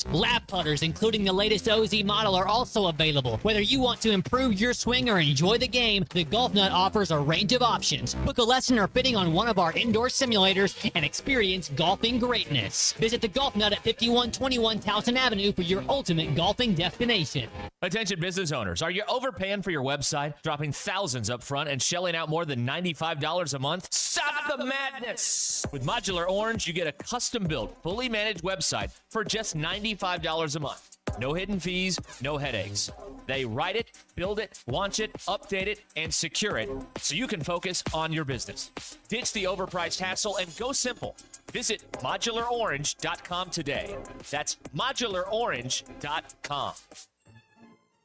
irons. Lap putters, including the latest OZ model, are also available. Whether you want to improve your swing or enjoy the game, the Golf Nut offers a range of options. Book a lesson or fitting on one of our indoor simulators and experience golfing greatness. Visit the Golf Nut at 5121 Towson Avenue for your ultimate golfing destination. Attention business owners, are you overpaying for your website, dropping thousands up front and shelling out more than $95 a month? Stop the madness! With Modular Orange, you get a custom-built, fully managed website for just $95 a month. No hidden fees, no headaches. They write it, build it, launch it, update it, and secure it so you can focus on your business. Ditch the overpriced hassle and go simple. Visit modularorange.com today. That's modularorange.com.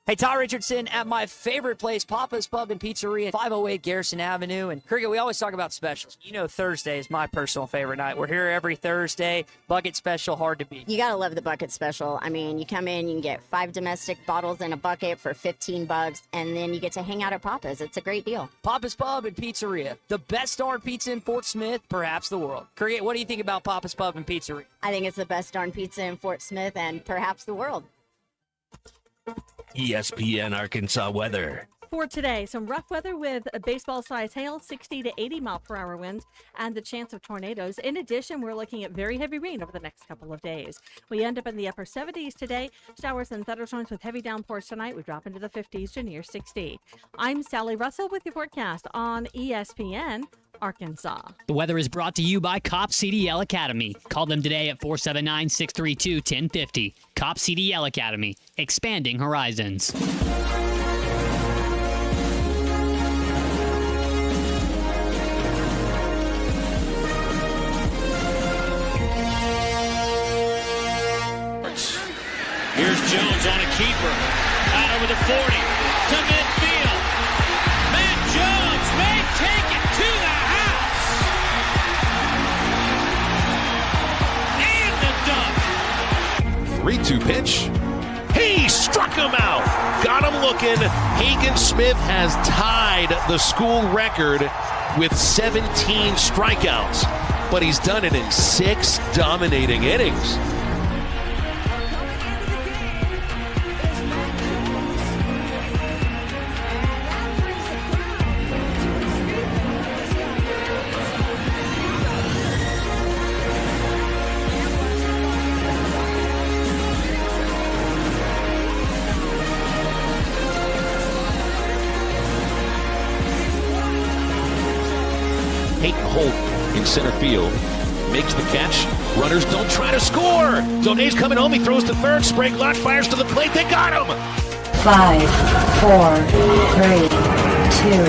Hey, Ty Richardson at my favorite place, Papa's Pub and Pizzeria, 508 Garrison Avenue. And Cricket, we always talk about specials. You know Thursday is my personal favorite night. We're here every Thursday. Bucket special, hard to beat. You gotta love the bucket special. I mean, you come in, you can get 5 domestic bottles in a bucket for $15, and then you get to hang out at Papa's. It's a great deal. Papa's Pub and Pizzeria, the best darn pizza in Fort Smith, perhaps the world. Cricket, what do you think about Papa's Pub and Pizzeria? I think it's the best darn pizza in Fort Smith and perhaps the world. ESPN Arkansas weather. For today, some rough weather with a baseball-sized hail, 60 to 80 mile per hour winds, and the chance of tornadoes. In addition, we're looking at very heavy rain over the next couple of days. We end up in the upper 70s today. Showers and thunderstorms with heavy downpours tonight. We drop into the 50s to near 60. I'm Sally Russell with your forecast on ESPN Arkansas. The weather is brought to you by Cop CDL Academy. Call them today at 479-632-1050. Cop CDL Academy, expanding horizons. Here's Jones on a keeper. Out over the 40 to midfield. Matt Jones may take it to the house. And the dunk. 3-2 pitch. He struck him out. Got him looking. Hagen Smith has tied the school record with 17 strikeouts, but he's done it in 6 dominating innings. Holt in center field makes the catch. Runners don't try to score. Donay's coming home. He throws to third. Sprague Lott fires to the plate. They got him. 5, 4, 3, 2,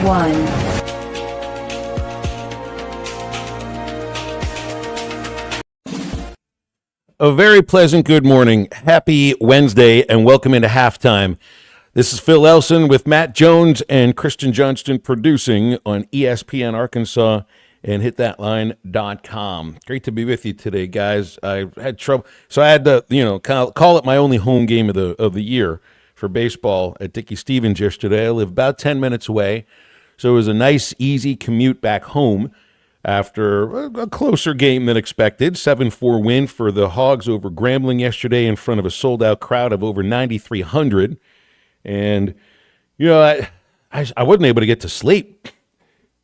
1. A very pleasant good morning. Happy Wednesday and welcome into halftime. This is Phil Elson with Matt Jones and Christian Johnston producing on ESPN Arkansas and hitthatline.com. Great to be with you today, guys. I had trouble. So I had to, call it my only home game of the year for baseball at Dickey Stevens yesterday. I live about 10 minutes away. So it was a nice, easy commute back home after a closer game than expected. 7-4 win for the Hogs over Grambling yesterday in front of a sold-out crowd of over 9,300. And, I wasn't able to get to sleep.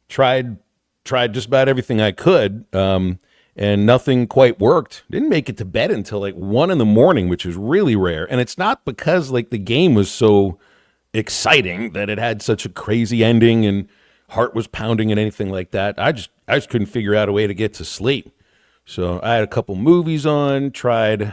Tried just about everything I could, and nothing quite worked. Didn't make it to bed until like 1 a.m, which is really rare. And it's not because the game was so exciting that it had such a crazy ending and heart was pounding and anything like that. I just couldn't figure out a way to get to sleep. So I had a couple movies on, tried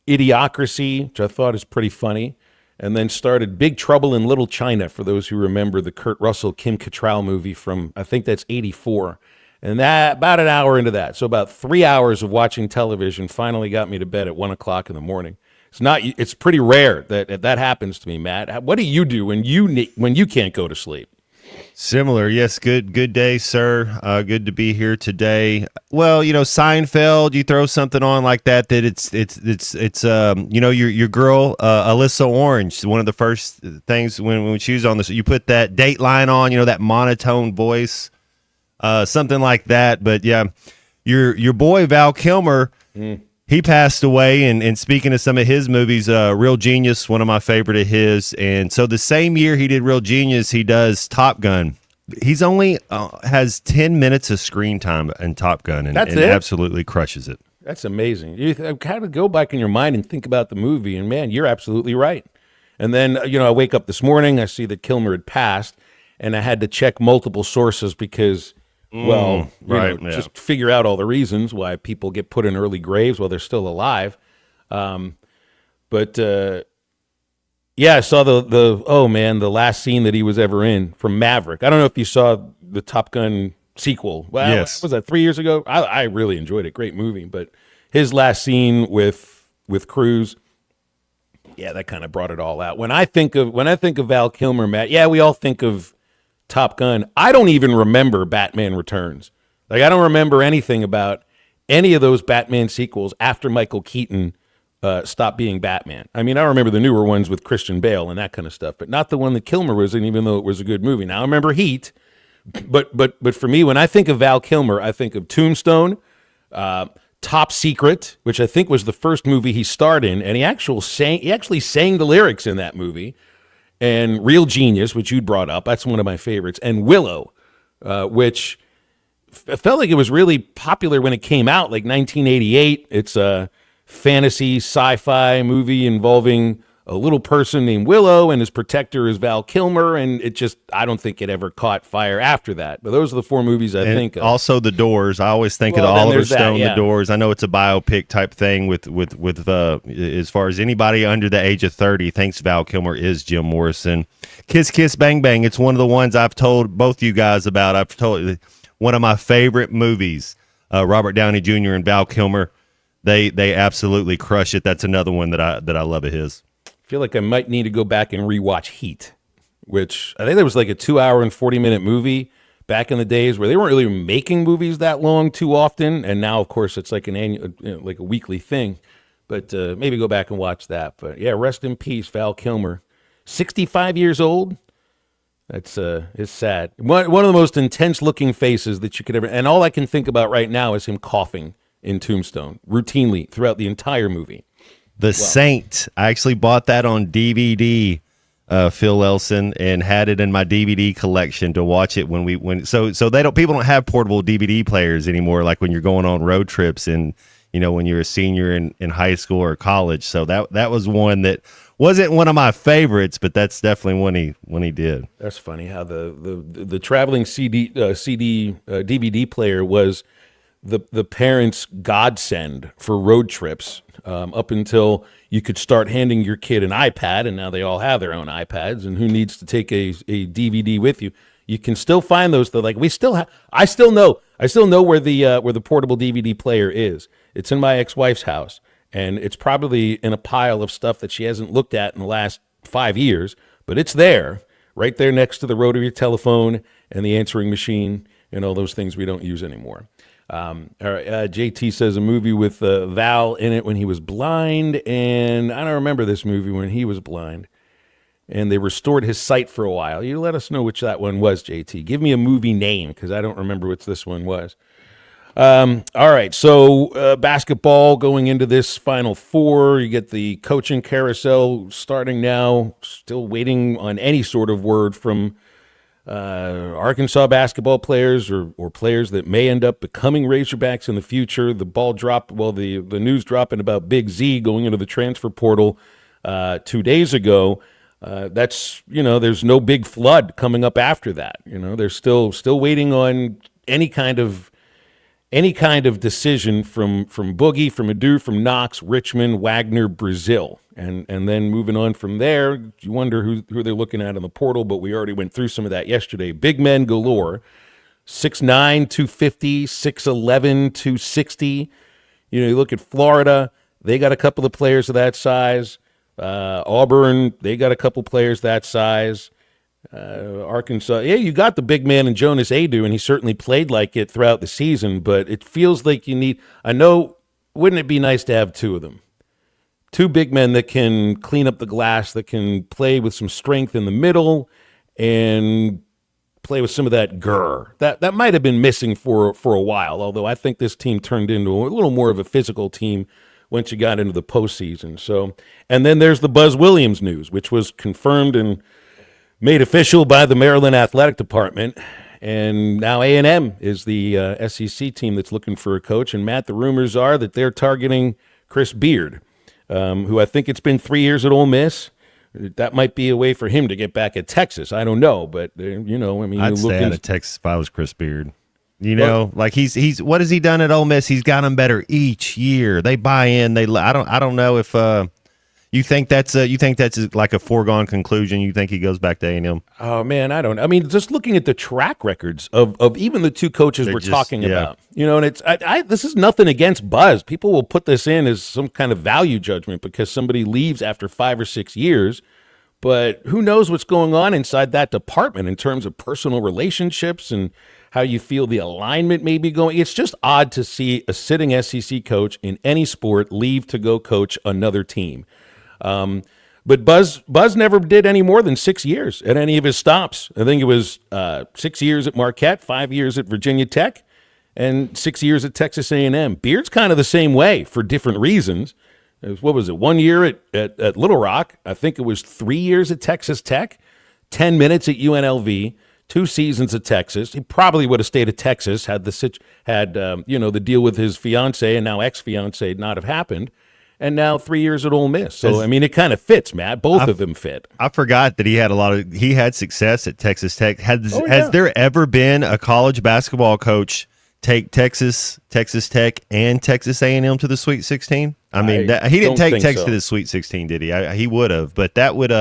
Idiocracy, which I thought is pretty funny. And then started Big Trouble in Little China, for those who remember the Kurt Russell, Kim Cattrall movie from, I think that's 1984. And that about an hour into that. So about 3 hours of watching television finally got me to bed at 1 o'clock in the morning. It's pretty rare that happens to me, Matt. What do you do when you can't go to sleep? Similar, yes. Good day, sir. Good to be here today. Well, Seinfeld. You throw something on like that. It's your girl Alyssa Orange. One of the first things when she was on this, you put that Dateline on. That monotone voice, something like that. But yeah, your boy Val Kilmer he passed away. And speaking of some of his movies, Real Genius, one of my favorite of his. And so the same year he did Real Genius, he does Top Gun. He's only has 10 minutes of screen time in Top Gun, and absolutely crushes it. That's amazing. You kind of go back in your mind and think about the movie, and man, you're absolutely right. And then, I wake up this morning, I see that Kilmer had passed, and I had to check multiple sources because, just figure out all the reasons why people get put in early graves while they're still alive. Yeah, I saw the last scene that he was ever in from Maverick. I don't know if you saw the Top Gun sequel. Well, yes. Was that 3 years ago? I really enjoyed it. Great movie. But his last scene with Cruise, yeah, that kind of brought it all out. When I think of Val Kilmer, Matt, yeah, we all think of Top Gun. I don't even remember Batman Returns. Like, I don't remember anything about any of those Batman sequels after Michael Keaton stopped being Batman. I mean, I remember the newer ones with Christian Bale and that kind of stuff, but not the one that Kilmer was in, even though it was a good movie. Now, I remember Heat, but for me, when I think of Val Kilmer, I think of Tombstone, Top Secret, which I think was the first movie he starred in, and he actually sang the lyrics in that movie, and Real Genius, which you'd brought up. That's one of my favorites, and Willow, which felt like it was really popular when it came out, like 1988. It's a fantasy sci-fi movie involving a little person named Willow, and his protector is Val Kilmer, and I don't think it ever caught fire after that. But those are the four movies I think of. Also The Doors. I always think of the Oliver Stone, The Doors. I know it's a biopic type thing with as far as anybody under the age of 30 thinks Val Kilmer is Jim Morrison. Kiss Kiss Bang Bang. It's one of the ones I've told both you guys about. I've told one of my favorite movies. Robert Downey Jr. and Val Kilmer. They absolutely crush it. That's another one that I love of his. I feel like I might need to go back and rewatch Heat, which I think there was like a 2 hour and 40-minute movie back in the days where they weren't really making movies that long too often, and now of course it's like an annual, like a weekly thing. But maybe go back and watch that. But yeah, rest in peace, Val Kilmer, 65 years old. That's it's sad. One of the most intense looking faces that you could ever. And all I can think about right now is him coughing in Tombstone routinely throughout the entire movie. The Saint. I actually bought that on DVD, Phil Elson, and had it in my DVD collection to watch it so people don't have portable DVD players anymore, like when you're going on road trips and when you're a senior in high school or college. So that was one that wasn't one of my favorites, but that's definitely one he did. That's funny how the traveling DVD player was the parents' godsend for road trips up until you could start handing your kid an iPad, and now they all have their own iPads, and who needs to take a DVD with you? You can still find those though. Like I still know where the portable DVD player is. It's in my ex-wife's house, and it's probably in a pile of stuff that she hasn't looked at in the last 5 years, but it's there, right there next to the rotary telephone and the answering machine and all those things we don't use anymore. All right, JT says a movie with Val in it when he was blind, and I don't remember this movie when he was blind, and they restored his sight for a while. You let us know which that one was, JT. Give me a movie name, because I don't remember which this one was. All right, so basketball going into this Final Four. You get the coaching carousel starting now, still waiting on any sort of word from Arkansas basketball players or players that may end up becoming Razorbacks in the future. The news dropping about Big Z going into the transfer portal 2 days ago. There's no big flood coming up after that. They're still waiting on any kind of decision from Boogie, from Adu, from Knox, Richmond, Wagner, Brazil. And then moving on from there, you wonder who they're looking at in the portal, but we already went through some of that yesterday. Big men galore, 6'9", 250, 6'11", 260. You look at Florida, they got a couple of players of that size. Auburn, they got a couple players that size. Arkansas, yeah, you got the big man in Jonas Adu, and he certainly played like it throughout the season, but it feels like wouldn't it be nice to have two of them? Two big men that can clean up the glass, that can play with some strength in the middle and play with some of that grr. That might have been missing for a while, although I think this team turned into a little more of a physical team once you got into the postseason. So, and then there's the Buzz Williams news, which was confirmed and made official by the Maryland Athletic Department. And now A&M is the SEC team that's looking for a coach. And, Matt, the rumors are that they're targeting Chris Beard, who I think it's been 3 years at Ole Miss. That might be a way for him to get back at Texas. I don't know, but, I'd stay out of Texas if I was Chris Beard. Like he's what has he done at Ole Miss? He's got them better each year. They buy in. I don't know if you think that's like a foregone conclusion. You think he goes back to A&M? Oh man, I don't. I mean, just looking at the track records of even the two coaches we're talking about, and it's this is nothing against Buzz. People will put this in as some kind of value judgment because somebody leaves after 5 or 6 years. But who knows what's going on inside that department in terms of personal relationships and how you feel the alignment may be going. It's just odd to see a sitting SEC coach in any sport leave to go coach another team. But Buzz never did any more than 6 years at any of his stops. I think it was 6 years at Marquette, 5 years at Virginia Tech, and 6 years at Texas A&M. Beard's kind of the same way for different reasons. What was it, 1 year at Little Rock? I think it was 3 years at Texas Tech, 10 minutes at UNLV, 2 seasons at Texas. He probably would have stayed at Texas had the deal with his fiance and now ex-fiance not have happened. And now 3 years at Ole Miss. So, it kind of fits, Matt. Both of them fit. I forgot that he had success at Texas Tech. Has there ever been a college basketball coach take Texas Tech and Texas A&M to the Sweet 16? I mean, he didn't take Texas to the Sweet 16, did he? He would have, but that would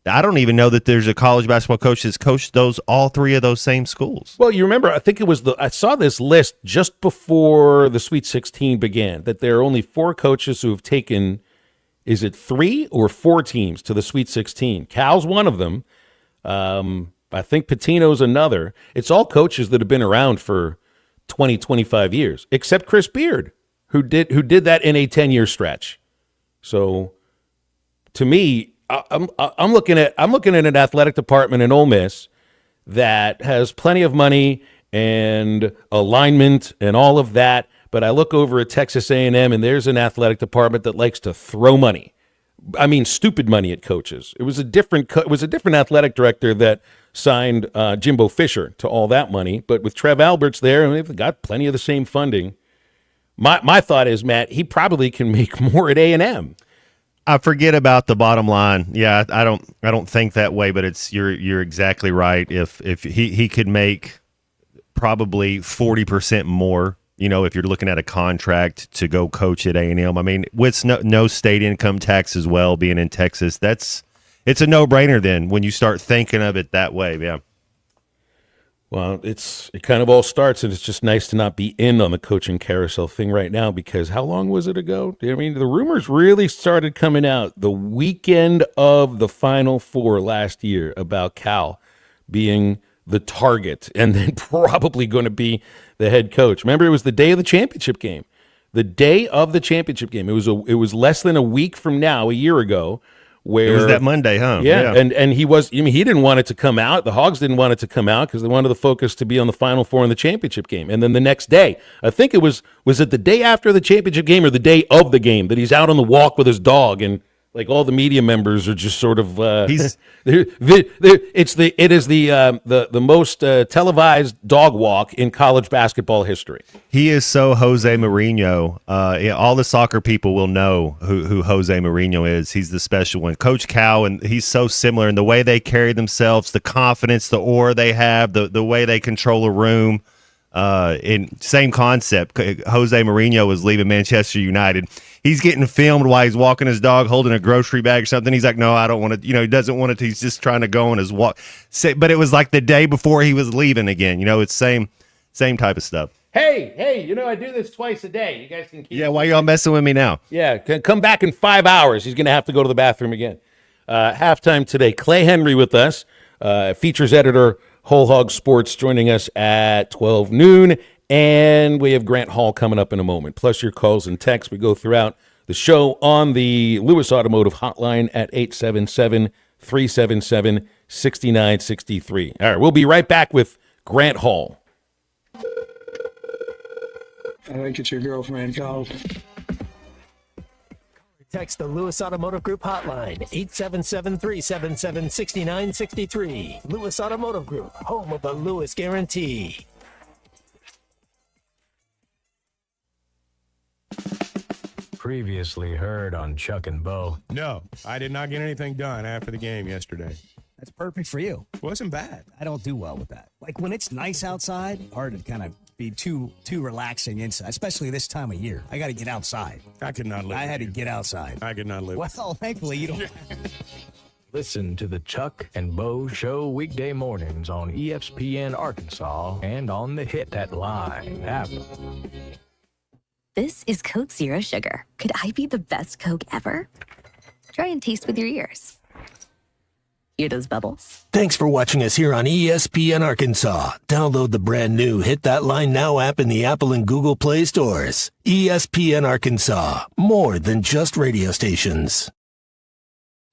I don't even know that there's a college basketball coach that's coached all three of those same schools. Well, you remember, I think it was I saw this list just before the Sweet 16 began, that there are only 4 coaches who have taken, is it 3 or 4 teams to the Sweet 16? Cal's one of them. I think Pitino's another. It's all coaches that have been around for 20, 25 years, except Chris Beard, who did that in a 10-year stretch. So, to me, I'm looking at an athletic department in Ole Miss that has plenty of money and alignment and all of that, but I look over at Texas A&M and there's an athletic department that likes to throw money. I mean, stupid money at coaches. It was a different athletic director that signed Jimbo Fisher to all that money, but with Trev Alberts there, they've got plenty of the same funding. My thought is, Matt, he probably can make more at A&M. I forget about the bottom line. Yeah, I don't think that way, but you're exactly right. If he could make probably 40% more, if you're looking at a contract to go coach at A&M. I mean, with no state income tax as well, being in Texas, it's a no-brainer then when you start thinking of it that way. Yeah. Well, it kind of all starts, and it's just nice to not be in on the coaching carousel thing right now because how long was it ago? I mean, the rumors really started coming out the weekend of the Final Four last year about Cal being the target and then probably going to be the head coach. Remember, it was the day of the championship game. The day of the championship game. It was less than a week from now, a year ago. Where, it was that Monday, huh? Yeah. And he didn't want it to come out. The Hogs didn't want it to come out because they wanted the focus to be on the Final Four in the championship game. And then the next day, I think it was it the day after the championship game or the day of the game that he's out on the walk with his dog and like all the media members are just sort of it is the most televised dog walk in college basketball history. He is so Jose Mourinho. All the soccer people will know who Jose Mourinho is. He's the special one. Coach Cal, and he's so similar in the way they carry themselves, the confidence, the aura they have, the way they control a room. In same concept. Jose Mourinho was leaving Manchester United. He's getting filmed while he's walking his dog, holding a grocery bag or something. He's like, no, I don't want to, he doesn't want it. He's just trying to go on his walk. But it was like the day before he was leaving again. It's same type of stuff. Hey, I do this twice a day. You guys can keep. Yeah, why y'all messing with me now? Yeah, come back in 5 hours. He's going to have to go to the bathroom again. Halftime today. Clay Henry with us, features editor, Whole Hog Sports, joining us at 12 noon. And we have Grant Hall coming up in a moment. Plus your calls and texts. We go throughout the show on the Lewis Automotive Hotline at 877-377-6963. All right, we'll be right back with Grant Hall. I think it's your girlfriend called. Text the Lewis Automotive Group hotline, 877-377-6963. Lewis Automotive Group, home of the Lewis Guarantee. Previously heard on Chuck and Bo. No, I did not get anything done after the game yesterday. That's perfect for you. Wasn't bad. I don't do well with that. Like when it's nice outside, hard to kind of be too relaxing inside, especially this time of year. I got to get outside. I could not live. I had to get outside. I could not live. Well, thankfully you don't. Listen to the Chuck and Bo Show weekday mornings on ESPN Arkansas and on the Hit That Line app. This is Coke Zero Sugar. Could I be the best Coke ever? Try and taste with your ears. Hear those bubbles? Thanks for watching us here on ESPN Arkansas. Download the brand new Hit That Line Now app in the Apple and Google Play stores. ESPN Arkansas, more than just radio stations.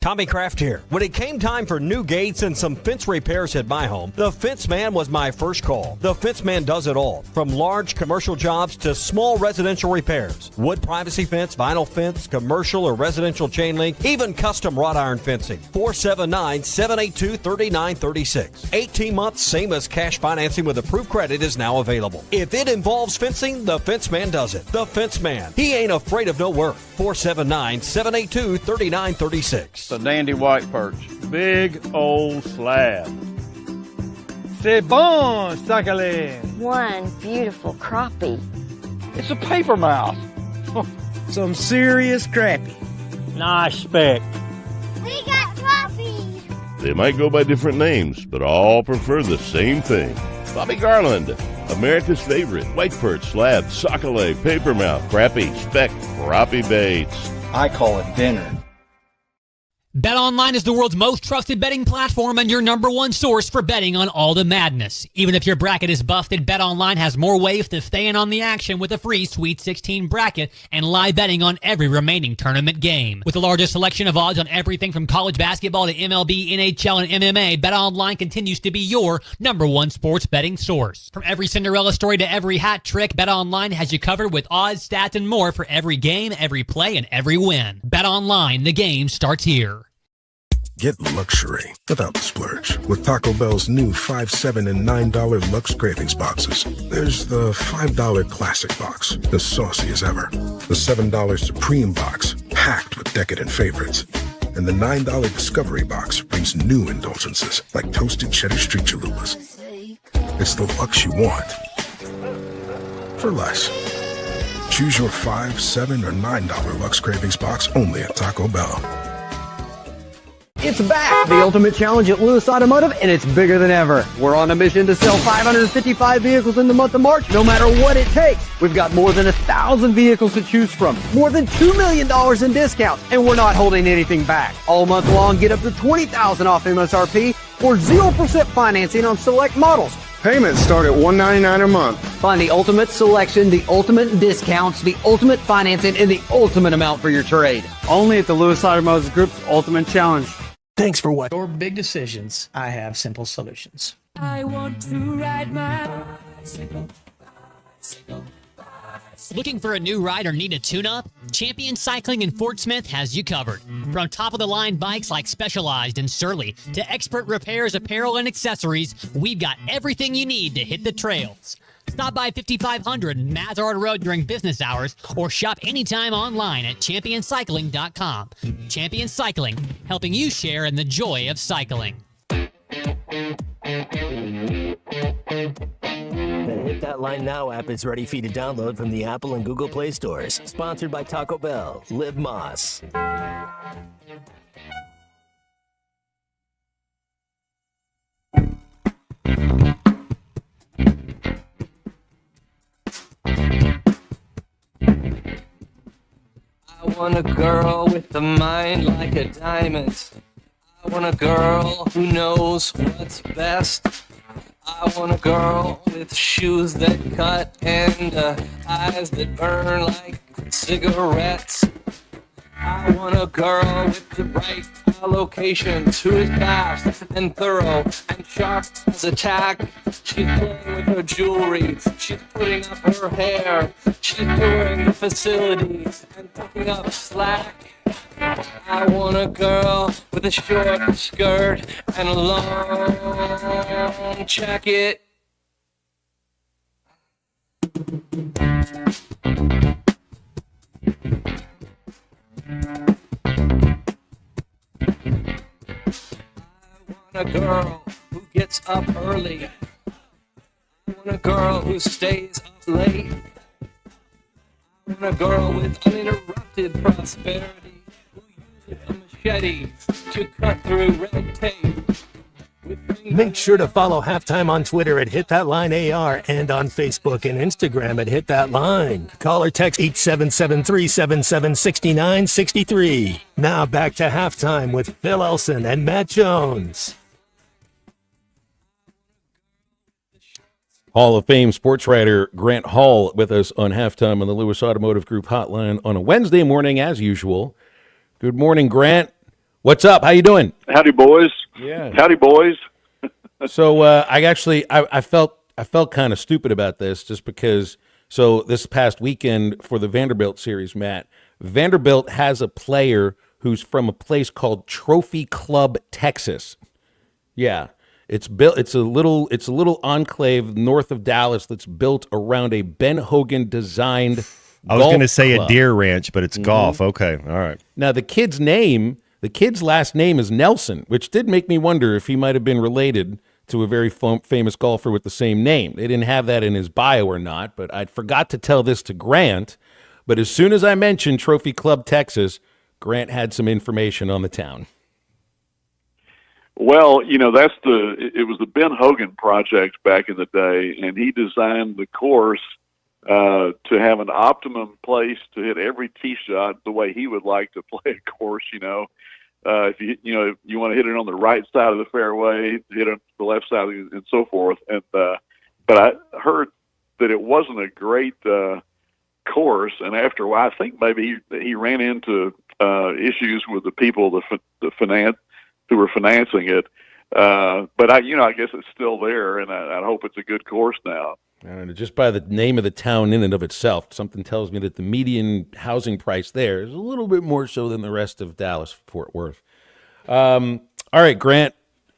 Tommy Kraft here. When it came time for new gates and some fence repairs at my home, the Fence Man was my first call. The Fence Man does it all, from large commercial jobs to small residential repairs. Wood privacy fence, vinyl fence, commercial or residential chain link, even custom wrought iron fencing. 479-782-3936. 18 months, same as cash financing with approved credit is now available. If it involves fencing, the Fence Man does it. The Fence Man. He ain't afraid of no work. 479-782-3936. The dandy white perch. Big old slab. C'est bon, sacalé. One beautiful crappie. It's a paper mouth. Some serious crappie. Nice speck. We got crappie. They might go by different names, but all prefer the same thing. Bobby Garland, America's favorite. White perch, slab, sockeye, papermouth, crappie, speck, crappie baits. I call it dinner. BetOnline is the world's most trusted betting platform and your number one source for betting on all the madness. Even if your bracket is busted, BetOnline has more ways to stay in on the action with a free Sweet 16 bracket and live betting on every remaining tournament game. With the largest selection of odds on everything from college basketball to MLB, NHL, and MMA, BetOnline continues to be your number one sports betting source. From every Cinderella story to every hat trick, BetOnline has you covered with odds, stats, and more for every game, every play, and every win. BetOnline, the game starts here. Get luxury without the splurge with Taco Bell's new $5, $7, and $9 Lux Cravings boxes. There's the $5 Classic box, the saucy as ever. The $7 Supreme box, packed with decadent favorites. And the $9 Discovery box brings new indulgences like toasted cheddar street chalupas. It's the Lux you want for less. Choose your $5, $7, or $9 Lux Cravings box only at Taco Bell. It's back, the Ultimate Challenge at Lewis Automotive, and it's bigger than ever. We're on a mission to sell 555 vehicles in the month of March, no matter what it takes. We've got more than 1,000 vehicles to choose from, more than $2 million in discounts, and we're not holding anything back. All month long, get up to $20,000 off MSRP or 0% financing on select models. Payments start at $199 a month. Find the ultimate selection, the ultimate discounts, the ultimate financing, and the ultimate amount for your trade. Only at the Lewis Automotive Group's Ultimate Challenge. Thanks for watching. Your big decisions, I have simple solutions. I want to ride my bicycle. Looking for a new ride or need a tune-up? Champion Cycling in Fort Smith has you covered. From top-of-the-line bikes like Specialized and Surly to expert repairs, apparel, and accessories, we've got everything you need to hit the trails. Stop by 5500 Mazard Road during business hours or shop anytime online at championcycling.com. Champion Cycling, helping you share in the joy of cycling. The Hit That Line Now app is ready for you to download from the Apple and Google Play stores. Sponsored by Taco Bell. Live Moss. I want a girl with a mind like a diamond. I want a girl who knows what's best. I want a girl with shoes that cut and eyes that burn like cigarettes. I want a girl with the right location, who is fast and thorough and sharp as a tack. She's playing with her jewelry, she's putting up her hair, she's doing the facilities and picking up slack. I want a girl with a short skirt and a long jacket. I want a girl who gets up early. I want a girl who stays up late. I want a girl with uninterrupted prosperity who uses a machete to cut through red tape. Make sure to follow Halftime on Twitter at HitThatLineAR and on Facebook and Instagram at HitThatLine. Call or text 877-377-6963. Now back to Halftime with Phil Elson and Matt Jones. Hall of Fame sports writer Grant Hall with us on Halftime on the Lewis Automotive Group hotline on a Wednesday morning as usual. Good morning, Grant. What's up? How you doing? Howdy, boys. Yeah. Howdy, boys. So I felt kind of stupid about this just because. So this past weekend for the Vanderbilt series, Matt, Vanderbilt has a player who's from a place called Trophy Club, Texas. Yeah, it's built. It's a little enclave north of Dallas that's built around a Ben Hogan designed. I was going to say club. a deer ranch, but it's golf. Okay, all right. Now the kid's last name is Nelson, which did make me wonder if he might have been related to a very famous golfer with the same name. They didn't have that in his bio or not, but I forgot to tell this to Grant. But as soon as I mentioned Trophy Club, Texas, Grant had some information on the town. Well, it was the Ben Hogan project back in the day, and he designed the course to have an optimum place to hit every tee shot the way he would like to play a course. If you want to hit it on the right side of the fairway, hit it on the left side, and so forth. And but I heard that it wasn't a great course, and after a while, I think maybe he ran into issues with the people who were financing it. But I guess it's still there, and I hope it's a good course now. And just by the name of the town in and of itself, something tells me that the median housing price there is a little bit more so than the rest of Dallas-Fort Worth. All right, Grant,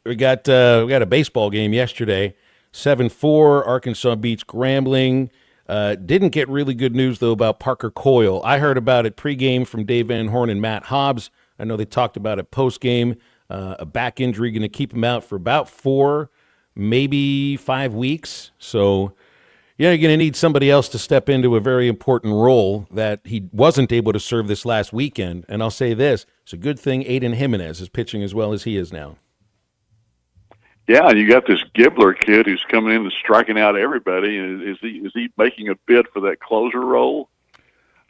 we got a baseball game yesterday. 7-4, Arkansas beats Grambling. Didn't get really good news, though, about Parker Coyle. I heard about it pregame from Dave Van Horn and Matt Hobbs. I know they talked about it postgame. A back injury going to keep him out for about 4, maybe 5 weeks. So you're going to need somebody else to step into a very important role that he wasn't able to serve this last weekend. And I'll say this, it's a good thing Aiden Jimenez is pitching as well as he is now. Yeah, and you got this Gibbler kid who's coming in and striking out everybody. Is he making a bid for that closer role?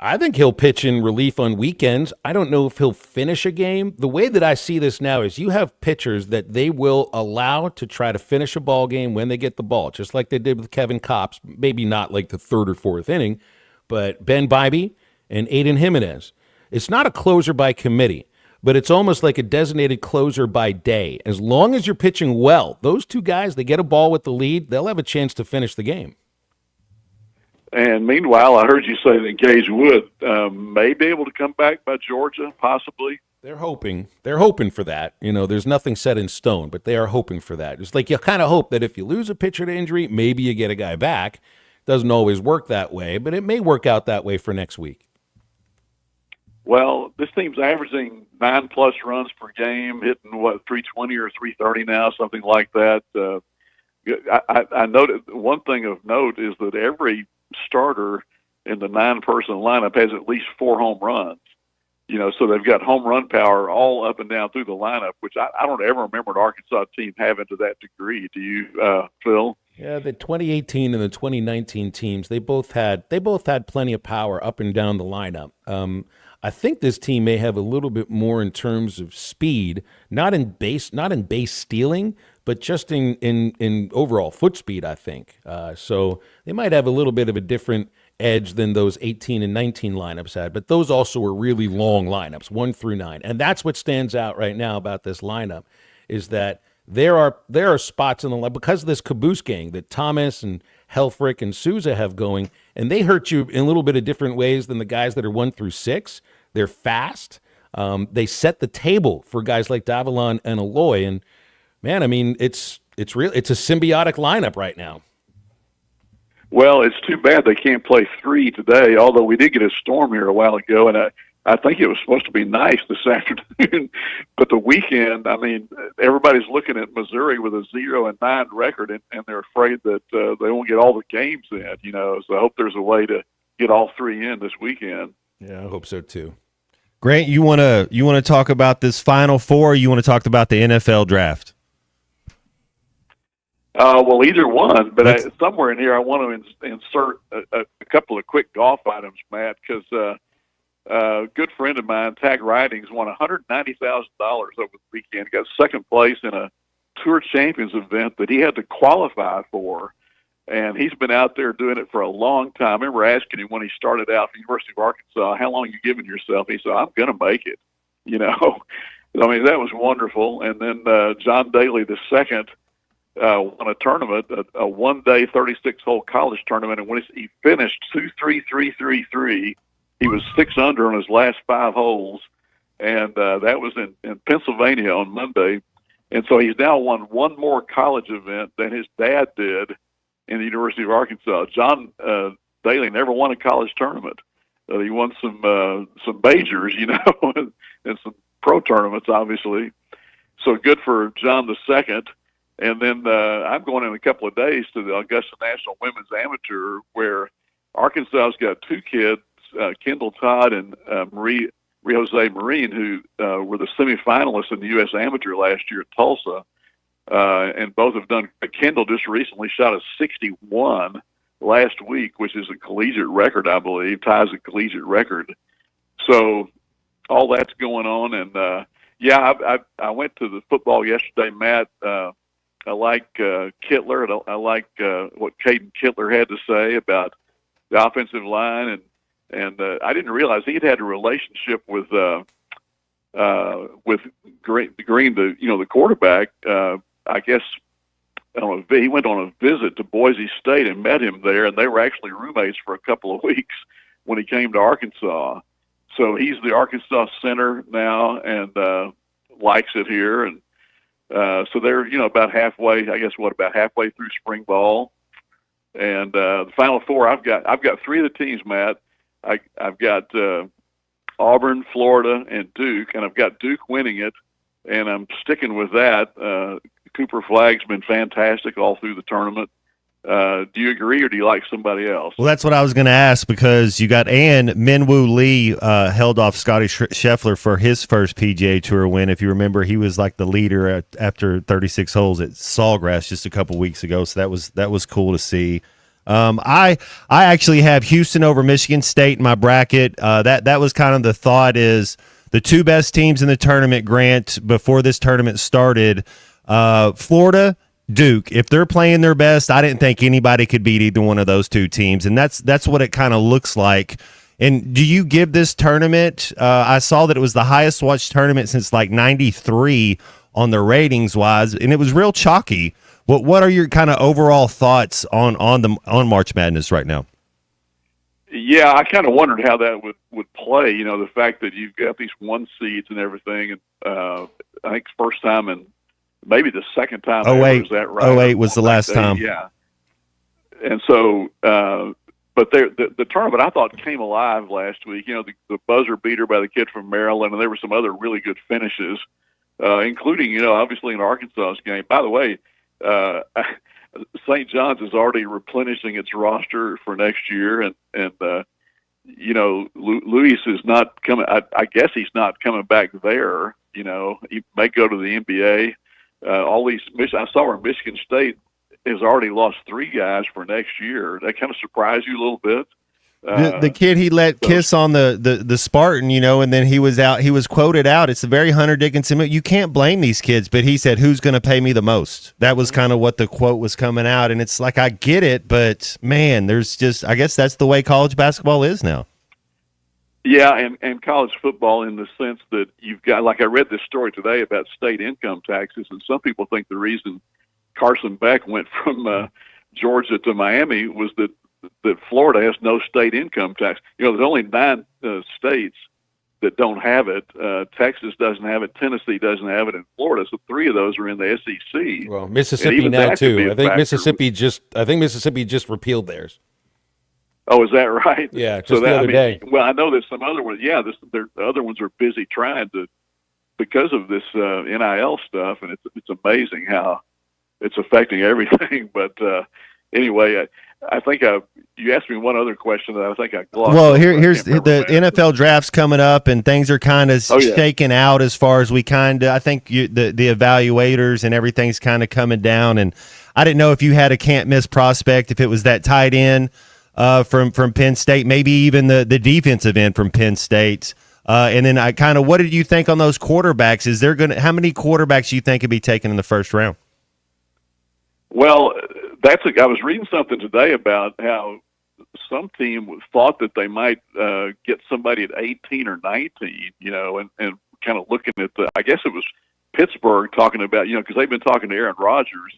I think he'll pitch in relief on weekends. I don't know if he'll finish a game. The way that I see this now is you have pitchers that they will allow to try to finish a ball game when they get the ball, just like they did with Kevin Kopps, maybe not like the third or fourth inning, but Ben Bybee and Aiden Jimenez. It's not a closer by committee, but it's almost like a designated closer by day. As long as you're pitching well, those two guys, they get a ball with the lead, they'll have a chance to finish the game. And meanwhile, I heard you say that Gage Wood may be able to come back by Georgia, possibly. They're hoping. They're hoping for that. There's nothing set in stone, but they are hoping for that. It's like you kind of hope that if you lose a pitcher to injury, maybe you get a guy back. Doesn't always work that way, but it may work out that way for next week. Well, this team's averaging 9+ runs per game, hitting 320 or 330 now, something like that. I noted one thing of note is that every starter in the 9-person lineup has at least 4 home runs. So they've got home run power all up and down through the lineup, which I don't ever remember an Arkansas team having to that degree. Do you, Phil? Yeah, the 2018 and the 2019 teams, they both had plenty of power up and down the lineup. I think this team may have a little bit more in terms of speed, not in base stealing, but just in overall foot speed, I think. So they might have a little bit of a different edge than those 18 and 19 lineups had, but those also were really long lineups, 1 through 9. And that's what stands out right now about this lineup is that there are spots in the lineup because of this caboose gang that Thomas and Helfrich and Souza have going, and they hurt you in a little bit of different ways than the guys that are 1 through 6. They're fast. They set the table for guys like Davalon and Aloy. And, man, I mean, it's a symbiotic lineup right now. Well, it's too bad they can't play 3 today, although we did get a storm here a while ago, and I think it was supposed to be nice this afternoon. But the weekend, I mean, everybody's looking at Missouri with a 0-9 record, and they're afraid that they won't get all the games in, So I hope there's a way to get all 3 in this weekend. Yeah, I hope so too. Grant, you wanna talk about this Final Four, or you want to talk about the NFL draft? Well, either one, but somewhere in here I want to insert a couple of quick golf items, Matt, because a good friend of mine, Tag Ridings, won $190,000 over the weekend. He got second place in a Tour Champions event that he had to qualify for, and he's been out there doing it for a long time. I remember asking him when he started out at the University of Arkansas, how long are you giving yourself? He said, I'm going to make it, I mean, that was wonderful. And then John Daly, the second, won a tournament, a one-day 36-hole college tournament, and when he finished 2-3-3-3-3, he was 6 under on his last 5 holes, and that was in Pennsylvania on Monday. And so he's now won one more college event than his dad did in the University of Arkansas. John Daly never won a college tournament. He won some majors, and some pro tournaments, obviously. So good for John the second. And then I'm going in a couple of days to the Augusta National Women's Amateur, where Arkansas's got 2 kids, Kendall Todd and Marie Jose Marine, who were the semifinalists in the U.S. Amateur last year at Tulsa, and both have done. Kendall just recently shot a 61 last week, which is a collegiate record, I believe, ties a collegiate record. So all that's going on, and I went to the football yesterday, Matt. I like Kittler. I like what Caden Kittler had to say about the offensive line, and I didn't realize he had a relationship with Green, the quarterback. I guess he went on a visit to Boise State and met him there, and they were actually roommates for a couple of weeks when he came to Arkansas. So he's the Arkansas center now, and likes it here, and so they're about halfway. I guess about halfway through spring ball, and the Final Four. I've got 3 of the teams, Matt. I've got Auburn, Florida, and Duke, and I've got Duke winning it, and I'm sticking with that. Cooper Flagg's been fantastic all through the tournament. Do you agree, or do you like somebody else? Well, that's what I was going to ask, because you got Minwoo Lee held off Scotty Scheffler for his first PGA Tour win. If you remember, he was like the leader after 36 holes at Sawgrass just a couple weeks ago, so that was cool to see. I actually have Houston over Michigan State in my bracket. That was kind of the thought, is the 2 best teams in the tournament, Grant, before this tournament started, Florida, Duke. If they're playing their best, I didn't think anybody could beat either one of those 2 teams, and that's what it kind of looks like. And do you give this tournament, I saw that it was the highest watched tournament since like 93 on the ratings wise, and it was real chalky. What are your kind of overall thoughts on March Madness right now? Yeah, I kind of wondered how that would play. The fact that you've got these 1 seeds and everything, and I think first time in maybe the second time. 08, is that right? 08 was the last time. Yeah. And so, but the tournament I thought came alive last week. The buzzer beater by the kid from Maryland, and there were some other really good finishes, including obviously in Arkansas's game. By the way, St. John's is already replenishing its roster for next year, and Luis is not coming. I guess he's not coming back there. He may go to the NBA. All these, I saw where Michigan State has already lost 3 guys for next year. That kind of surprised you a little bit. The kid he let kiss on the Spartan, and then he was out. He was quoted out. It's a very Hunter Dickinson. You can't blame these kids, but he said, "Who's going to pay me the most?" That was kind of what the quote was coming out, and it's like, I get it, but man, I guess that's the way college basketball is now. Yeah, and college football, in the sense that you've got, like I read this story today about state income taxes, and some people think the reason Carson Beck went from Georgia to Miami was that Florida has no state income tax. There's only 9 states that don't have it. Texas doesn't have it. Tennessee doesn't have it in Florida. So 3 of those are in the SEC. Well, Mississippi now too. I think Mississippi just repealed theirs. Oh, is that right? Yeah, just the other day. Well, I know there's some other ones. Yeah, the other ones are busy trying to, because of this NIL stuff, and it's amazing how it's affecting everything. But anyway, I think you asked me one other question that I think I glossed. Well, here's the NFL draft's coming up, and things are kind of shaking out as far as I think the evaluators and everything's kind of coming down. And I didn't know if you had a can't miss prospect, if it was that tight end from Penn State, maybe even the defensive end from Penn State. And then what did you think on those quarterbacks? How many quarterbacks do you think could be taken in the first round? Well, I was reading something today about how some team thought that they might get somebody at 18 or 19, and kind of looking at I guess it was Pittsburgh talking about, because they've been talking to Aaron Rodgers,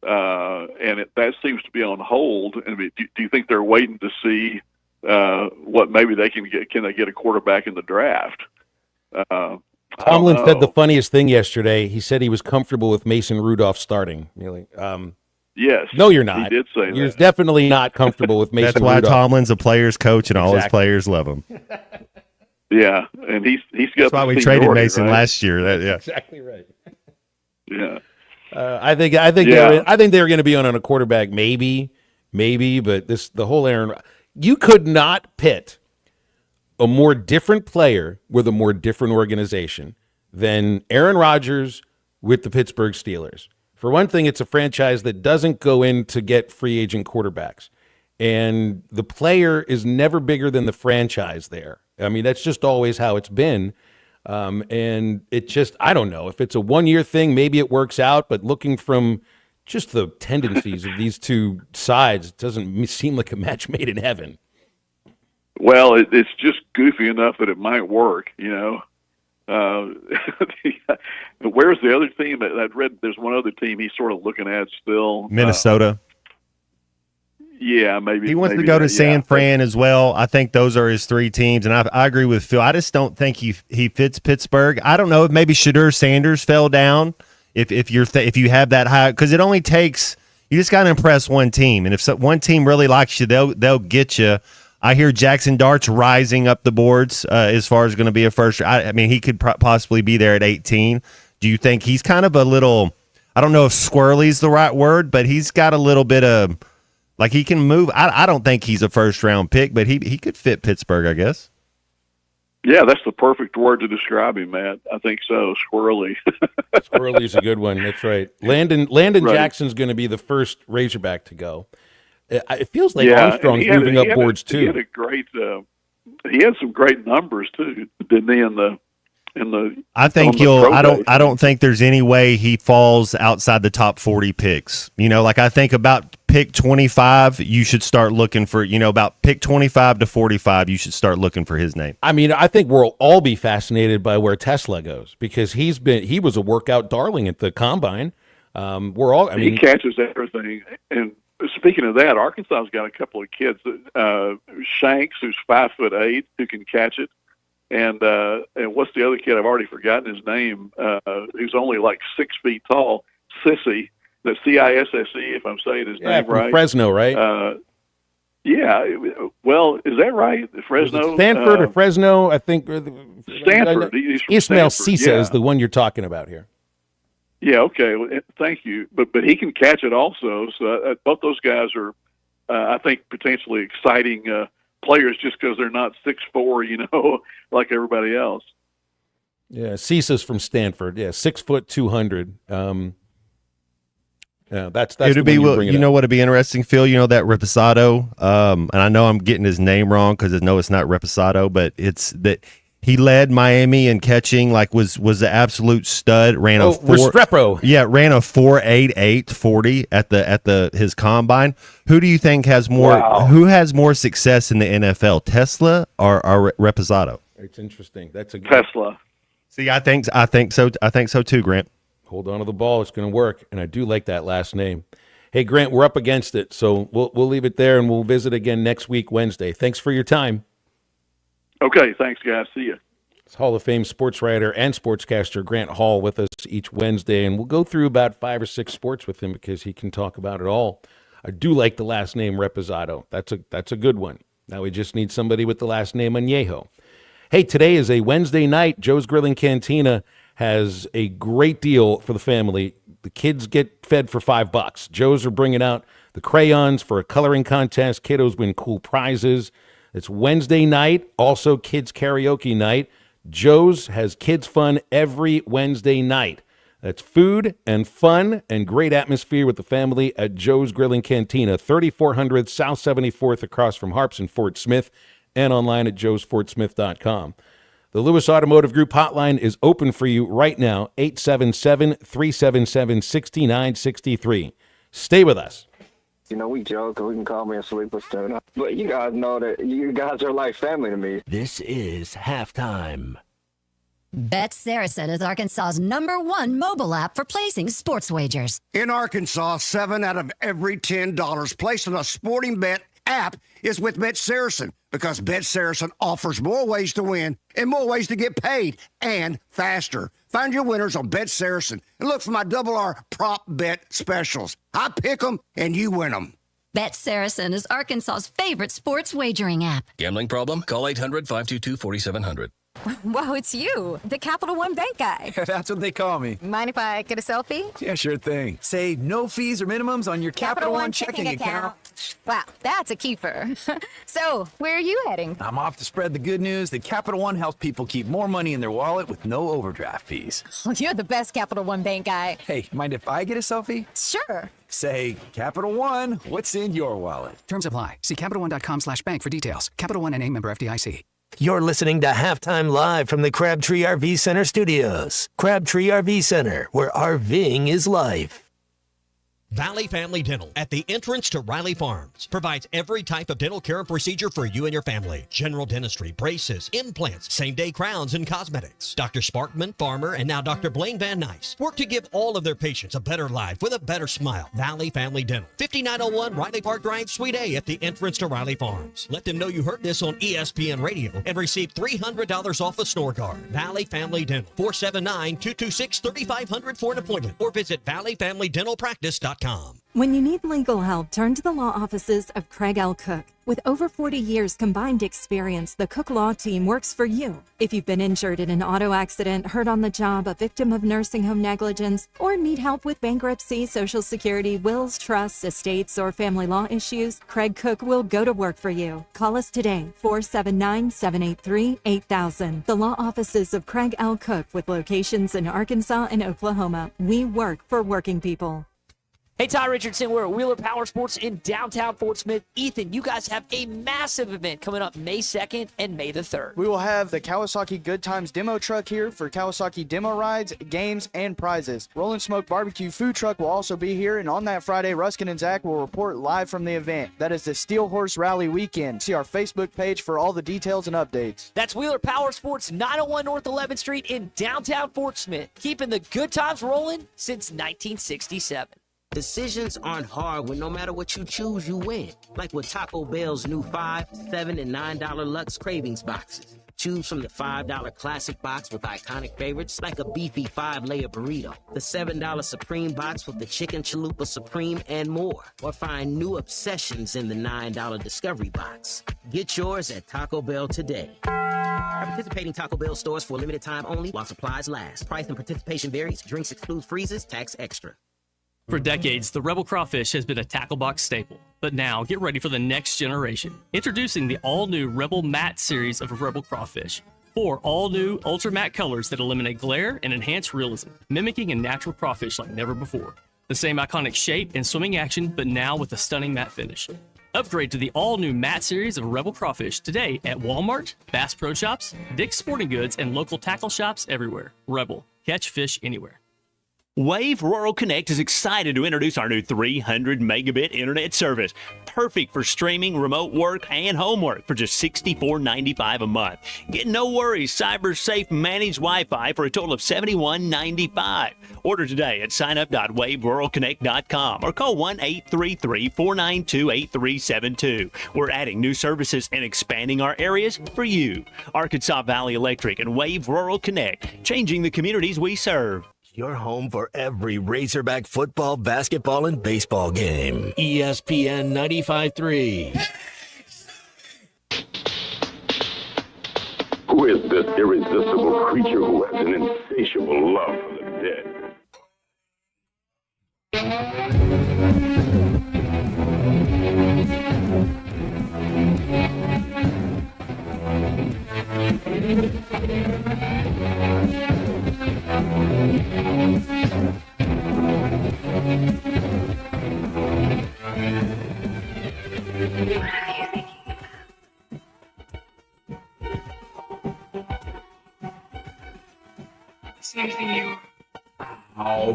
and that seems to be on hold. I mean, do you think they're waiting to see what maybe they can get? Can they get a quarterback in the draft? Tomlin said the funniest thing yesterday. He said he was comfortable with Mason Rudolph starting. Really? Yes. No, you're not. He did say You're that. definitely not comfortable with Mason That's why Rudolph. Tomlin's a player's coach, and all his players love him. Yeah, and he's got. That's why we traded Mason last year. Exactly right. Yeah. I think they're going to be on a quarterback, maybe, but the whole Aaron. You could not pit a more different player with a more different organization than Aaron Rodgers with the Pittsburgh Steelers. For one thing, it's a franchise that doesn't go in to get free agent quarterbacks. And the player is never bigger than the franchise there. I mean, that's just always how it's been. And it just, I don't know. If it's a one-year thing, maybe it works out. But looking from just the tendencies of these two sides, it doesn't seem like a match made in heaven. Well, it's just goofy enough that it might work, Where's the other team? I've read there's one other team he's sort of looking at still. Minnesota. Yeah, maybe. He wants to go to San Fran as well. I think those are his 3 teams, and I agree with Phil. I just don't think he fits Pittsburgh. I don't know if maybe Shadur Sanders fell down if you have that high, because it only takes, you just got to impress one team, and if one team really likes you, they'll get you. I hear Jackson Dart's rising up the boards as far as going to be a first. I mean, he could possibly be there at 18. Do you think he's kind of a little, I don't know if squirrely's the right word, but he's got a little bit of, like, he can move. I don't think he's a first-round pick, but he could fit Pittsburgh, I guess. Yeah, that's the perfect word to describe him, Matt. I think so, squirrely. Squirrely's a good one. That's right. Landon Right. Jackson's going to be the first Razorback to go. It feels like Armstrong's moving up boards too. He had a great. He had some great numbers too, didn't he? In the. I think I don't think there's any way he falls outside the top 40 picks. Like I think about pick 25, you should start looking for. About pick 25 to 45, you should start looking for his name. I mean, I think we'll all be fascinated by where Tesla goes because he was a workout darling at the combine. He catches everything. And speaking of that, Arkansas's got a couple of kids. Shanks, who's 5'8", who can catch it. And what's the other kid? I've already forgotten his name. Who's only like 6 feet tall. Sissy, the Cisse, if I'm saying his name from right. Fresno, right? Yeah. Well, is that right? Fresno, Stanford or Fresno? I think Stanford. He's from Ismail Stanford, Cisse is the one you're talking about here. Yeah. Okay. Well, thank you. But he can catch it also. So both those guys are, I think, potentially exciting players just because they're not 6'4", like everybody else. Yeah, Cissa's from Stanford. Yeah, 6 foot 200. Yeah, that's it'd be what would be interesting, Phil. That Reposado, and I know I'm getting his name wrong because I know it's not Reposado, but it's that he led Miami in catching, like was the absolute stud. Ran a Restrepo. Yeah, ran a 4.88 40 at his combine. Who do you think has more? Wow. Who has more success in the NFL, Tesla or Reposado? It's interesting. That's a Tesla. See, I think so. I think so too, Grant. Hold on to the ball. It's going to work, and I do like that last name. Hey, Grant, we're up against it, so we'll leave it there, and we'll visit again next week, Wednesday. Thanks for your time. Okay, thanks, guys. See you. It's Hall of Fame sports writer and sportscaster Grant Hall with us each Wednesday, and we'll go through about 5 or 6 sports with him because he can talk about it all. I do like the last name Reposado. That's a good one. Now we just need somebody with the last name Añejo. Hey, today is a Wednesday night. Joe's Grilling Cantina has a great deal for the family. The kids get fed for $5. Joe's are bringing out the crayons for a coloring contest. Kiddos win cool prizes. It's Wednesday night, also kids karaoke night. Joe's has kids fun every Wednesday night. That's food and fun and great atmosphere with the family at Joe's Grilling Cantina, 3400 South 74th across from Harps in Fort Smith, and online at joesfortsmith.com. The Lewis Automotive Group hotline is open for you right now, 877-377-6963. Stay with us. You know, we joke, we can call me a sleeper stoner, but you guys know that you guys are like family to me. This is halftime. Bet Saracen is Arkansas's #1 mobile app for placing sports wagers. In Arkansas, 7 out of every $10 placed on a sporting bet app is with Bet Saracen, because Bet Saracen offers more ways to win and more ways to get paid, and faster. Find your winners on Bet Saracen and look for my R prop bet specials. I pick them and you win them. Bet Saracen is Arkansas's favorite sports wagering app. Gambling problem? Call 800-522-4700. Wow, it's you, the Capital One Bank guy. That's what they call me. Mind if I get a selfie? Yeah, sure thing. Say no fees or minimums on your Capital One checking account. Wow, that's a keeper. So, where are you heading? I'm off to spread the good news that Capital One helps people keep more money in their wallet with no overdraft fees. You're the best Capital One Bank guy. Hey, mind if I get a selfie? Sure. Say, Capital One, what's in your wallet? Terms apply. See CapitalOne.com/bank for details. Capital One NA, member FDIC. You're listening to Halftime Live from the Crabtree RV Center studios. Crabtree RV Center, where RVing is life. Valley Family Dental at the entrance to Riley Farms provides every type of dental care and procedure for you and your family. General dentistry, braces, implants, same-day crowns, and cosmetics. Dr. Sparkman, Farmer, and now Dr. Blaine Van Nice work to give all of their patients a better life with a better smile. Valley Family Dental, 5901 Riley Park Drive, Suite A at the entrance to Riley Farms. Let them know you heard this on ESPN Radio and receive $300 off a snore guard. Valley Family Dental, 479-226-3500 for an appointment, or visit valleyfamilydentalpractice.com. When you need legal help, turn to the law offices of Craig L. Cook. With over 40 years combined experience, the Cook Law Team works for you. If you've been injured in an auto accident, hurt on the job, a victim of nursing home negligence, or need help with bankruptcy, Social Security, wills, trusts, estates, or family law issues, Craig Cook will go to work for you. Call us today, 479-783-8000. The law offices of Craig L. Cook, with locations in Arkansas and Oklahoma. We work for working people. Hey, Ty Richardson, we're at Wheeler Power Sports in downtown Fort Smith. Ethan, you guys have a massive event coming up May 2nd and May the 3rd. We will have the Kawasaki Good Times demo truck here for Kawasaki demo rides, games, and prizes. Rollin' Smoke Barbecue food truck will also be here, and on that Friday, Ruskin and Zach will report live from the event. That is the Steel Horse Rally weekend. See our Facebook page for all the details and updates. That's Wheeler Power Sports, 901 North 11th Street in downtown Fort Smith, keeping the good times rolling since 1967. Decisions aren't hard when no matter what you choose, you win. Like with Taco Bell's new $5, $7, and $9 Lux Cravings boxes. Choose from the $5 classic box with iconic favorites like a beefy 5-layer burrito, the $7 Supreme box with the chicken chalupa Supreme, and more. Or find new obsessions in the $9 Discovery box. Get yours at Taco Bell today. Participating Taco Bell stores for a limited time only while supplies last. Price and participation varies. Drinks exclude freezes. Tax extra. For decades, the Rebel Crawfish has been a tackle box staple. But now, get ready for the next generation. Introducing the all-new Rebel Matte series of Rebel Crawfish. 4 all-new ultra matte colors that eliminate glare and enhance realism, mimicking a natural crawfish like never before. The same iconic shape and swimming action, but now with a stunning matte finish. Upgrade to the all-new matte series of Rebel Crawfish today at Walmart, Bass Pro Shops, Dick's Sporting Goods, and local tackle shops everywhere. Rebel. Catch fish anywhere. Wave Rural Connect is excited to introduce our new 300 megabit internet service, perfect for streaming, remote work, and homework for just $64.95 a month. Get no worries, cyber safe managed Wi-Fi for a total of $71.95. Order today at signup.waveruralconnect.com or call 1-833-492-8372. We're adding new services and expanding our areas for you. Arkansas Valley Electric and Wave Rural Connect, changing the communities we serve. Your home for every Razorback football, basketball, and baseball game. ESPN 95.3. Who is this irresistible creature who has an insatiable love for the dead? Something you out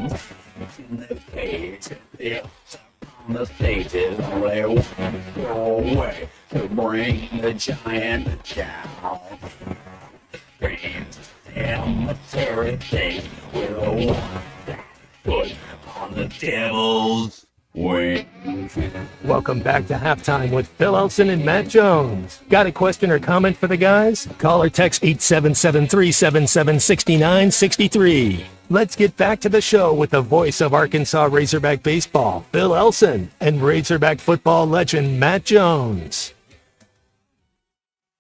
in the cage, on the stages where we go away to bring the giant down. Strange cemetery thing with a one foot on the devil's wing. Welcome back to Halftime with Phil Elson and Matt Jones. Got a question or comment for the guys? Call or text 877-377-6963. Let's get back to the show with the voice of Arkansas Razorback baseball, Phil Elson, and Razorback football legend Matt Jones.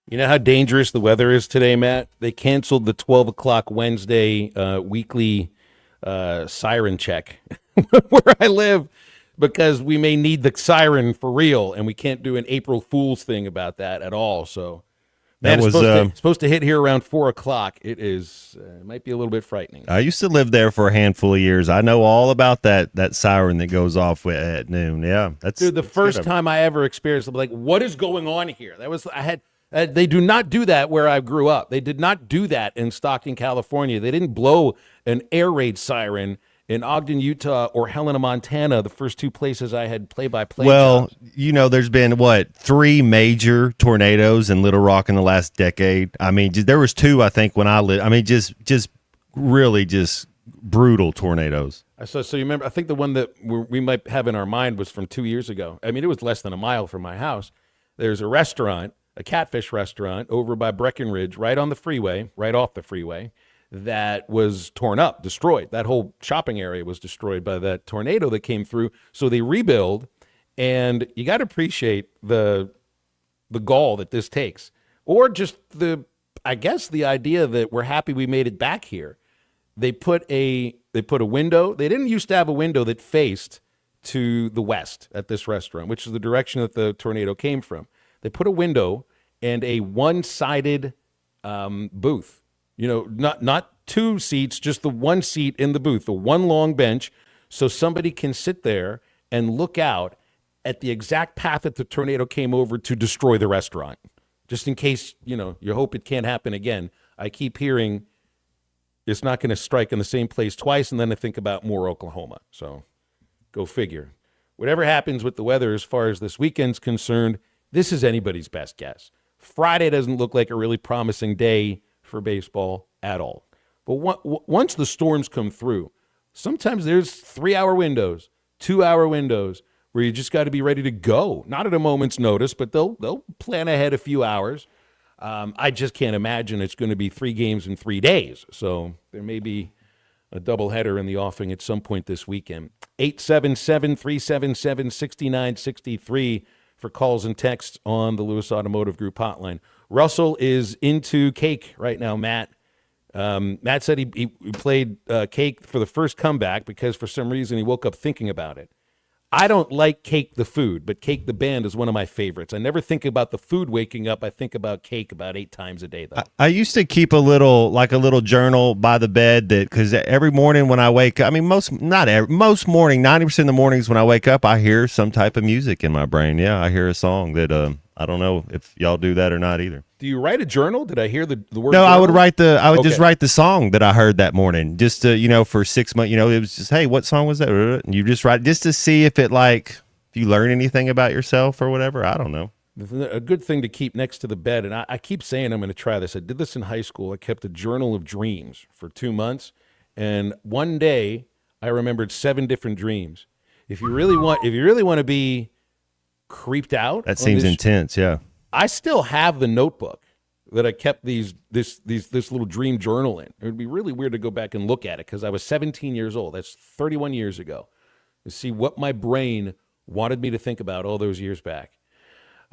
You know how dangerous the weather is today, Matt? They canceled the 12 o'clock Wednesday weekly siren check where I live, because we may need the siren for real, and we can't do an April Fool's thing about that at all. So that was supposed to hit here around 4 o'clock. It is might be a little bit frightening. I used to live there for a handful of years. I know all about that siren that goes off at noon. Yeah, that's the first time I ever experienced it. Like, what is going on here? They do not do that where I grew up. They did not do that in Stockton, California. They didn't blow an air raid siren in Ogden, Utah, or Helena, Montana, the first two places I had play-by-play jobs. There's been, 3 major tornadoes in Little Rock in the last decade. I mean, there was 2, I think, when I lived. I mean, just really just brutal tornadoes. So you remember, I think the one that we might have in our mind was from 2 years ago. I mean, it was less than a mile from my house. There's a restaurant, a catfish restaurant, over by Breckenridge, right on the freeway, right off the freeway, that was torn up, destroyed. That whole shopping area was destroyed by that tornado that came through. So they rebuild, and you got to appreciate the gall that this takes, or just the idea that we're happy we made it back here. They put a window. They didn't used to have a window that faced to the west at this restaurant, which is the direction that the tornado came from. They put a window and a one-sided booth. Not 2 seats, just the one seat in the booth, the one long bench, so somebody can sit there and look out at the exact path that the tornado came over to destroy the restaurant. Just in case, you hope it can't happen again. I keep hearing it's not going to strike in the same place twice, and then I think about Moore, Oklahoma. So go figure. Whatever happens with the weather as far as this weekend's concerned, this is anybody's best guess. Friday doesn't look like a really promising day for baseball at all. But once the storms come through, sometimes there's 3-hour windows, 2-hour windows where you just got to be ready to go. Not at a moment's notice, but they'll plan ahead a few hours. I just can't imagine it's going to be 3 games in 3 days. So there may be a doubleheader in the offing at some point this weekend. 877-377-6963 for calls and texts on the Lewis Automotive Group hotline. Russell is into cake right now, Matt. Matt said he played cake for the first comeback because for some reason he woke up thinking about it. I don't like Cake the food, but Cake the band is one of my favorites. I never think about the food waking up. I think about cake about 8 times a day, though. I used to keep a little journal by the bed because every morning when I wake up, I mean, most morning, 90% of the mornings when I wake up, I hear some type of music in my brain. Yeah, I hear a song that I don't know if y'all do that or not either. Do you write a journal? Did I hear the word? No, journal? I would just Okay. write the song that I heard that morning, just to, for 6 months, it was just, hey, what song was that? And you just write, just to see if if you learn anything about yourself or whatever. I don't know. A good thing to keep next to the bed, and I keep saying I'm going to try this. I did this in high school. I kept a journal of dreams for 2 months, and one day I remembered 7 different dreams. If you really want to be creeped out, That seems intense. Yeah. I still have the notebook that I kept this little dream journal in. It would be really weird to go back and look at it because I was 17 years old. That's 31 years ago. To see what my brain wanted me to think about all those years back.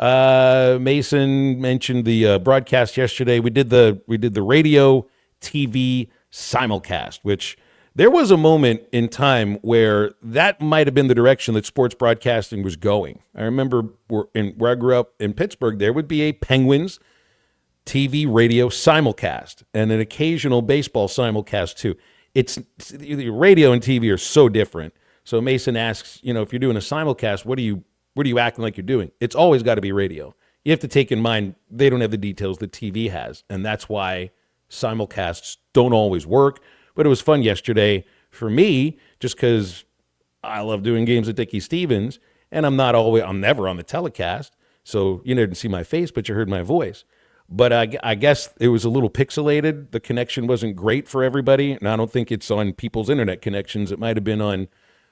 Mason mentioned the broadcast yesterday. We did the radio TV simulcast, which there was a moment in time where that might have been the direction that sports broadcasting was going. I remember where I grew up in Pittsburgh, there would be a Penguins TV radio simulcast and an occasional baseball simulcast too. Radio and TV are so different. So Mason asks, if you're doing a simulcast, what are you acting like you're doing? It's always got to be radio. You have to take in mind they don't have the details that TV has, and that's why simulcasts don't always work. But it was fun yesterday for me, just because I love doing games with Dickie Stevens, and I'm never on the telecast, so you didn't see my face, but you heard my voice. But I guess it was a little pixelated. The connection wasn't great for everybody, and I don't think it's on people's internet connections. It might have been on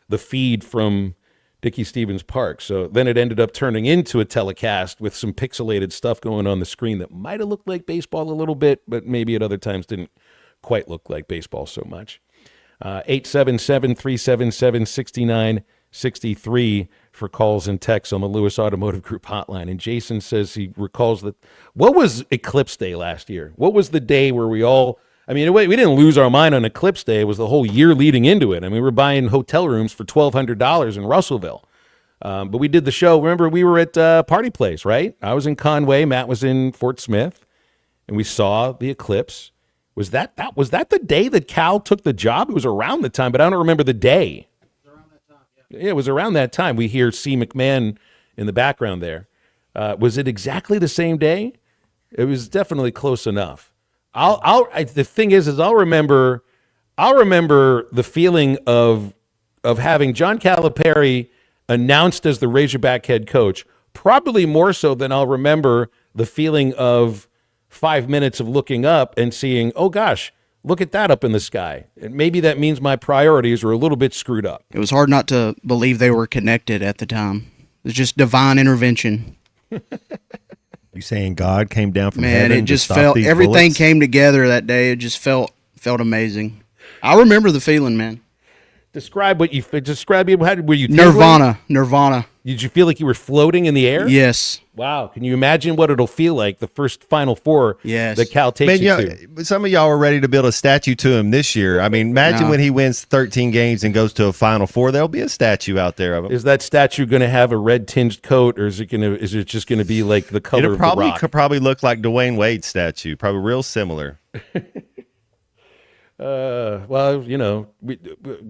the feed from Dickie Stevens Park. So then it ended up turning into a telecast with some pixelated stuff going on the screen that might have looked like baseball a little bit, but maybe at other times didn't quite look like baseball so much. 877-377-6963 for calls and texts on the Lewis Automotive Group hotline. And Jason says he recalls that. What was Eclipse Day last year? What was the day where we didn't lose our mind on Eclipse Day. It was the whole year leading into it. We were buying hotel rooms for $1,200 in Russellville. But we did the show. Remember, we were at Party Place, right? I was in Conway. Matt was in Fort Smith. And we saw the eclipse. Was that the day that Cal took the job? It was around the time, but I don't remember the day. Yeah, it was around that time. We hear C. McMahon in the background there. Was it exactly the same day? It was definitely close enough. The thing is I'll remember the feeling of having John Calipari announced as the Razorback head coach, probably more so than I'll remember the feeling of 5 minutes of looking up and seeing, oh gosh, look at that up in the sky. And maybe that means my priorities are a little bit screwed up. It was hard not to believe they were connected at the time. It was just divine intervention. You saying God came down from heaven? Man, it just felt everything bullets? Came together that day. It just felt amazing. I remember the feeling, man. Describe were you Nirvana. Did you feel like you were floating in the air? Yes. Wow. Can you imagine what it'll feel like the first Final Four that Cal takes you to? Some of y'all were ready to build a statue to him this year. Imagine when he wins 13 games and goes to a Final Four, there'll be a statue out there of him. Is that statue going to have a red tinged coat, or is it just going to be like the color of the rock? Could probably look like Dwayne Wade's statue, probably real similar. Do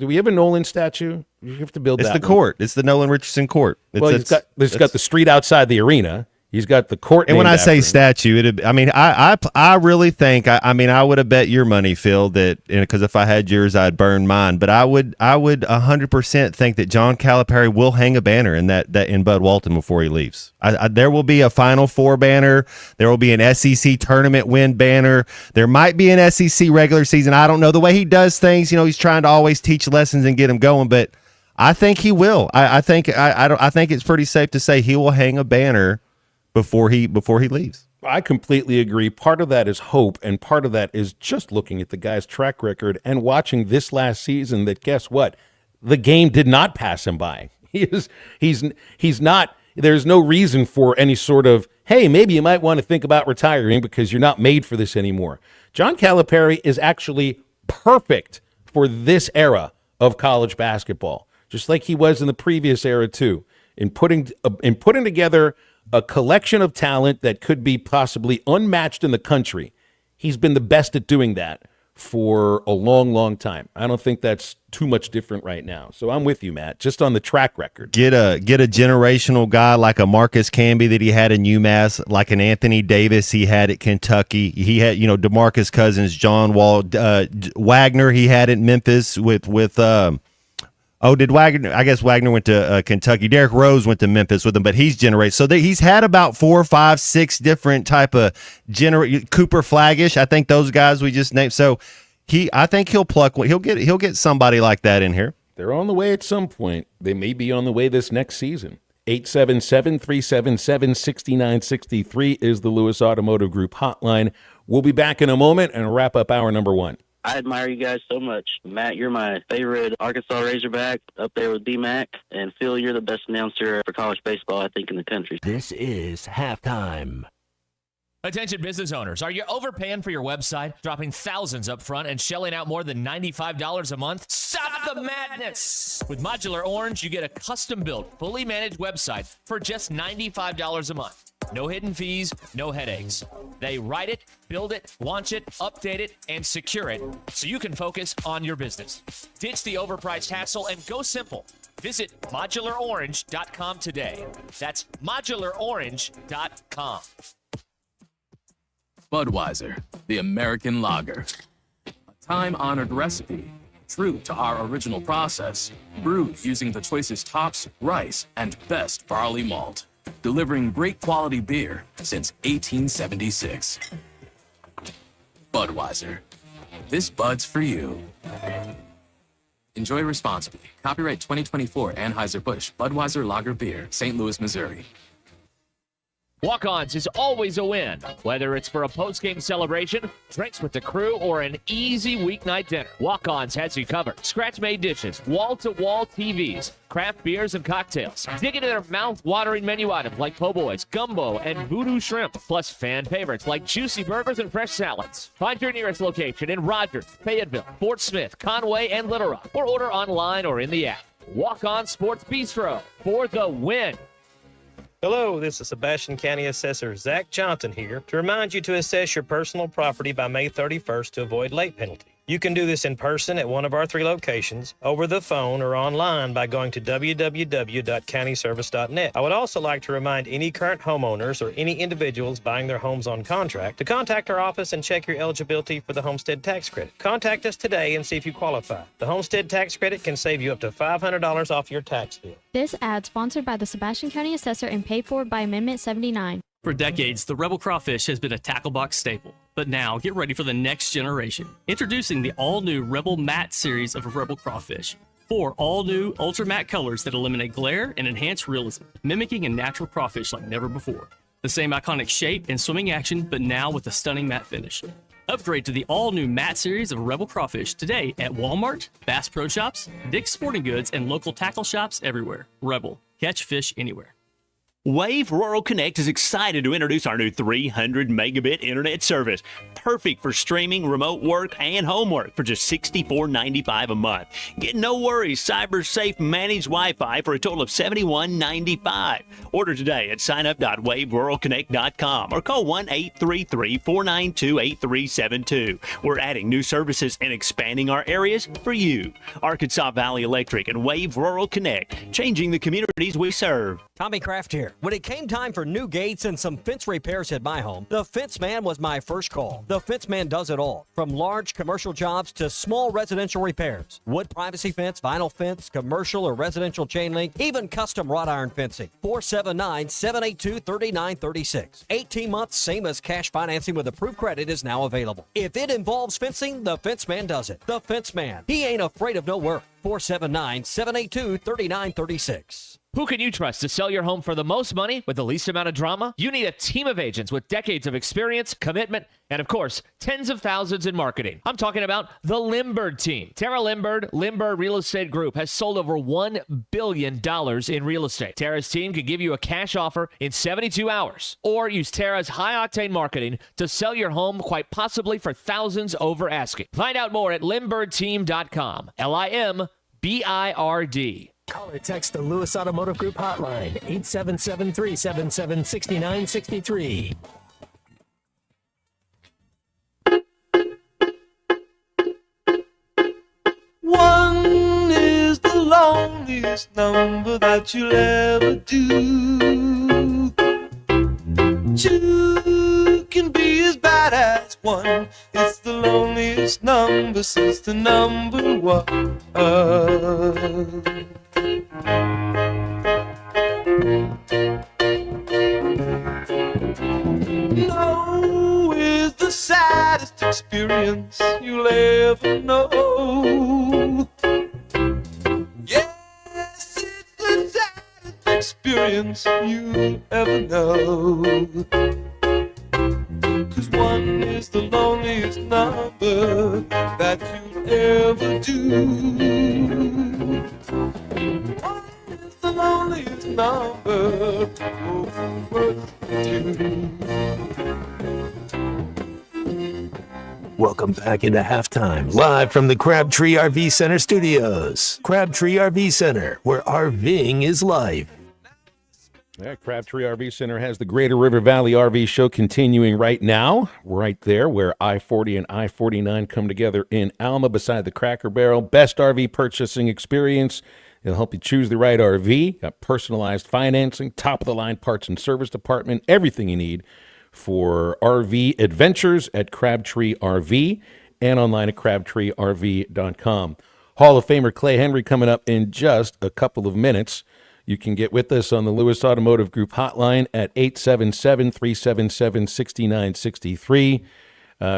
we have a Nolan statue? You have to build it's that. It's the court. It's the Nolan Richardson court. He's got the street outside the arena. He's got the court. And when I say statue, I really think I would have bet your money, Phil, that because if I had yours, I'd burn mine. But I would 100% think that John Calipari will hang a banner in that in Bud Walton before he leaves. There will be a Final Four banner. There will be an SEC tournament win banner. There might be an SEC regular season. I don't know the way he does things. He's trying to always teach lessons and get them going, but I think he will. I think it's pretty safe to say he will hang a banner before he leaves. I completely agree. Part of that is hope, and part of that is just looking at the guy's track record and watching this last season that, guess what? The game did not pass him by. He's not, there's no reason for any sort of, hey, maybe you might want to think about retiring because you're not made for this anymore. John Calipari is actually perfect for this era of college basketball, just like he was in the previous era too, in putting together a collection of talent that could be possibly unmatched in the country. He's been the best at doing that for a long, long time. I don't think that's too much different right now. So I'm with you, Matt, just on the track record. Get a generational guy like a Marcus Camby that he had in UMass, like an Anthony Davis he had at Kentucky. He had, DeMarcus Cousins, John Wall, Wagner he had at Memphis did Wagner? I guess Wagner went to Kentucky. Derrick Rose went to Memphis with him, but he's generated. So he's had about 4, 5, 6 different type of Cooper Flagish. I think those guys we just named. So I think he'll pluck. He'll get somebody like that in here. They're on the way at some point. They may be on the way this next season. 877-377-6963 is the Lewis Automotive Group hotline. We'll be back in a moment and wrap up hour number 1. I admire you guys so much. Matt, you're my favorite Arkansas Razorback up there with D-Mac. And Phil, you're the best announcer for college baseball, I think, in the country. This is halftime. Attention business owners, are you overpaying for your website, dropping thousands up front and shelling out more than $95 a month? Stop the madness! With Modular Orange, you get a custom-built, fully managed website for just $95 a month. No hidden fees, no headaches. They write it, build it, launch it, update it, and secure it so you can focus on your business. Ditch the overpriced hassle and go simple. Visit modularorange.com today. That's modularorange.com. Budweiser, the American lager. A time-honored recipe, true to our original process, brewed using the choicest hops, rice, and best barley malt, delivering great quality beer since 1876. Budweiser. This Bud's for you. Enjoy responsibly. Copyright 2024 Anheuser-Busch Budweiser Lager Beer, St. Louis, Missouri. Walk-Ons is always a win, whether it's for a post-game celebration, drinks with the crew, or an easy weeknight dinner. Walk-Ons has you covered. Scratch-made dishes, wall-to-wall TVs, craft beers and cocktails. Dig into their mouth-watering menu items like po' boys, gumbo, and voodoo shrimp, plus fan favorites like juicy burgers and fresh salads. Find your nearest location in Rogers, Fayetteville, Fort Smith, Conway, and Little Rock, or order online or in the app. Walk-On Sports Bistro for the win. Hello, this is Sebastian County Assessor Zach Johnson here to remind you to assess your personal property by May 31st to avoid late penalty. You can do this in person at one of our 3 locations, over the phone, or online by going to www.countyservice.net. I would also like to remind any current homeowners or any individuals buying their homes on contract to contact our office and check your eligibility for the homestead tax credit. Contact us today and see if you qualify. The homestead tax credit can save you up to $500 off your tax bill. This ad sponsored by the Sebastian County Assessor and paid for by Amendment 79. For decades, the Rebel Crawfish has been a tackle box staple. But now, get ready for the next generation. Introducing the all-new Rebel Matte series of Rebel Crawfish. 4 all-new ultra matte colors that eliminate glare and enhance realism, mimicking a natural crawfish like never before. The same iconic shape and swimming action, but now with a stunning matte finish. Upgrade to the all-new matte series of Rebel Crawfish today at Walmart, Bass Pro Shops, Dick's Sporting Goods, and local tackle shops everywhere. Rebel. Catch fish anywhere. Wave Rural Connect is excited to introduce our new 300 megabit internet service. Perfect for streaming, remote work, and homework for just $64.95 a month. Get no worries, cyber safe managed Wi-Fi for a total of $71.95. Order today at signup.waveruralconnect.com or call 1-833-492-8372. We're adding new services and expanding our areas for you. Arkansas Valley Electric and Wave Rural Connect, changing the communities we serve. Tommy Kraft here. When it came time for new gates and some fence repairs at my home, the Fence Man was my first call. The Fence Man does it all, from large commercial jobs to small residential repairs. Wood privacy fence, vinyl fence, commercial or residential chain link, even custom wrought iron fencing. 479-782-3936. 18 months, same as cash financing with approved credit is now available. If it involves fencing, the Fence Man does it. The Fence Man. He ain't afraid of no work. 479-782-3936. Who can you trust to sell your home for the most money with the least amount of drama? You need a team of agents with decades of experience, commitment, and of course, tens of thousands in marketing. I'm talking about the Limbird team. Tara Limbird, Limbird Real Estate Group, has sold over $1 billion in real estate. Tara's team can give you a cash offer in 72 hours, or use Tara's high-octane marketing to sell your home quite possibly for thousands over asking. Find out more at limbirdteam.com. LIMBIRD. Call or text the Lewis Automotive Group hotline, 877-377-6963. loneliest number that you'll ever do. Two can be as bad as one. It's the loneliest number since the number one. No is the saddest experience you'll ever know. Yes, it's the saddest experience you'll ever know. 'Cause one is the loneliest number that you'll ever do. One is the loneliest number over two. Welcome back into halftime, live from the Crabtree RV Center studios. Crabtree RV Center, where RVing is life. Yeah, Crabtree RV Center has the Greater River Valley RV Show continuing right now, right there where I-40 and I-49 come together in Alma beside the Cracker Barrel. Best RV purchasing experience. It'll help you choose the right RV. Got personalized financing, top-of-the-line parts and service department, everything you need for RV adventures at Crabtree RV and online at crabtreerv.com. Hall of Famer Clay Henry coming up in just a couple of minutes. You can get with us on the Lewis Automotive Group hotline at 877-377-6963.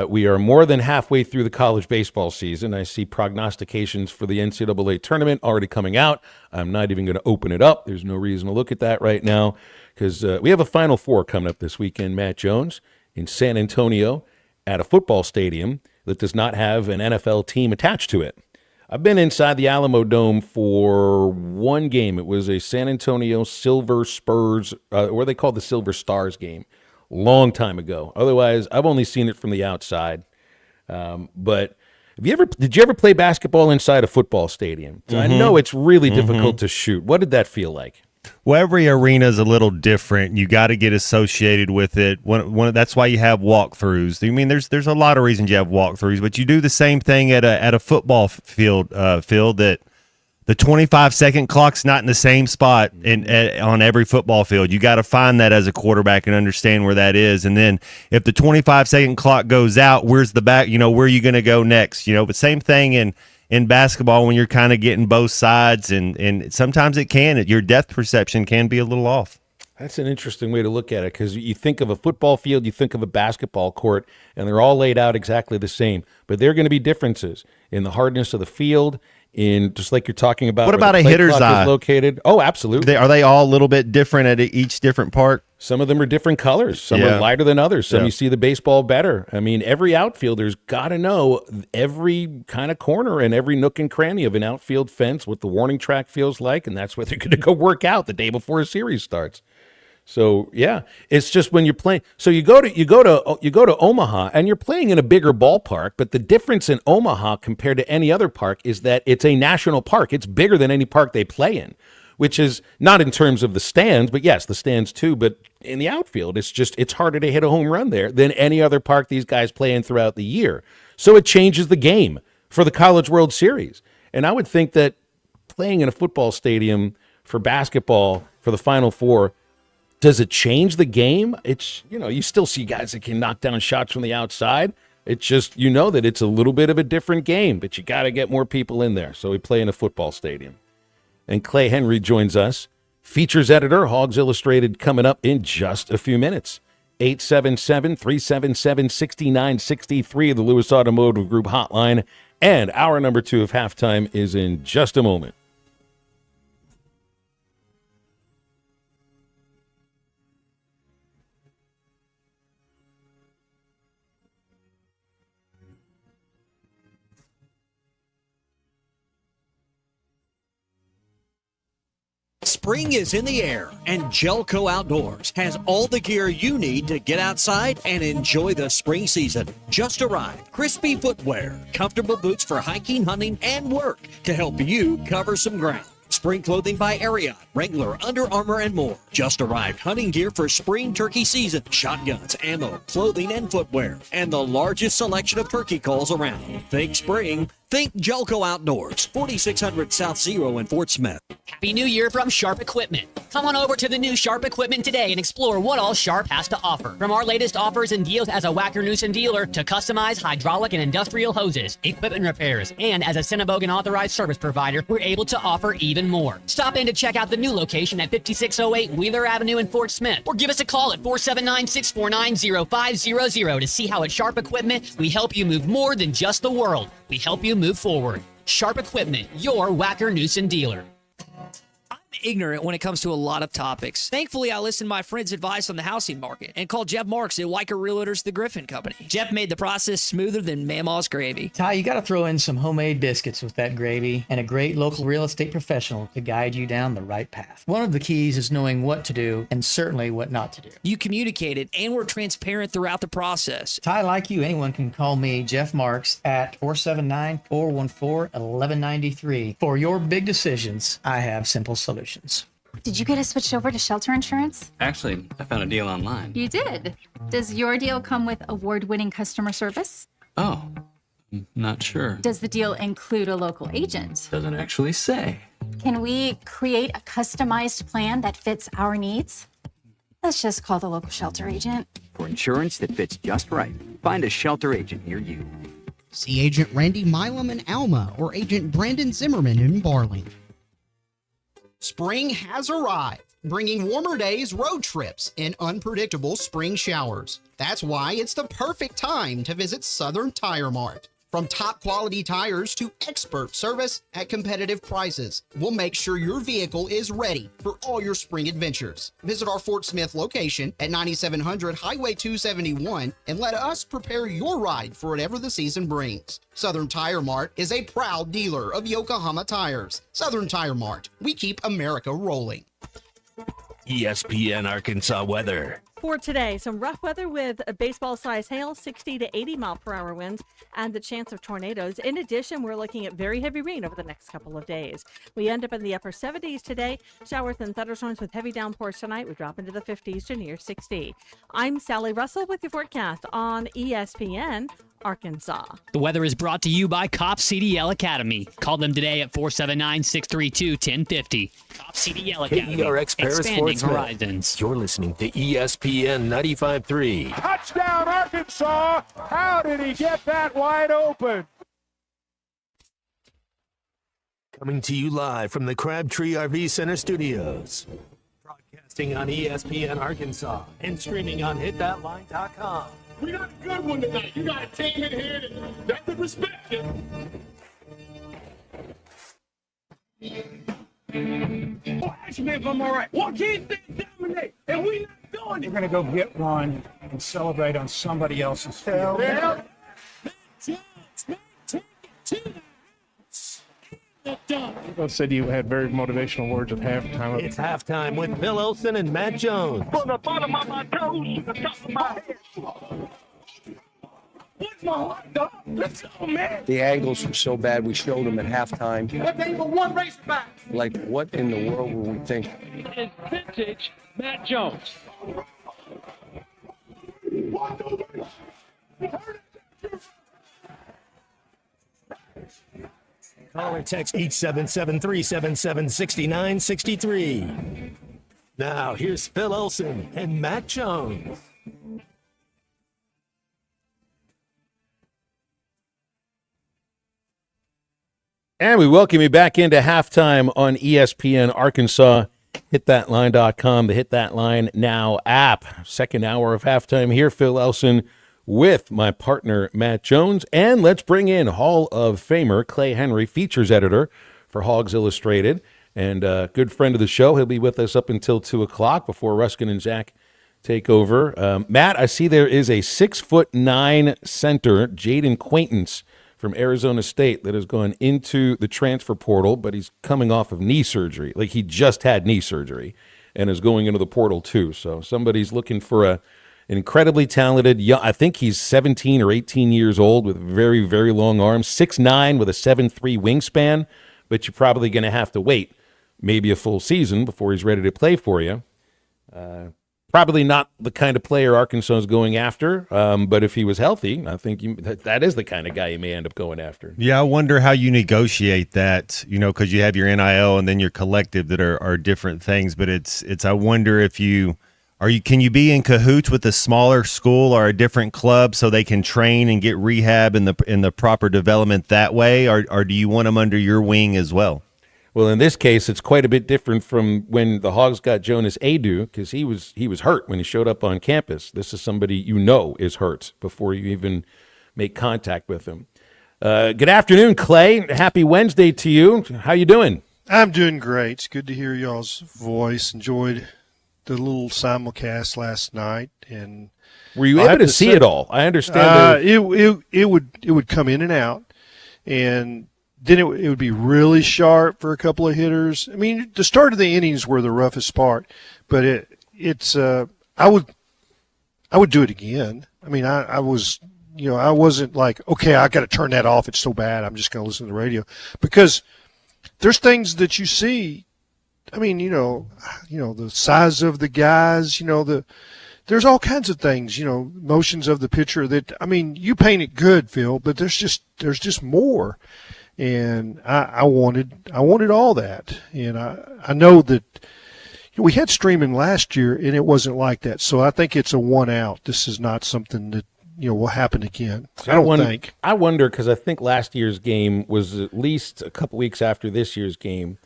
We are more than halfway through the college baseball season. I see prognostications for the NCAA tournament already coming out. I'm not even going to open it up. There's no reason to look at that right now because we have a Final Four coming up this weekend, Matt Jones, in San Antonio at a football stadium that does not have an NFL team attached to it. I've been inside the Alamo Dome for one game. It was a San Antonio Silver Spurs, or they called the Silver Stars game, long time ago. Otherwise, I've only seen it from the outside. But did you ever play basketball inside a football stadium? I know it's really difficult to shoot. What did that feel like? Well, every arena is a little different. You got to get associated with it. That's why you have walkthroughs. I mean, there's a lot of reasons you have walkthroughs, but you do the same thing at a football field. That the 25-second clock's not in the same spot on every football field. You got to find that as a quarterback and understand where that is. And then if the 25-second clock goes out, where's the back? Where are you going to go next? But same thing in basketball when you're kind of getting both sides, and sometimes your depth perception can be a little off. That's an interesting way to look at it because you think of a football field, you think of a basketball court, and they're all laid out exactly the same. But there are going to be differences in the hardness of the field, in just like you're talking about. What about a hitter's eye? Located. Oh, absolutely. Are they all a little bit different at each different part? Some of them are different colors. Some are lighter than others. Some you see the baseball better. I mean, every outfielder's got to know every kind of corner and every nook and cranny of an outfield fence, what the warning track feels like, and that's what they're going to go work out the day before a series starts. So yeah, it's just when you're playing. So you go to Omaha and you're playing in a bigger ballpark, but the difference in Omaha compared to any other park is that it's a national park. It's bigger than any park they play in, which is not in terms of the stands, but yes, the stands too. But in the outfield, it's harder to hit a home run there than any other park these guys play in throughout the year. So it changes the game for the College World Series. And I would think that playing in a football stadium for basketball for the Final Four, does it change the game? It's, you still see guys that can knock down shots from the outside. It's just, that it's a little bit of a different game, but you got to get more people in there. So we play in a football stadium. And Clay Henry joins us, features editor, Hogs Illustrated, coming up in just a few minutes. 877-377-6963, the Lewis Automotive Group hotline. And hour number 2 of halftime is in just a moment. Spring is in the air, and Gelco Outdoors has all the gear you need to get outside and enjoy the spring season. Just arrived. Crispy footwear, comfortable boots for hiking, hunting, and work to help you cover some ground. Spring clothing by Ariat, Wrangler, Under Armour, and more. Just arrived hunting gear for spring turkey season. Shotguns, ammo, clothing, and footwear. And the largest selection of turkey calls around. Think spring, Think Jelco Outdoors, 4600 South Zero in Fort Smith. Happy New Year from Sharp Equipment. Come on over to the new Sharp Equipment today and explore what all Sharp has to offer. From our latest offers and deals as a Wacker-Neuson dealer to customized hydraulic and industrial hoses, equipment repairs, and as a Cinnabogan authorized service provider, we're able to offer even more. Stop in to check out the new location at 5608 Wheeler Avenue in Fort Smith, or give us a call at 479-649-0500 to see how at Sharp Equipment we help you move more than just the world. We help you move forward. Sharp Equipment, your Wacker-Neuson dealer. Ignorant when it comes to a lot of topics. Thankfully, I listened to my friend's advice on the housing market and called Jeff Marks at Weicker Realtors, the Griffin Company. Jeff made the process smoother than Mama's gravy. Ty, you got to throw in some homemade biscuits with that gravy and a great local real estate professional to guide you down the right path. One of the keys is knowing what to do and certainly what not to do. You communicated and were transparent throughout the process. Ty, like you, anyone can call me, Jeff Marks, at 479-414-1193. For your big decisions, I have simple solutions. Did you get us switched over to shelter insurance? Actually, I found a deal online. You did. Does your deal come with award-winning customer service? Oh, not sure. Does the deal include a local agent? Doesn't actually say. Can we create a customized plan that fits our needs? Let's just call the local shelter agent. For insurance that fits just right, find a shelter agent near you. See Agent Randy Milam in Alma or Agent Brandon Zimmerman in Barling. Spring has arrived, bringing warmer days, road trips, and unpredictable spring showers. That's why it's the perfect time to visit Southern Tire Mart. From top quality tires to expert service at competitive prices, we'll make sure your vehicle is ready for all your spring adventures. Visit our Fort Smith location at 9700 Highway 271 and let us prepare your ride for whatever the season brings. Southern Tire Mart is a proud dealer of Yokohama tires. Southern Tire Mart, we keep America rolling. ESPN Arkansas weather. For today, some rough weather with a baseball-sized hail, 60 to 80 mile-per-hour winds, and the chance of tornadoes. In addition, we're looking at very heavy rain over the next couple of days. We end up in the upper 70s today. Showers and thunderstorms with heavy downpours tonight. We drop into the 50s to near 60. I'm Sally Russell with your forecast on ESPN Arkansas. The weather is brought to you by Cop CDL Academy. Call them today at 479-632-1050. Cop CDL Academy. KERX Paris expanding Sports horizons. You're listening to ESPN 95.3. Touchdown, Arkansas! How did he get that wide open? Coming to you live from the Crabtree RV Center studios. Broadcasting on ESPN Arkansas and streaming on hitthatline.com. We got a good one tonight. You got a team in here that could respect you. Oh, ask me if I'm all right. Why can't they dominate? And we not doing it. We're going to go get one and celebrate on somebody else's field. Yeah. People said you had very motivational words at halftime. It's halftime with Bill Olsen and Matt Jones. From the bottom of my toes to the top of my head. What's my hot dog? Let's go, man. The angles were so bad, we showed them at halftime. That ain't but one race back. Like, what in the world were we thinking? It's vintage Matt Jones. Call or text 877-377-6963. Now, here's Phil Olsen and Matt Jones. And we welcome you back into halftime on ESPN Arkansas. HitThatLine.com, the Hit That Line Now app. Second hour of halftime here. Phil Elson with my partner, Matt Jones. And let's bring in Hall of Famer Clay Henry, features editor for Hogs Illustrated, and a good friend of the show. He'll be with us up until 2 o'clock before Ruskin and Zach take over. Matt, I see there is a 6'9" center, Jaden Quaintance, from Arizona State, that has gone into the transfer portal, but he's coming off of knee surgery. Like, he just had knee surgery and is going into the portal too. So somebody's looking for an incredibly talented, young, I think he's 17 or 18 years old with very, very long arms, 6'9" with a 7'3" wingspan, but you're probably going to have to wait maybe a full season before he's ready to play for you. Probably not the kind of player Arkansas is going after, but if he was healthy, I think that is the kind of guy you may end up going after. Yeah, I wonder how you negotiate that, because you have your NIL and then your collective that are different things. But it's I wonder if can you be in cahoots with a smaller school or a different club so they can train and get rehab in the proper development that way, or do you want them under your wing as well? Well, in this case, it's quite a bit different from when the Hogs got Jonas Adu, because he was hurt when he showed up on campus. This is somebody is hurt before you even make contact with him. Good afternoon, Clay. Happy Wednesday to you. How you doing? I'm doing great. It's good to hear y'all's voice. Enjoyed the little simulcast last night, and were you able to see it all? I understand. It would come in and out, and then it would be really sharp for a couple of hitters. I mean, the start of the innings were the roughest part, but I would do it again. I mean, I was, I wasn't like, okay, I got to turn that off. It's so bad. I'm just going to listen to the radio, because there's things that you see. I mean, the size of the guys, there's all kinds of things, motions of the pitcher that, I mean, you paint it good, Phil, but there's just more. And I wanted all that. And I know that we had streaming last year, and it wasn't like that. So I think it's a one out. This is not something that, will happen again. I think. I wonder, because I think last year's game was at least a couple weeks after this year's game.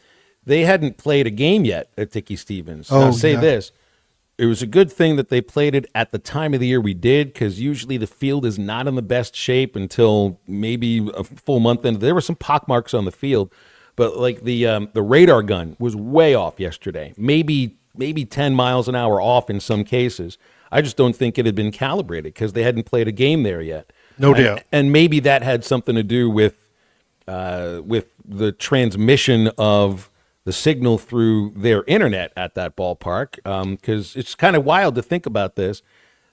They hadn't played a game yet at Dickey Stevens. I'll say this. It was a good thing that they played it at the time of the year we did, because usually the field is not in the best shape until maybe a full month in. There were some pockmarks on the field, but like the radar gun was way off yesterday, maybe 10 miles an hour off in some cases. I just don't think it had been calibrated because they hadn't played a game there yet. No doubt. And maybe that had something to do with the transmission of the signal through their internet at that ballpark, because it's kind of wild to think about this.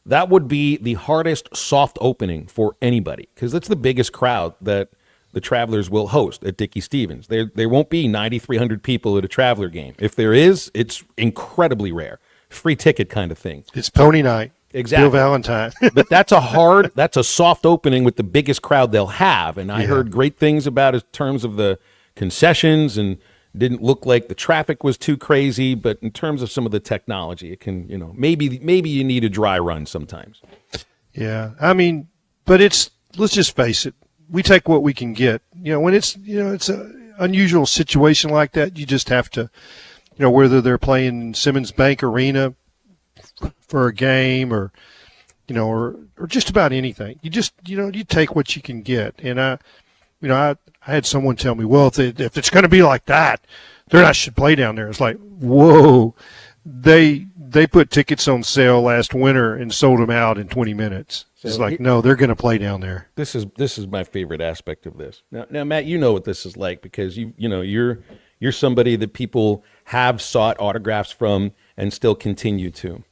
That would be the hardest soft opening for anybody, because that's the biggest crowd that the Travelers will host at Dickey Stevens. There won't be 9,300 people at a Traveler game. If there is, it's incredibly rare. Free ticket kind of thing. It's pony night. Exactly. Bill Valentine. But that's a soft opening with the biggest crowd they'll have. And I heard great things about it in terms of the concessions, and didn't look like the traffic was too crazy, but in terms of some of the technology, it can, maybe you need a dry run sometimes. Yeah. I mean, but let's just face it. We take what we can get. When it's an unusual situation like that, you just have to, whether they're playing Simmons Bank Arena for a game or just about anything. You just, you take what you can get. And I had someone tell me, well, if it's going to be like that, they're not should play down there. It's like, whoa, they put tickets on sale last winter and sold them out in 20 minutes. It's like, no, they're going to play down there. This is my favorite aspect of this. Now, Matt, you know what this is like, because you're somebody that people have sought autographs from and still continue to.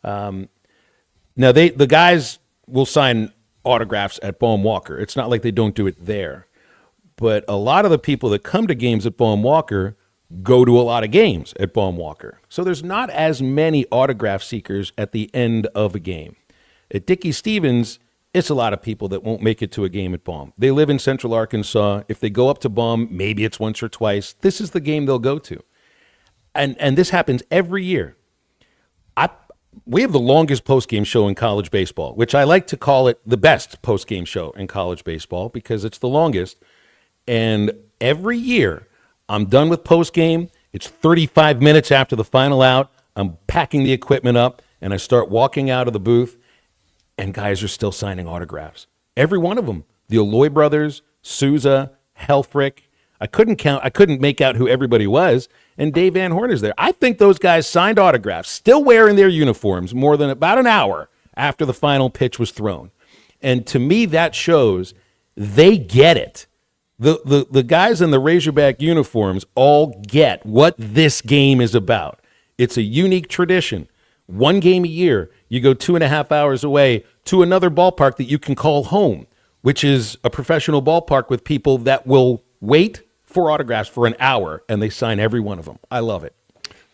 Now the guys will sign autographs at Boehm Walker. It's not like they don't do it there. But a lot of the people that come to games at Boehm Walker go to a lot of games at Boehm Walker. So there's not as many autograph seekers at the end of a game. At Dickey Stevens, it's a lot of people that won't make it to a game at Boehm. They live in Central Arkansas. If they go up to Boehm, maybe it's once or twice. This is the game they'll go to. And this happens every year. We have the longest postgame show in college baseball, which I like to call it the best postgame show in college baseball because it's the longest. And every year, I'm done with postgame. It's 35 minutes after the final out. I'm packing the equipment up, and I start walking out of the booth, and guys are still signing autographs. Every one of them. The Alloy brothers, Souza, Helfrich. I couldn't make out who everybody was, and Dave Van Horn is there. I think those guys signed autographs, still wearing their uniforms, more than about an hour after the final pitch was thrown. And to me, that shows they get it. The guys in the Razorback uniforms all get what this game is about. It's a unique tradition. One game a year, you go 2.5 hours away to another ballpark that you can call home, which is a professional ballpark with people that will wait for autographs for an hour, and they sign every one of them. I love it.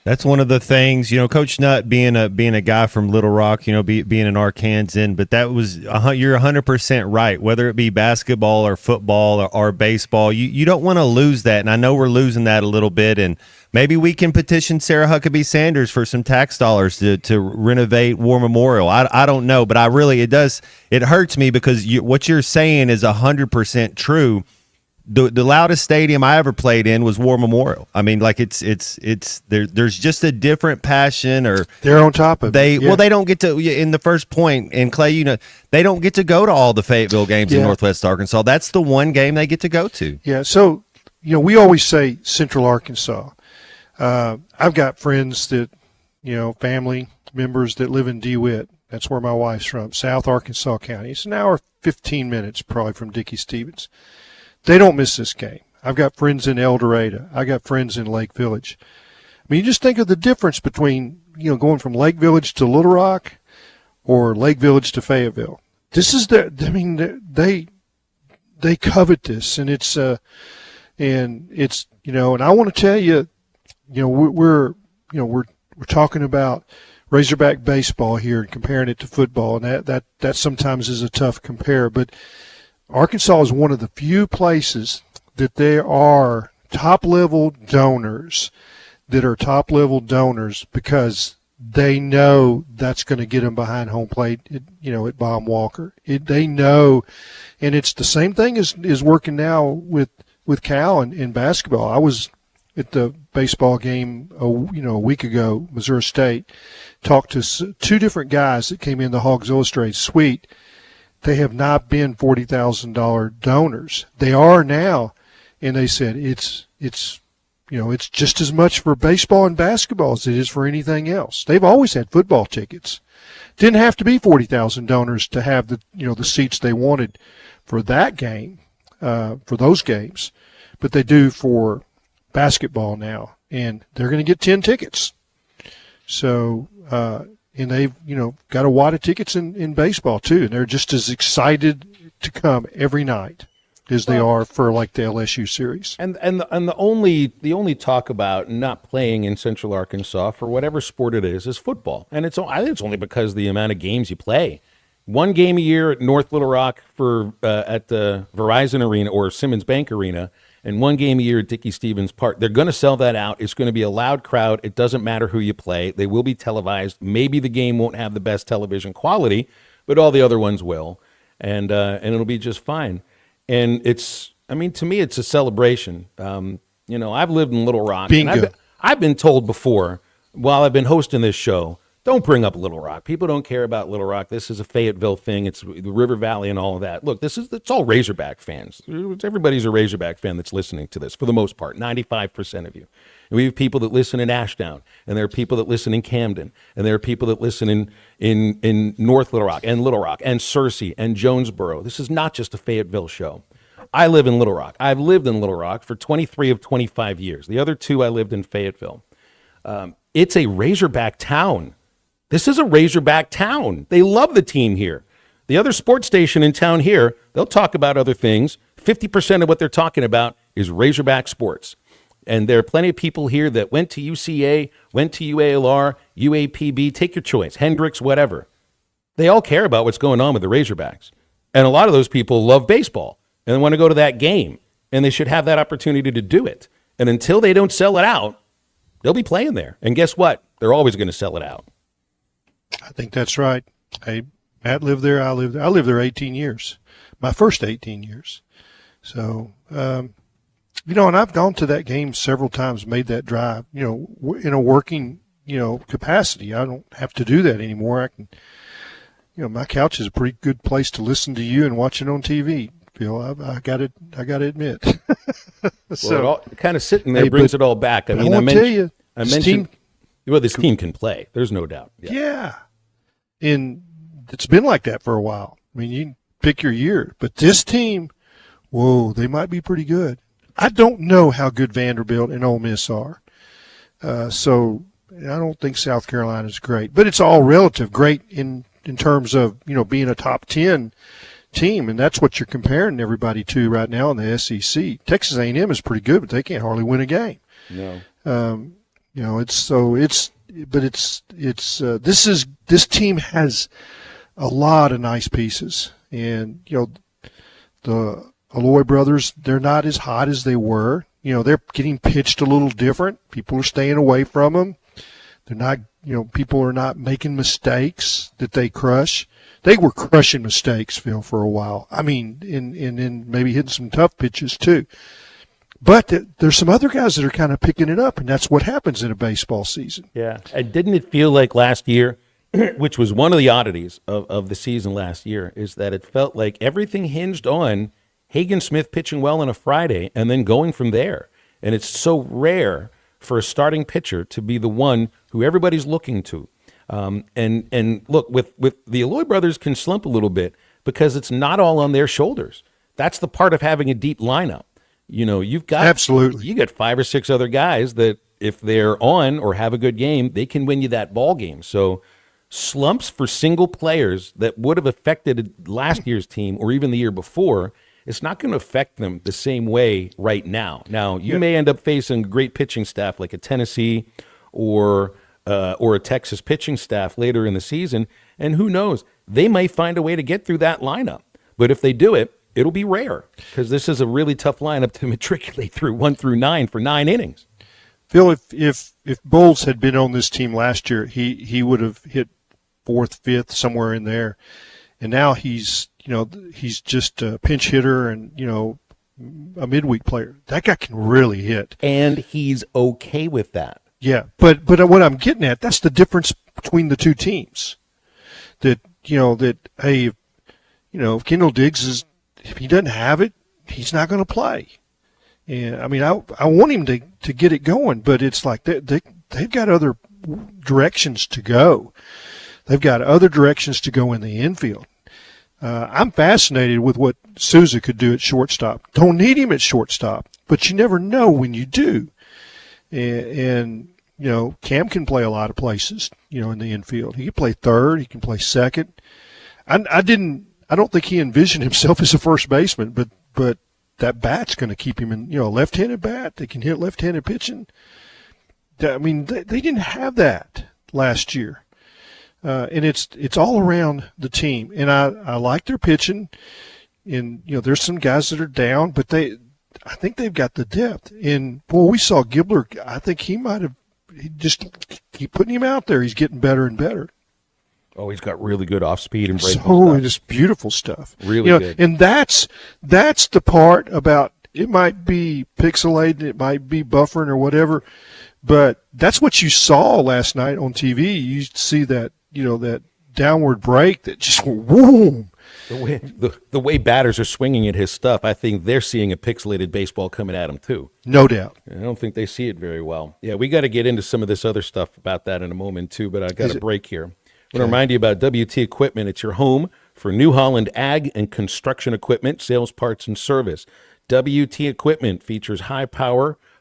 That's one of the things, Coach Nutt being a guy from Little Rock, being an Arkansan, but that was you're 100% right. Whether it be basketball or football or baseball, you don't want to lose that, and I know we're losing that a little bit. And maybe we can petition Sarah Huckabee Sanders for some tax dollars to renovate War Memorial. I don't know, but it hurts me because what you're saying is 100% true. The loudest stadium I ever played in was War Memorial. I mean, like it's there's just a different passion, or they're on top of it. Well, they don't get to, in the first point, and Clay, they don't get to go to all the Fayetteville games in Northwest Arkansas. That's the one game they get to go to. Yeah. So, we always say Central Arkansas. I've got friends that, family members that live in DeWitt. That's where my wife's from, South Arkansas County. It's an hour, 15 minutes probably from Dickey-Stevens. They don't miss this game. I've got friends in El Dorado. I got friends in Lake Village. I mean, you just think of the difference between, going from Lake Village to Little Rock or Lake Village to Fayetteville. This is they covet this, and it's and I want to tell you, we're talking about Razorback baseball here and comparing it to football, and that sometimes is a tough compare, but Arkansas is one of the few places that there are top-level donors because they know that's going to get them behind home plate, at Baum Walker. They know, and it's the same thing is working now with Cal in basketball. I was at the baseball game a week ago, Missouri State, talked to two different guys that came in the Hogs Illustrated suite. They have not been $40,000 donors. They are now, and they said it's just as much for baseball and basketball as it is for anything else. They've always had football tickets. Didn't have to be 40,000 donors to have the seats they wanted for that game, for those games, but they do for basketball now, and they're going to get 10 tickets. So. And they've, got a wad of tickets in baseball too, and they're just as excited to come every night as they are for like the LSU series. And the only talk about not playing in Central Arkansas for whatever sport it is football, and I think it's only because of the amount of games you play. One game a year at North Little Rock at the Verizon Arena or Simmons Bank Arena, and one game a year at Dickey-Stevens Park. They're going to sell that out. It's going to be a loud crowd. It doesn't matter who you play. They will be televised. Maybe the game won't have the best television quality, but all the other ones will, and it'll be just fine. And to me, it's a celebration. I've lived in Little Rock. Bingo. And I've been told before, while I've been hosting this show, don't bring up Little Rock. People don't care about Little Rock. This is a Fayetteville thing. It's the River Valley and all of that. Look, it's all Razorback fans. Everybody's a Razorback fan that's listening to this, for the most part, 95% of you. And we have people that listen in Ashdown, and there are people that listen in Camden, and there are people that listen in North Little Rock and Searcy and Jonesboro. This is not just a Fayetteville show. I live in Little Rock. I've lived in Little Rock for 23 of 25 years. The other two, I lived in Fayetteville. It's a Razorback town. This is a Razorback town. They love the team here. The other sports station in town here, they'll talk about other things. 50% of what they're talking about is Razorback sports. And there are plenty of people here that went to UCA, went to UALR, UAPB, take your choice, Hendrix, whatever. They all care about what's going on with the Razorbacks. And a lot of those people love baseball and want to go to that game. And they should have that opportunity to do it. And until they don't sell it out, they'll be playing there. And guess what? They're always going to sell it out. I think that's right. Hey, Matt lived there. I lived there 18 years, my first 18 years. So, and I've gone to that game several times, made that drive, in a working, capacity. I don't have to do that anymore. I can, my couch is a pretty good place to listen to you and watch it on TV. Phil, I got to admit. So well, kind of sitting there brings it all back. I mentioned this team can play. There's no doubt. Yeah. And it's been like that for a while. I mean, you can pick your year, but this team, whoa, they might be pretty good. I don't know how good Vanderbilt and Ole Miss are. So I don't think South Carolina is great, but it's all relative. Great in terms of, being a top 10 team, and that's what you're comparing everybody to right now in the SEC. Texas A&M is pretty good, but they can't hardly win a game. No. You know, this team has a lot of nice pieces, and you know, the Alloy brothers, they're not as hot as they were. You know, they're getting pitched a little different. People are staying away from them. They're not, you know, people are not making mistakes that they crush. They were crushing mistakes, Phil, for a while. I mean, and maybe hitting some tough pitches too. But there's some other guys that are kind of picking it up, and that's what happens in a baseball season. Yeah. And didn't it feel like last year, which was one of the oddities of the season last year, is that it felt like everything hinged on Hagen Smith pitching well on a Friday and then going from there. And it's so rare for a starting pitcher to be the one who everybody's looking to. And look, with the Alloy brothers can slump a little bit because it's not all on their shoulders. That's the part of having a deep lineup. You know, you've got absolutely. You got 5 or 6 other guys that if they're on or have a good game, they can win you that ball game. So slumps for single players that would have affected last year's team or even the year before, it's not going to affect them the same way right now. Now, you may end up facing a great pitching staff like a Tennessee or a Texas pitching staff later in the season, and who knows, they might find a way to get through that lineup. But if they do it, it'll be rare because this is a really tough lineup to matriculate through 1 through 9 for 9 innings. Phil, if Bowles had been on this team last year, he would have hit 4th, 5th, somewhere in there, and now he's just a pinch hitter and a midweek player. That guy can really hit, and he's okay with that. Yeah, but what I'm getting at, that's the difference between the two teams. That hey, if Kendall Diggs if he doesn't have it, he's not going to play. And I mean, I want him to get it going, but it's like they've got other directions to go. They've got other directions to go in the infield. I'm fascinated with what Souza could do at shortstop. Don't need him at shortstop, but you never know when you do. And Cam can play a lot of places, in the infield. He can play third. He can play second. I don't think he envisioned himself as a first baseman, but that bat's going to keep him in, a left-handed bat. They can hit left-handed pitching. I mean, they didn't have that last year. And it's all around the team. And I like their pitching. And, there's some guys that are down, but I think they've got the depth. And, boy, we saw Gibbler. I think he just keep putting him out there. He's getting better and better. Oh, he's got really good off speed and breaking stuff. Just beautiful stuff. Really good. And that's the part about it might be pixelated, it might be buffering or whatever, but that's what you saw last night on TV. You see that, that downward break that just went boom. The way batters are swinging at his stuff, I think they're seeing a pixelated baseball coming at them too. No doubt. I don't think they see it very well. Yeah, we got to get into some of this other stuff about that in a moment too, but I got a break here. I want to remind you about WT Equipment. It's your home for New Holland ag and construction equipment, sales, parts, and service. WT Equipment features high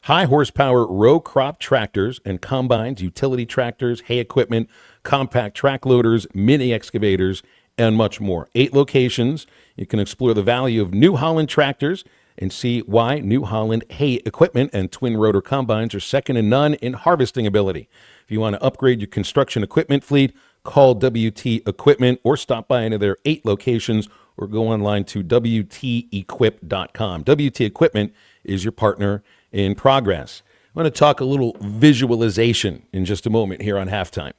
horsepower row crop tractors and combines, utility tractors, hay equipment, compact track loaders, mini excavators, and much more. 8 locations. You can explore the value of New Holland tractors and see why New Holland hay equipment and twin rotor combines are second to none in harvesting ability. If you want to upgrade your construction equipment fleet, call WT Equipment or stop by any of their 8 locations or go online to WTEquip.com. WT Equipment is your partner in progress. I'm going to talk a little visualization in just a moment here on Halftime.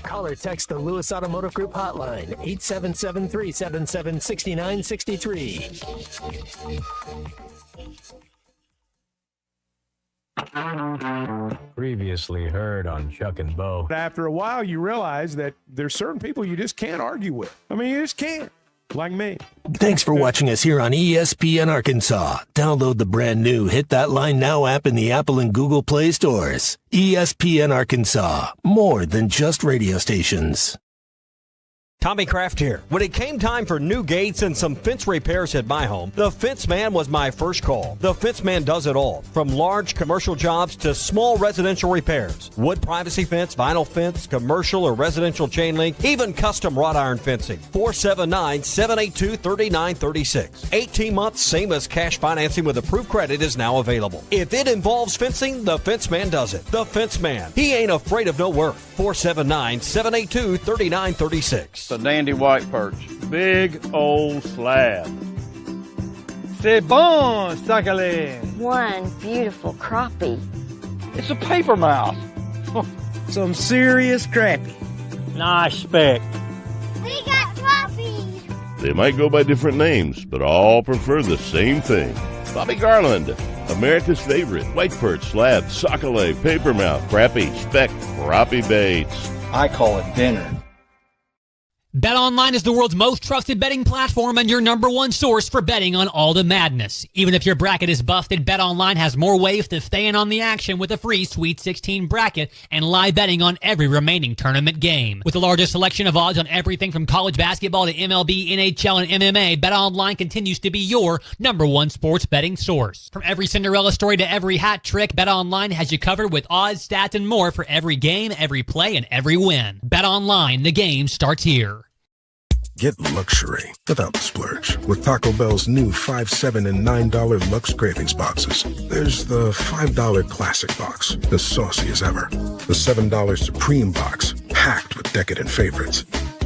Call or text the Lewis Automotive Group hotline, 877-377-6963. Previously heard on Chuck and Bo. After a while, you realize that there's certain people you just can't argue with. I mean, you just can't. Like me. Thanks for watching us here on ESPN Arkansas. Download the brand new Hit That Line Now app in the Apple and Google Play stores. ESPN Arkansas, more than just radio stations. Tommy Kraft here. When it came time for new gates and some fence repairs at my home, the Fence Man was my first call. The Fence Man does it all, from large commercial jobs to small residential repairs. Wood privacy fence, vinyl fence, commercial or residential chain link, even custom wrought iron fencing. 479-782-3936. 18 months, same as cash financing with approved credit is now available. If it involves fencing, the Fence Man does it. The Fence Man. He ain't afraid of no work. 479-782-3936. A dandy white perch. Big old slab. C'est bon, sacalé. One beautiful crappie. It's a paper mouse. Some serious crappie. Nice speck. We got crappies. They might go by different names, but all prefer the same thing. Bobby Garland, America's favorite. White perch, slab, sockeye, paper mouth, crappie, speck, crappie baits. I call it dinner. BetOnline is the world's most trusted betting platform and your number one source for betting on all the madness. Even if your bracket is busted, BetOnline has more ways to stay in on the action with a free Sweet 16 bracket and live betting on every remaining tournament game. With the largest selection of odds on everything from college basketball to MLB, NHL, and MMA, BetOnline continues to be your number one sports betting source. From every Cinderella story to every hat trick, BetOnline has you covered with odds, stats, and more for every game, every play, and every win. BetOnline, the game starts here. Get luxury without the splurge with Taco Bell's new $5, $7, and $9 Lux Cravings boxes. There's the $5 Classic box, as saucy as ever. The $7 Supreme box, packed with decadent favorites.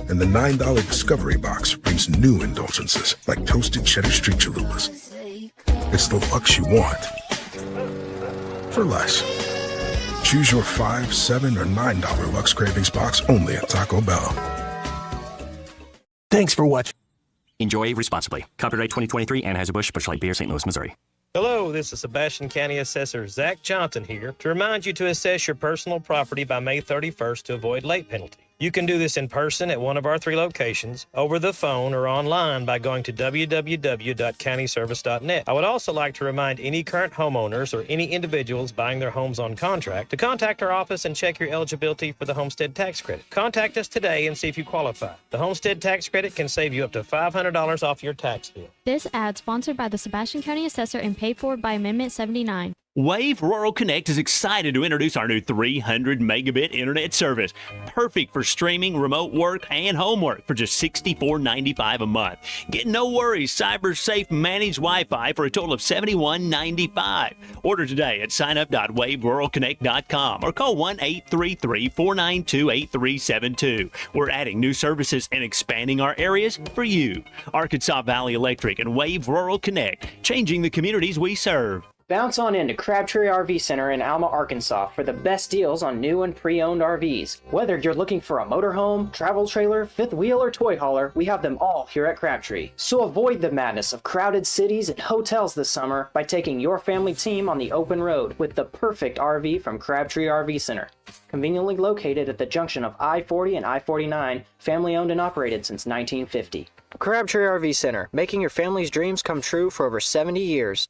And the $9 Discovery box brings new indulgences like toasted cheddar street chalupas. It's the Lux you want for less. Choose your $5, $7, or $9 Lux Cravings box only at Taco Bell. Thanks for watching. Enjoy responsibly. Copyright 2023 Anheuser-Busch, Busch Light Beer, St. Louis, Missouri. Hello, this is Sebastian County Assessor Zach Johnson here to remind you to assess your personal property by May 31st to avoid late penalty. You can do this in person at one of our 3 locations, over the phone, or online by going to www.countyservice.net. I would also like to remind any current homeowners or any individuals buying their homes on contract to contact our office and check your eligibility for the homestead tax credit. Contact us today and see if you qualify. The homestead tax credit can save you up to $500 off your tax bill. This ad sponsored by the Sebastian County Assessor and paid for by Amendment 79. Wave Rural Connect is excited to introduce our new 300 megabit internet service. Perfect for streaming, remote work, and homework for just $64.95 a month. Get no worries, cyber safe managed Wi-Fi for a total of $71.95. Order today at signup.waveruralconnect.com or call 1-833-492-8372. We're adding new services and expanding our areas for you. Arkansas Valley Electric and Wave Rural Connect, changing the communities we serve. Bounce on into Crabtree RV Center in Alma, Arkansas for the best deals on new and pre-owned RVs. Whether you're looking for a motorhome, travel trailer, fifth wheel, or toy hauler, we have them all here at Crabtree. So avoid the madness of crowded cities and hotels this summer by taking your family team on the open road with the perfect RV from Crabtree RV Center. Conveniently located at the junction of I-40 and I-49, family owned and operated since 1950. Crabtree RV Center, making your family's dreams come true for over 70 years.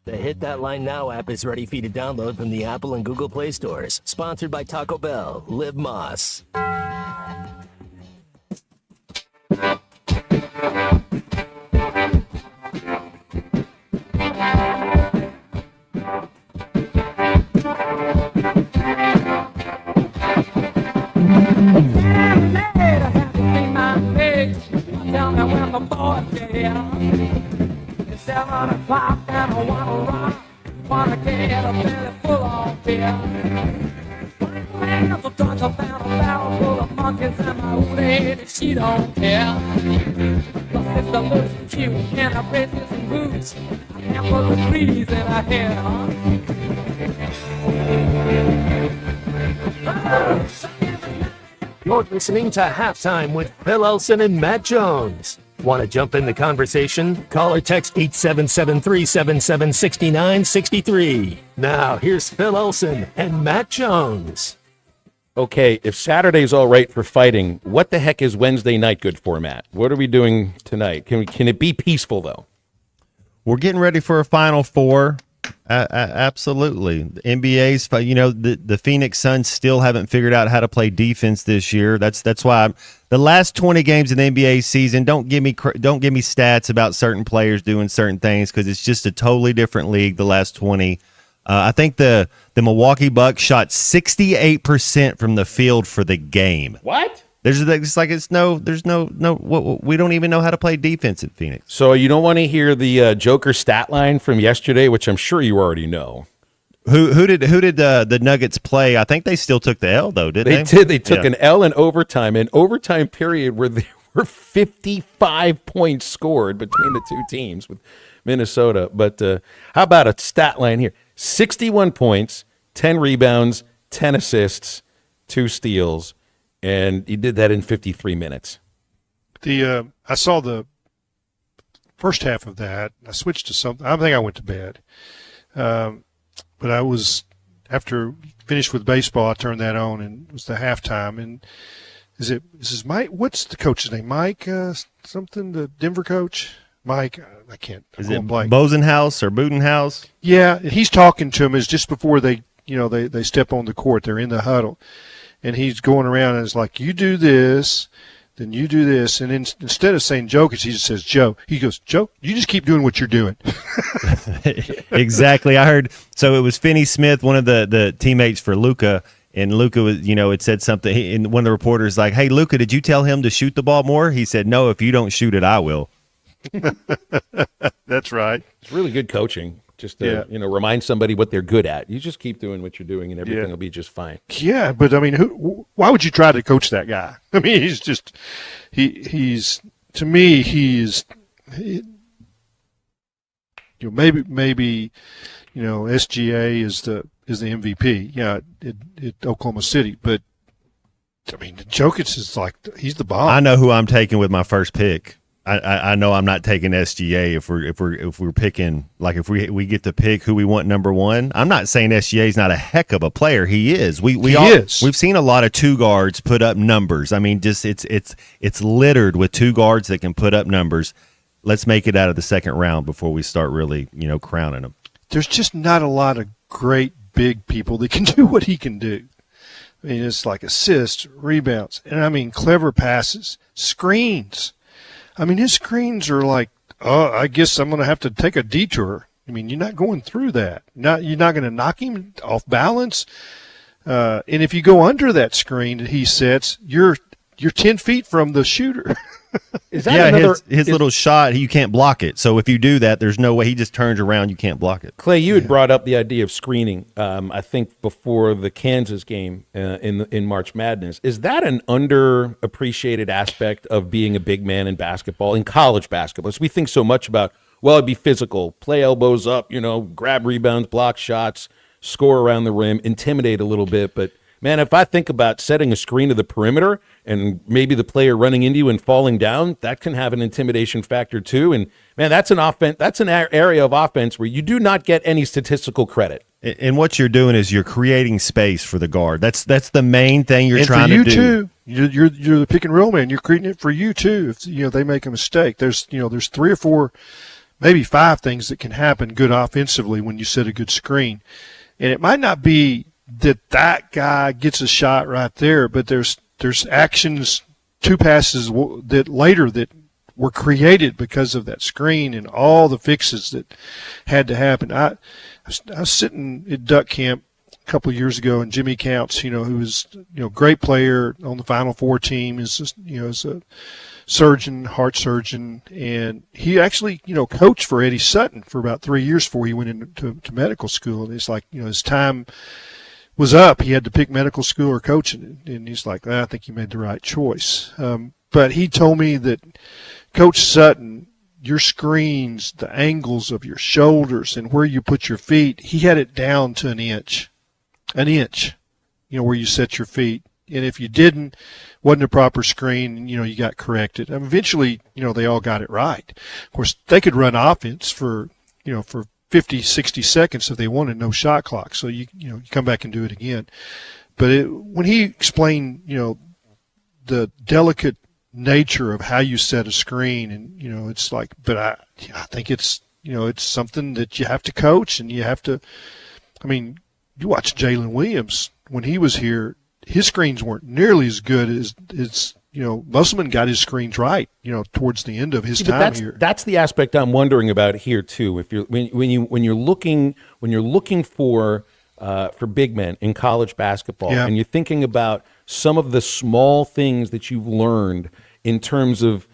The Hit That Line Now app is ready for you to download from the Apple and Google Play stores. Sponsored by Taco Bell. Live Moss. Tell me when the boys get here. It's 7 o'clock and I wanna rock. Wanna get a belly full of beer. Hands will touch a barrel full of monkeys and my old lady, she don't care. The sister looks cute in her braces and boots. I can't put the breeze in her hair. You're listening to Halftime with Phil Elson and Matt Jones. Want to jump in the conversation? Call or text 877-377-6963. Now, here's Phil Elson and Matt Jones. Okay, if Saturday's all right for fighting, what the heck is Wednesday night good for, Matt? What are we doing tonight? Can it be peaceful, though? We're getting ready for a Final Four. Absolutely. The NBA's, the Phoenix Suns still haven't figured out how to play defense this year. That's why the last 20 games in the NBA season, don't give me stats about certain players doing certain things, because it's just a totally different league the last 20. I think the Milwaukee Bucks shot 68% from the field for the game. What? We don't even know how to play defense at Phoenix. So you don't want to hear the Joker stat line from yesterday, which I'm sure you already know. Who did the Nuggets play? I think they still took the L, though, didn't they? They did. They took an L in overtime, an overtime period where there were 55 points scored between the two teams with Minnesota. But how about a stat line here? 61 points, 10 rebounds, 10 assists, 2 steals. And he did that in 53 minutes. I saw the first half of that. I switched to something. I think I went to bed. But I was, after finished with baseball, I turned that on, and it was the halftime. And is this Mike? What's the coach's name? Mike something, the Denver coach? Mike, I can't. Is it Bosenhouse or Budenhouse? Yeah, and he's talking to him as just before they step on the court. They're in the huddle. And he's going around and it's like, you do this, then you do this. And then instead of saying Jokic, he just says Joe. He goes, Joe, you just keep doing what you're doing. Exactly. I heard. So it was Finney Smith, one of the teammates for Luka. And Luka was, it said something. And one of the reporters like, hey, Luka, did you tell him to shoot the ball more? He said, no, if you don't shoot it, I will. That's right. It's really good coaching. Just to, remind somebody what they're good at. You just keep doing what you're doing, and everything will be just fine. Yeah, but I mean, why would you try to coach that guy? I mean, he's just he's to me maybe SGA is the MVP. Yeah, at Oklahoma City, but I mean, Jokic is like he's the bomb. I know who I'm taking with my first pick. I know I'm not taking SGA if we're picking, like, if we get to pick who we want number one. I'm not saying SGA is not a heck of a player. He is. He is. We've seen a lot of two guards put up numbers. I mean, just it's littered with two guards that can put up numbers. Let's make it out of the second round before we start really crowning them. There's just not a lot of great big people that can do what he can do. I mean, it's like assists, rebounds, and I mean clever passes, screens. I mean, his screens are like, oh, I guess I'm going to have to take a detour. I mean, you're not going through that. You're not going to knock him off balance. And if you go under that screen that he sets, you're 10 feet from the shooter. Is that his little shot, you can't block it. So if you do that, there's no way. He just turns around, you can't block it. Clay, you had brought up the idea of screening, I think, before the Kansas game in March Madness. Is that an underappreciated aspect of being a big man in basketball, in college basketball? So we think so much about, well, it'd be physical, play elbows up, grab rebounds, block shots, score around the rim, intimidate a little bit, but man, if I think about setting a screen to the perimeter and maybe the player running into you and falling down, that can have an intimidation factor too. And man, that's an area of offense where you do not get any statistical credit. And what you're doing is you're creating space for the guard. That's the main thing you're trying to do. And for you too, you're the pick and roll man. You're creating it for you too. If they make a mistake, there's 3 or 4, maybe 5 things that can happen good offensively when you set a good screen. And it might not be that guy gets a shot right there, but there's actions, 2 passes that later that were created because of that screen and all the fixes that had to happen. I was sitting at Duck Camp a couple of years ago, and Jimmy Counts, who was great player on the Final Four team, is a surgeon, heart surgeon, and he actually coached for Eddie Sutton for about 3 years before he went into medical school. And it's like his time was up. He had to pick medical school or coaching, and he's like, I think he made the right choice. But he told me that Coach Sutton, your screens, the angles of your shoulders and where you put your feet, he had it down to an inch, where you set your feet. And if you didn't, wasn't a proper screen, you got corrected. And eventually, they all got it right. Of course, they could run offense for 50, 60 seconds if they wanted, no shot clock. So you come back and do it again. But when he explained, the delicate nature of how you set a screen, and it's like, but I think it's it's something that you have to coach, and you have to. I mean, you watch Jalen Williams when he was here. His screens weren't nearly as good as Musselman got his screens right. Towards the end of his time here. That's the aspect I'm wondering about here too. If you're when you're looking for big men in college basketball, and you're thinking about some of the small things that you've learned in terms of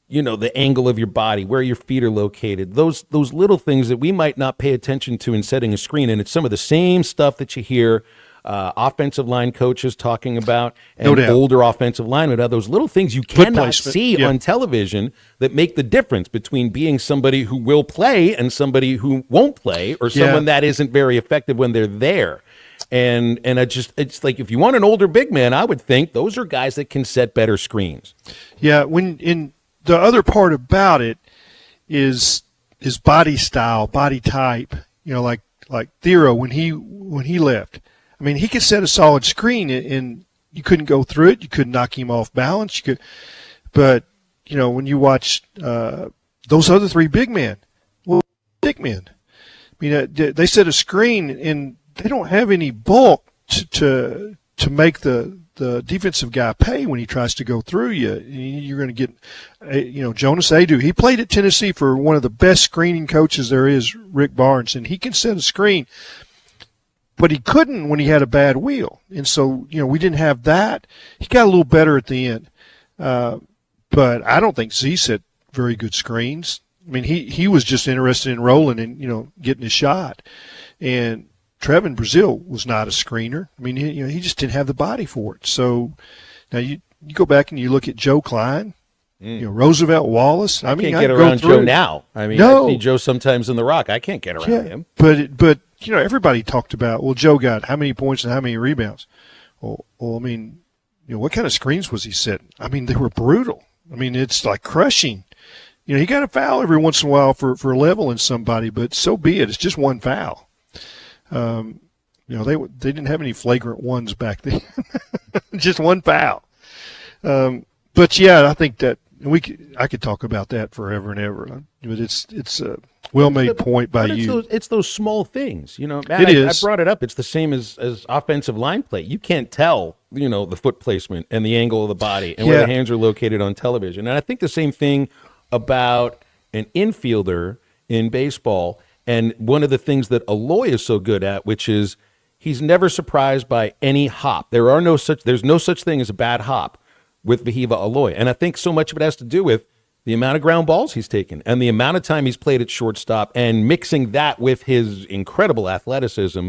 the angle of your body, where your feet are located, those little things that we might not pay attention to in setting a screen, and it's some of the same stuff that you hear offensive line coaches talking about, and older offensive linemen about those little things you cannot see on television that make the difference between being somebody who will play and somebody who won't play, or someone that isn't very effective when they're there. And it's like, if you want an older big man, I would think those are guys that can set better screens. Yeah, the other part about it is body style, body type. Like Thero when he left. I mean, he could set a solid screen, and you couldn't go through it. You couldn't knock him off balance. But when you watch those other three big men, big men. I mean, they set a screen, and they don't have any bulk to make the defensive guy pay when he tries to go through you. You're going to get, Jonas Adu. He played at Tennessee for one of the best screening coaches there is, Rick Barnes, and he can set a screen. But he couldn't when he had a bad wheel. And so, we didn't have that. He got a little better at the end. But I don't think Z set very good screens. I mean, he was just interested in rolling and, getting his shot. And Trevin Brazil was not a screener. I mean, he just didn't have the body for it. So now you go back and you look at Joe Klein, Roosevelt Wallace. I mean, can't get around Joe now. I mean, I see Joe sometimes in the Rock. I can't get around him. But everybody talked about, well, Joe got how many points and how many rebounds. Well, I mean, what kind of screens was he setting? I mean, they were brutal. I mean, it's like crushing. He got a foul every once in a while for leveling somebody, but so be it. It's just one foul. They didn't have any flagrant ones back then. Just one foul. But yeah, I think that I could talk about that forever and ever. But it's a well-made point by you. It's those small things, Matt, it is. I brought it up. It's the same as offensive line play. You can't tell, the foot placement and the angle of the body and where the hands are located on television. And I think the same thing about an infielder in baseball. And one of the things that Aloy is so good at, which is he's never surprised by any hop. There's no such thing as a bad hop with Vahiva Aloy. And I think so much of it has to do with the amount of ground balls he's taken and the amount of time he's played at shortstop, and mixing that with his incredible athleticism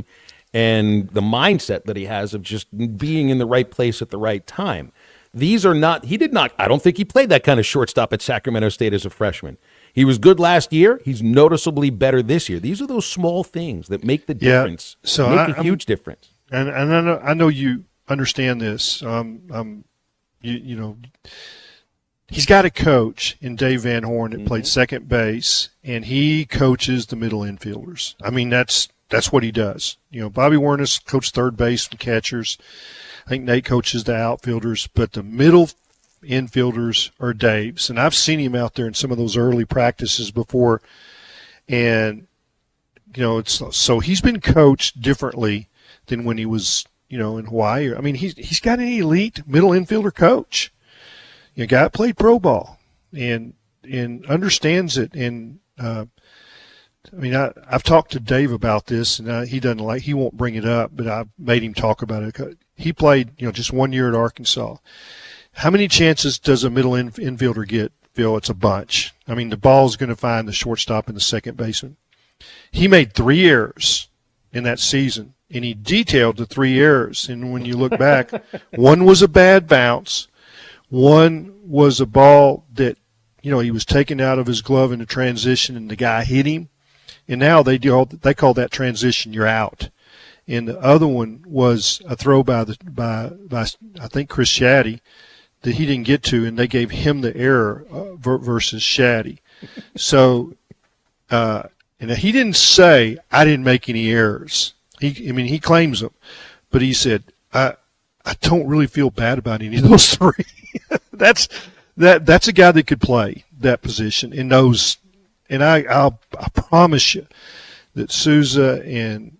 and the mindset that he has of just being in the right place at the right time. I don't think he played that kind of shortstop at Sacramento State as a freshman. He was good last year. He's noticeably better this year. These are those small things that make the difference. So make a huge difference. And I know you understand this. He's got a coach in Dave Van Horn that played second base, and he coaches the middle infielders. I mean, that's what he does. Bobby Werniss coached third base and catchers. I think Nate coaches the outfielders, but the middle infielders are Dave's. And I've seen him out there in some of those early practices before. And, so he's been coached differently than when he was, in Hawaii. I mean, he's got an elite middle infielder coach. A guy that played pro ball and understands it. And, I've talked to Dave about this, and he won't bring it up, but I've made him talk about it. He played, just 1 year at Arkansas. How many chances does a middle infielder get, Phil? It's a bunch. I mean, the ball's going to find the shortstop and the second baseman. He made 3 errors in that season, and he detailed the 3 errors. And when you look back, one was a bad bounce. One was a ball that, he was taken out of his glove in a transition, and the guy hit him. And now they call that transition, you're out. And the other one was a throw by I think Chris Shaddy that he didn't get to, and they gave him the error versus Shaddy. So, and he didn't say I didn't make any errors. He claims them, but he said I don't really feel bad about any of those 3. That's a guy that could play that position and knows and I promise you that Souza and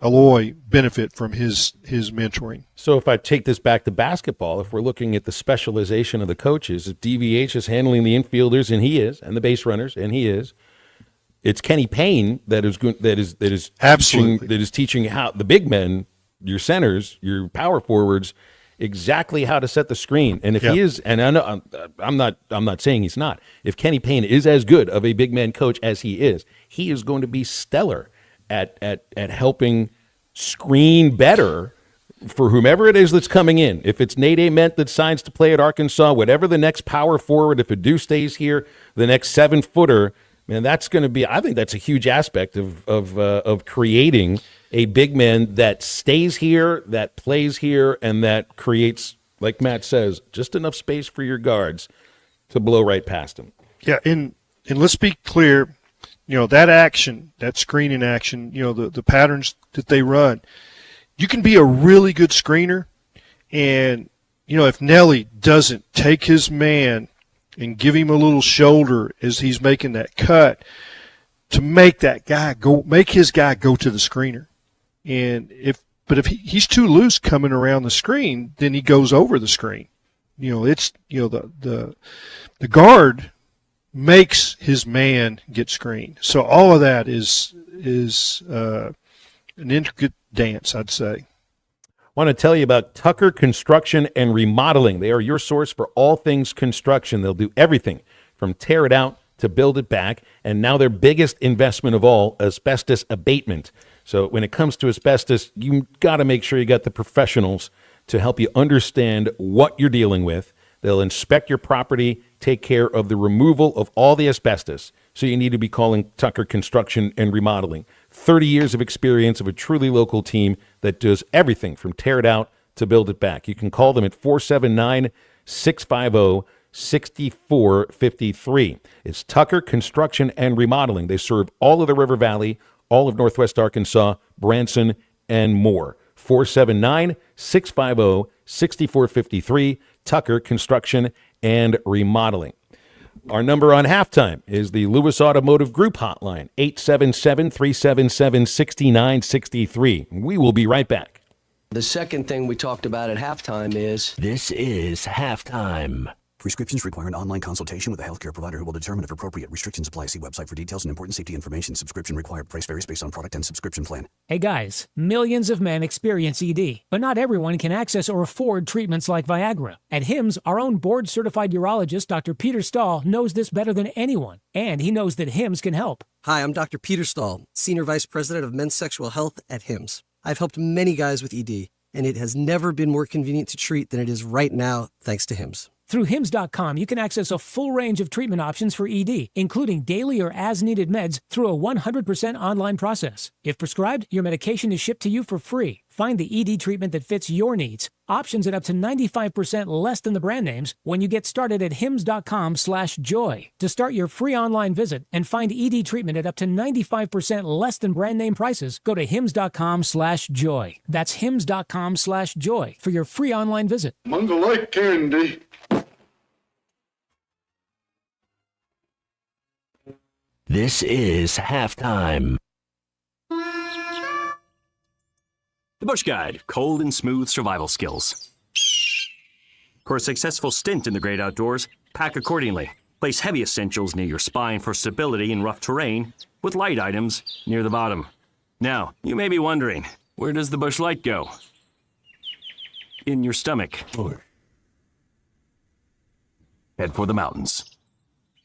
Aloy benefit from his mentoring. So if I take this back to basketball, if we're looking at the specialization of the coaches, if DVH is handling the infielders, and he is, and the base runners, and he is, it's Kenny Payne that is absolutely teaching how the big men, your centers, your power forwards, exactly how to set the screen. And if he is, and I know I'm not saying he's not. If Kenny Payne is as good of a big man coach as he is going to be stellar at helping screen better for whomever it is that's coming in. If it's Nate Ament that signs to play at Arkansas, whatever the next power forward, if Adu stays here, the next 7-footer, man, that's going to be. I think that's a huge aspect of creating a big man that stays here, that plays here, and that creates, like Matt says, just enough space for your guards to blow right past him. Yeah, and let's be clear. That action, that screening action, the patterns that they run, you can be a really good screener. And, if Nelly doesn't take his man and give him a little shoulder as he's making that cut to make his guy go to the screener. And if he's too loose coming around the screen, then he goes over the screen. The guard makes his man get screened. So all of that is an intricate dance, I'd say. I want to tell you about Tucker Construction and Remodeling. They are your source for all things construction. They'll do everything from tear it out to build it back. And now their biggest investment of all, asbestos abatement. So when it comes to asbestos, you got to make sure you got the professionals to help you understand what you're dealing with. They'll inspect your property, take care of the removal of all the asbestos. So you need to be calling Tucker Construction and Remodeling. 30 years of experience of a truly local team that does everything from tear it out to build it back. You can call them at 479-650-6453. It's Tucker Construction and Remodeling. They serve all of the River Valley, all of Northwest Arkansas, Branson, and more. 479-650-6453. Tucker Construction and Remodeling. Our number on halftime is the Lewis Automotive Group hotline, 877-377-6963. We will be right back. The second thing we talked about at halftime is This is halftime. Prescriptions require an online consultation with a healthcare provider who will determine if appropriate. Restrictions apply. See website for details and important safety information. Subscription required. Price varies based on product and subscription plan. Hey guys, millions of men experience ED, but not everyone can access or afford treatments like Viagra. At HIMSS, our own board-certified urologist, Dr. Peter Stahl, knows this better than anyone, and he knows that HIMSS can help. Hi, I'm Dr. Peter Stahl, Senior Vice President of Men's Sexual Health at HIMSS. I've helped many guys with ED, and it has never been more convenient to treat than it is right now, thanks to HIMSS. Through HIMSS.com, you can access a full range of treatment options for ED, including daily or as-needed meds through a 100% online process. If prescribed, your medication is shipped to you for free. Find the ED treatment that fits your needs. Options at up to 95% less than the brand names when you get started at hims.com/joy. To start your free online visit and find ED treatment at up to 95% less than brand name prices, go to hims.com/joy. That's hims.com/joy for your free online visit. Mango like candy. This is halftime. The Bush Guide, cold and smooth survival skills. For a successful stint in the great outdoors, pack accordingly. Place heavy essentials near your spine for stability in rough terrain, with light items near the bottom. Now, you may be wondering, where does the Bush Light go? In your stomach. Head for the mountains.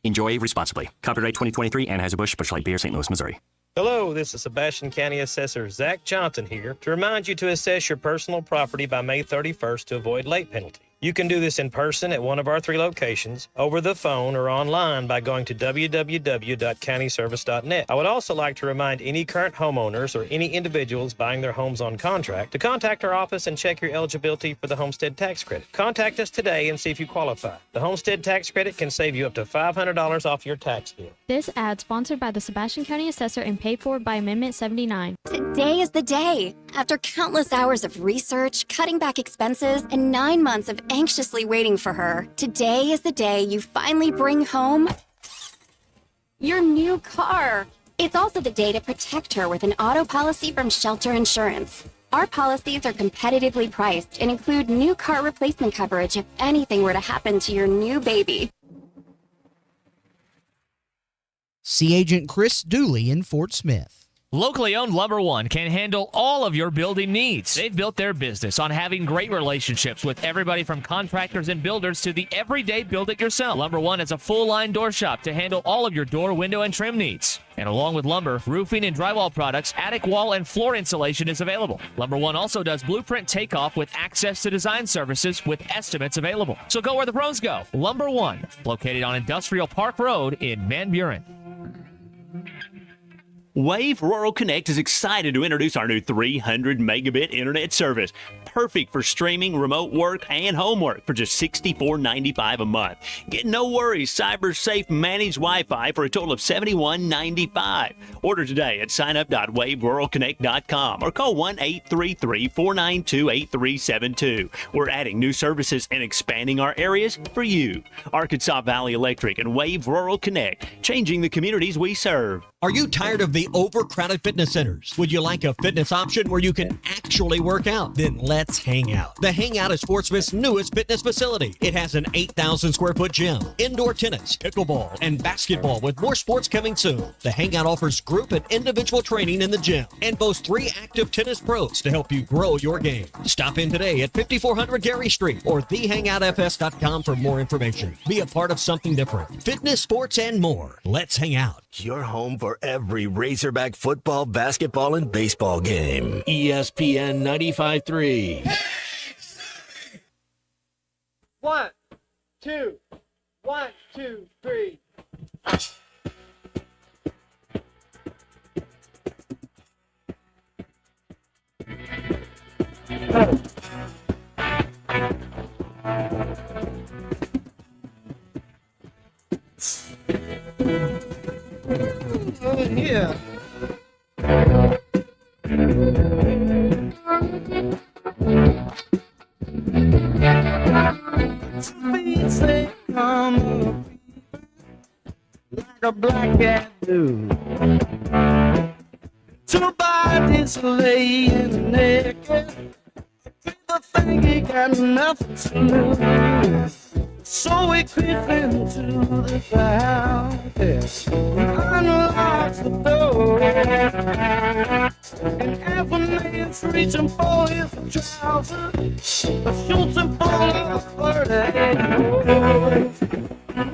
Enjoy responsibly. Copyright 2023 Anheuser-Busch Busch Light Beer, St. Louis, Missouri. Hello, this is Sebastian County Assessor Zach Johnson here to remind you to assess your personal property by May 31st to avoid late penalty. You can do this in person at one of our 3 locations, over the phone, or online by going to www.countyservice.net. I would also like to remind any current homeowners or any individuals buying their homes on contract to contact our office and check your eligibility for the homestead tax credit. Contact us today and see if you qualify. The homestead tax credit can save you up to $500 off your tax bill. This ad sponsored by the Sebastian County Assessor and paid for by Amendment 79. Today is the day. After countless hours of research, cutting back expenses, and 9 months of anxiously waiting for her, today is the day you finally bring home your new car. It's also the day to protect her with an auto policy from Shelter Insurance. Our policies are competitively priced and include new car replacement coverage if anything were to happen to your new baby. See Agent Chris Dooley in Fort Smith. Locally owned Lumber One can handle all of your building needs. They've built their business on having great relationships with everybody from contractors and builders to the everyday build-it-yourself. Lumber One is a full-line door shop to handle all of your door, window, and trim needs. And along with lumber, roofing and drywall products, attic wall and floor insulation is available. Lumber One also does blueprint takeoff with access to design services with estimates available. So go where the pros go. Lumber One, located on Industrial Park Road in Van Buren. Wave Rural Connect is excited to introduce our new 300 megabit internet service. Perfect for streaming, remote work, and homework for just $64.95 a month. Get no worries, cyber safe managed Wi-Fi for a total of $71.95. Order today at signup.waveruralconnect.com or call 1-833-492-8372. We're adding new services and expanding our areas for you. Arkansas Valley Electric and Wave Rural Connect, changing the communities we serve. Are you tired of the overcrowded fitness centers? Would you like a fitness option where you can actually work out? Then let's hang out. The Hangout is Fort Smith's newest fitness facility. It has an 8,000 square foot gym, indoor tennis, pickleball, and basketball with more sports coming soon. The Hangout offers group and individual training in the gym and boasts 3 active tennis pros to help you grow your game. Stop in today at 5400 Gary Street or thehangoutfs.com for more information. Be a part of something different. Fitness, sports, and more. Let's hang out. Your home for every Razorback football, basketball, and baseball game. ESPN 95.3. 1, 2, 1, 2, 3. Yeah. Feet say come like a black cat do. 2 bodies laying naked. The thing he got nothing to lose. So we creep into the house, unlocks the door, and as a man's reaching for his trousers, shoots him full of 30.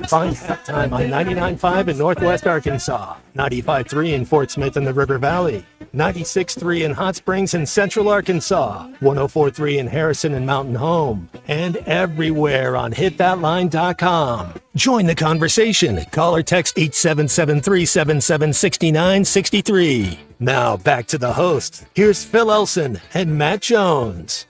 Find halftime on 99.5 in Northwest Arkansas, 95.3 in Fort Smith and the River Valley, 96.3 in Hot Springs and Central Arkansas, 104.3 in Harrison and Mountain Home, and everywhere on hitthatline.com. Join the conversation. Call or text 877-377-6963. Now back to the host. Here's Phil Elson and Matt Jones.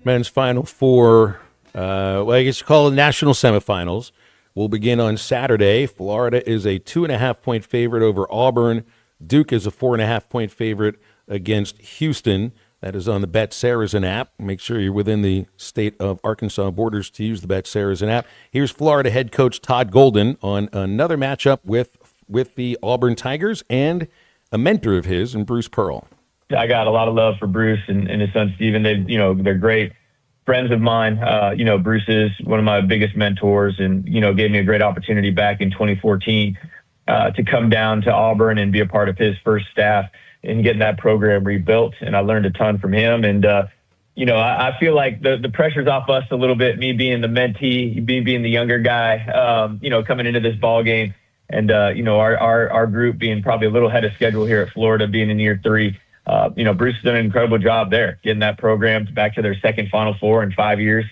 Men's Final Four, well, I guess you call it national semifinals, will begin on Saturday. Florida is a 2.5-point favorite over Auburn. Duke is a 4.5-point favorite against Houston. That is on the Bet Saracen app. Make sure you're within the state of Arkansas borders to use the Bet Saracen app. Here's Florida head coach Todd Golden on another matchup with the Auburn Tigers and a mentor of his, and Bruce Pearl. I got a lot of love for Bruce and his son Steven. They're great friends of mine. Bruce is one of my biggest mentors and, gave me a great opportunity back in 2014 to come down to Auburn and be a part of his first staff and getting that program rebuilt. And I learned a ton from him. And, I feel like the pressure's off us a little bit, me being the mentee, being the younger guy, coming into this ball game. And, our group being probably a little ahead of schedule here at Florida, being in year 3. Bruce has done an incredible job there, getting that program back to their second Final Four in 5 years.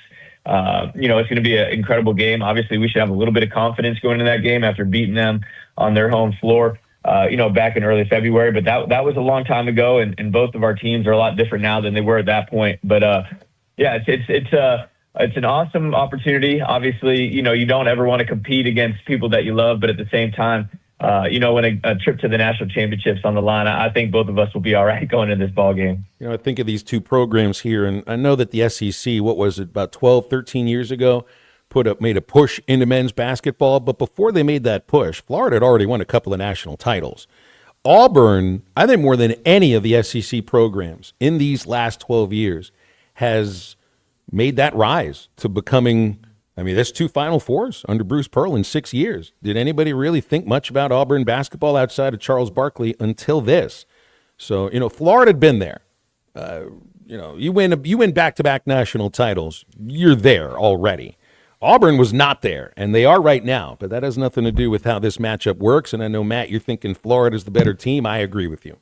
It's going to be an incredible game. Obviously, we should have a little bit of confidence going into that game after beating them on their home floor, back in early February. But that was a long time ago, and both of our teams are a lot different now than they were at that point. But it's an awesome opportunity. Obviously, you don't ever want to compete against people that you love, but at the same time, when a trip to the national championships on the line, I think both of us will be all right going into this ball game. I think of these two programs here, and I know that the SEC, what was it, about 12, 13 years ago, made a push into men's basketball. But before they made that push, Florida had already won a couple of national titles. Auburn, I think more than any of the SEC programs in these last 12 years, has made that rise to becoming, I mean, that's 2 Final Fours under Bruce Pearl in 6 years. Did anybody really think much about Auburn basketball outside of Charles Barkley until this? So, Florida had been there. You win back-to-back national titles, you're there already. Auburn was not there, and they are right now, but that has nothing to do with how this matchup works. And I know, Matt, you're thinking Florida's the better team. I agree with you.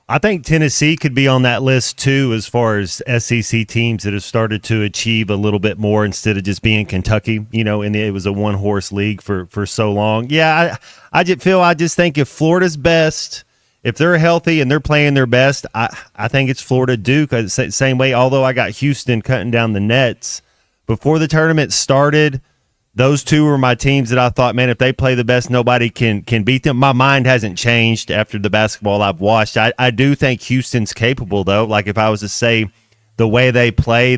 I think Tennessee could be on that list, too, as far as SEC teams that have started to achieve a little bit more instead of just being Kentucky, and it was a one-horse league for so long. Yeah, I just think if Florida's best, if they're healthy and they're playing their best, I think it's Florida-Duke. Same way, although I got Houston cutting down the nets. Before the tournament started, those two were my teams that I thought, man, if they play the best, nobody can beat them. My mind hasn't changed after the basketball I've watched. I do think Houston's capable, though. Like if I was to say the way they play,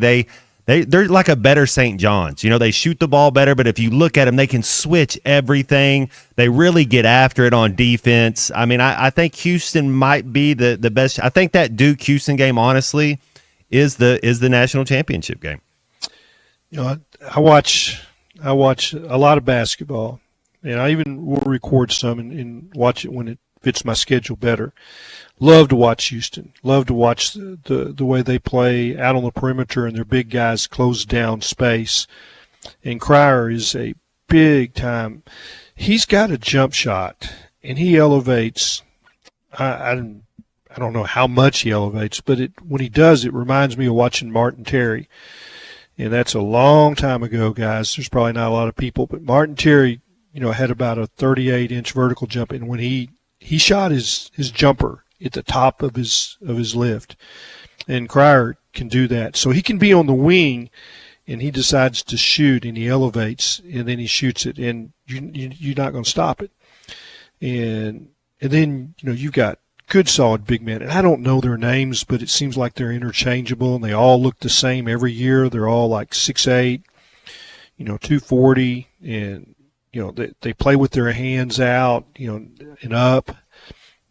they're like a better St. John's. They shoot the ball better, but if you look at them, they can switch everything. They really get after it on defense. I mean, I think Houston might be the best. I think that Duke-Houston game, honestly, is the national championship game. I watch a lot of basketball, and I even will record some and watch it when it fits my schedule better. Love to watch Houston. Love to watch the way they play out on the perimeter and their big guys close down space. And Cryer is a big time. He's got a jump shot, and he elevates. I don't know how much he elevates, but when he does, it reminds me of watching Martin Terry. And that's a long time ago, guys. There's probably not a lot of people, but Martin Terry, had about a 38-inch vertical jump, and when he shot his jumper at the top of his lift, and Cryer can do that. So he can be on the wing, and he decides to shoot, and he elevates, and then he shoots it, and you're not going to stop it. And then you've got good solid big men, and I don't know their names, but it seems like they're interchangeable, and they all look the same every year. They're all like 6'8", 240, and they play with their hands out, and up.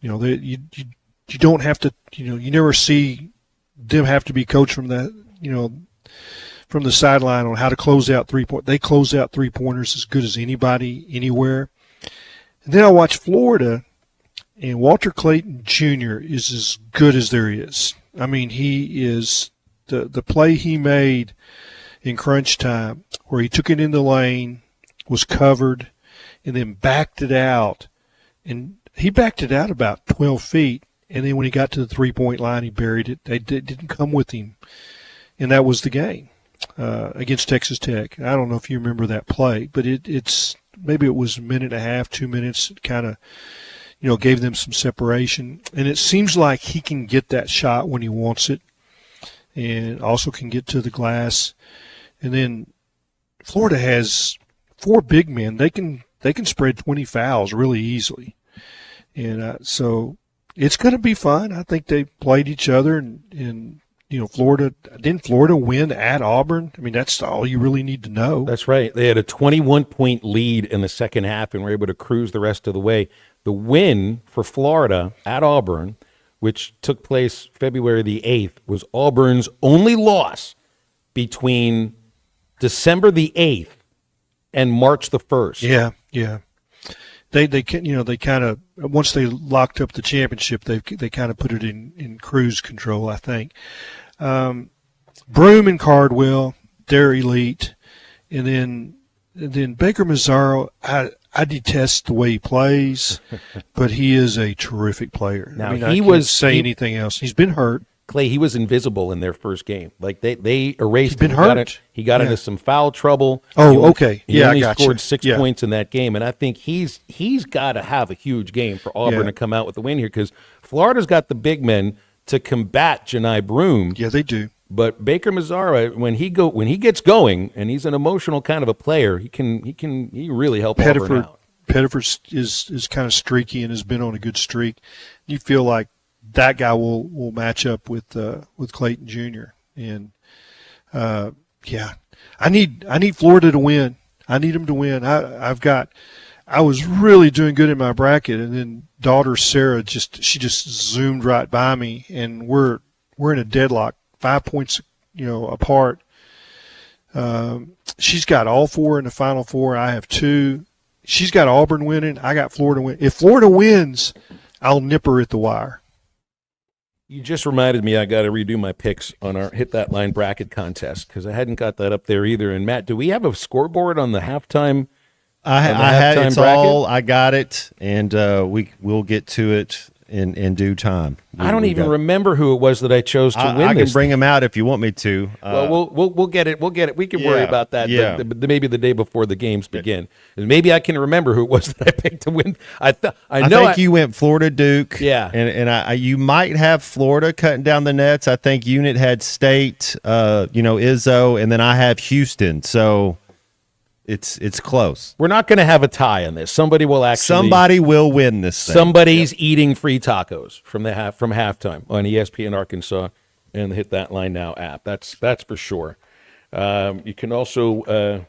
You don't have to, you never see them have to be coached from that, from the sideline on how to close out three-point. They close out three-pointers as good as anybody anywhere. And then I watch Florida. And Walter Clayton Jr. is as good as there is. I mean, he is the play he made in crunch time where he took it in the lane, was covered, and then backed it out. And he backed it out about 12 feet. And then when he got to the three-point line, he buried it. They didn't come with him. And that was the game against Texas Tech. I don't know if you remember that play, but it's maybe it was a minute and a half, 2 minutes, kind of, gave them some separation. And it seems like he can get that shot when he wants it and also can get to the glass. And then Florida has 4 big men. They can spread 20 fouls really easily. And so it's going to be fun. I think they played each other, and Florida – didn't Florida win at Auburn? I mean, that's all you really need to know. That's right. They had a 21-point lead in the second half and were able to cruise the rest of the way. The win for Florida at Auburn, which took place February the 8th, was Auburn's only loss between December the 8th and March the 1st. Yeah. They kind of, once they locked up the championship, they kind of put it in cruise control, I think. Broome and Cardwell, they're elite. And then Baker Mazzaro, I detest the way he plays, but he is a terrific player. Now, I can't say anything else. He's been hurt. Clay, he was invisible in their first game. Like they erased He's been him. hurt. He got into some foul trouble. Okay. He only I got scored you. 6 points in that game, and I think he's got to have a huge game for Auburn to come out with the win here, because Florida's got the big men to combat Janai Broome. Yeah, they do. But Baker Mazzara, when he gets going, and he's an emotional kind of a player, he can really help Auburn out. Pettiford is kind of streaky and has been on a good streak. You feel like that guy will match up with Clayton Jr. And I need Florida to win. I need them to win. I was really doing good in my bracket, and then daughter Sarah just zoomed right by me, and we're in a deadlock, 5 points, apart. She's got all 4 in the Final Four. I have 2. She's got Auburn winning. I got Florida winning. If Florida wins, I'll nip her at the wire. You just reminded me I got to redo my picks on our Hit That Line bracket contest because I hadn't got that up there either. And, Matt, do we have a scoreboard on the halftime? I had it's bracket? all. I got it, and we'll get to it in due time. I don't even remember who it was that I chose to win. I this can bring them out if you want me to. Well, we'll get it. We'll get it. We can worry about that. Yeah. Maybe the day before the games begin. And maybe I can remember who it was that I picked to win. I think you went Florida Duke. Yeah, and you might have Florida cutting down the nets. I think Unit had State. Izzo, and then I have Houston. So. It's close. We're not going to have a tie on this. Somebody will win this thing. Somebody's eating free tacos from halftime on ESPN Arkansas and the Hit That Line Now app. That's for sure. You can also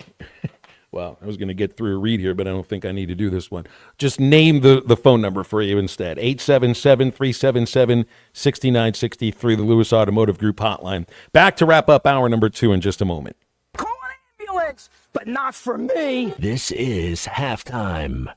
well, I was going to get through a read here, but I don't think I need to do this one. Just name the phone number for you instead. 877-377-6963, the Lewis Automotive Group hotline. Back to wrap up hour number 2 in just a moment. But not for me. This is halftime.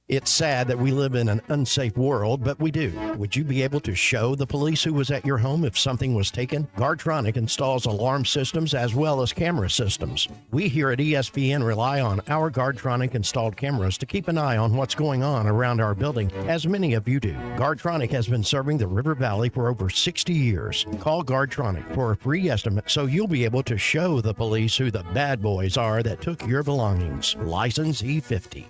It's sad that we live in an unsafe world, but we do. Would you be able to show the police who was at your home if something was taken? Guardtronic installs alarm systems as well as camera systems. We here at ESPN rely on our Guardtronic installed cameras to keep an eye on what's going on around our building, as many of you do. Guardtronic has been serving the River Valley for over 60 years. Call Guardtronic for a free estimate so you'll be able to show the police who the bad boys are that took your belongings. License E50.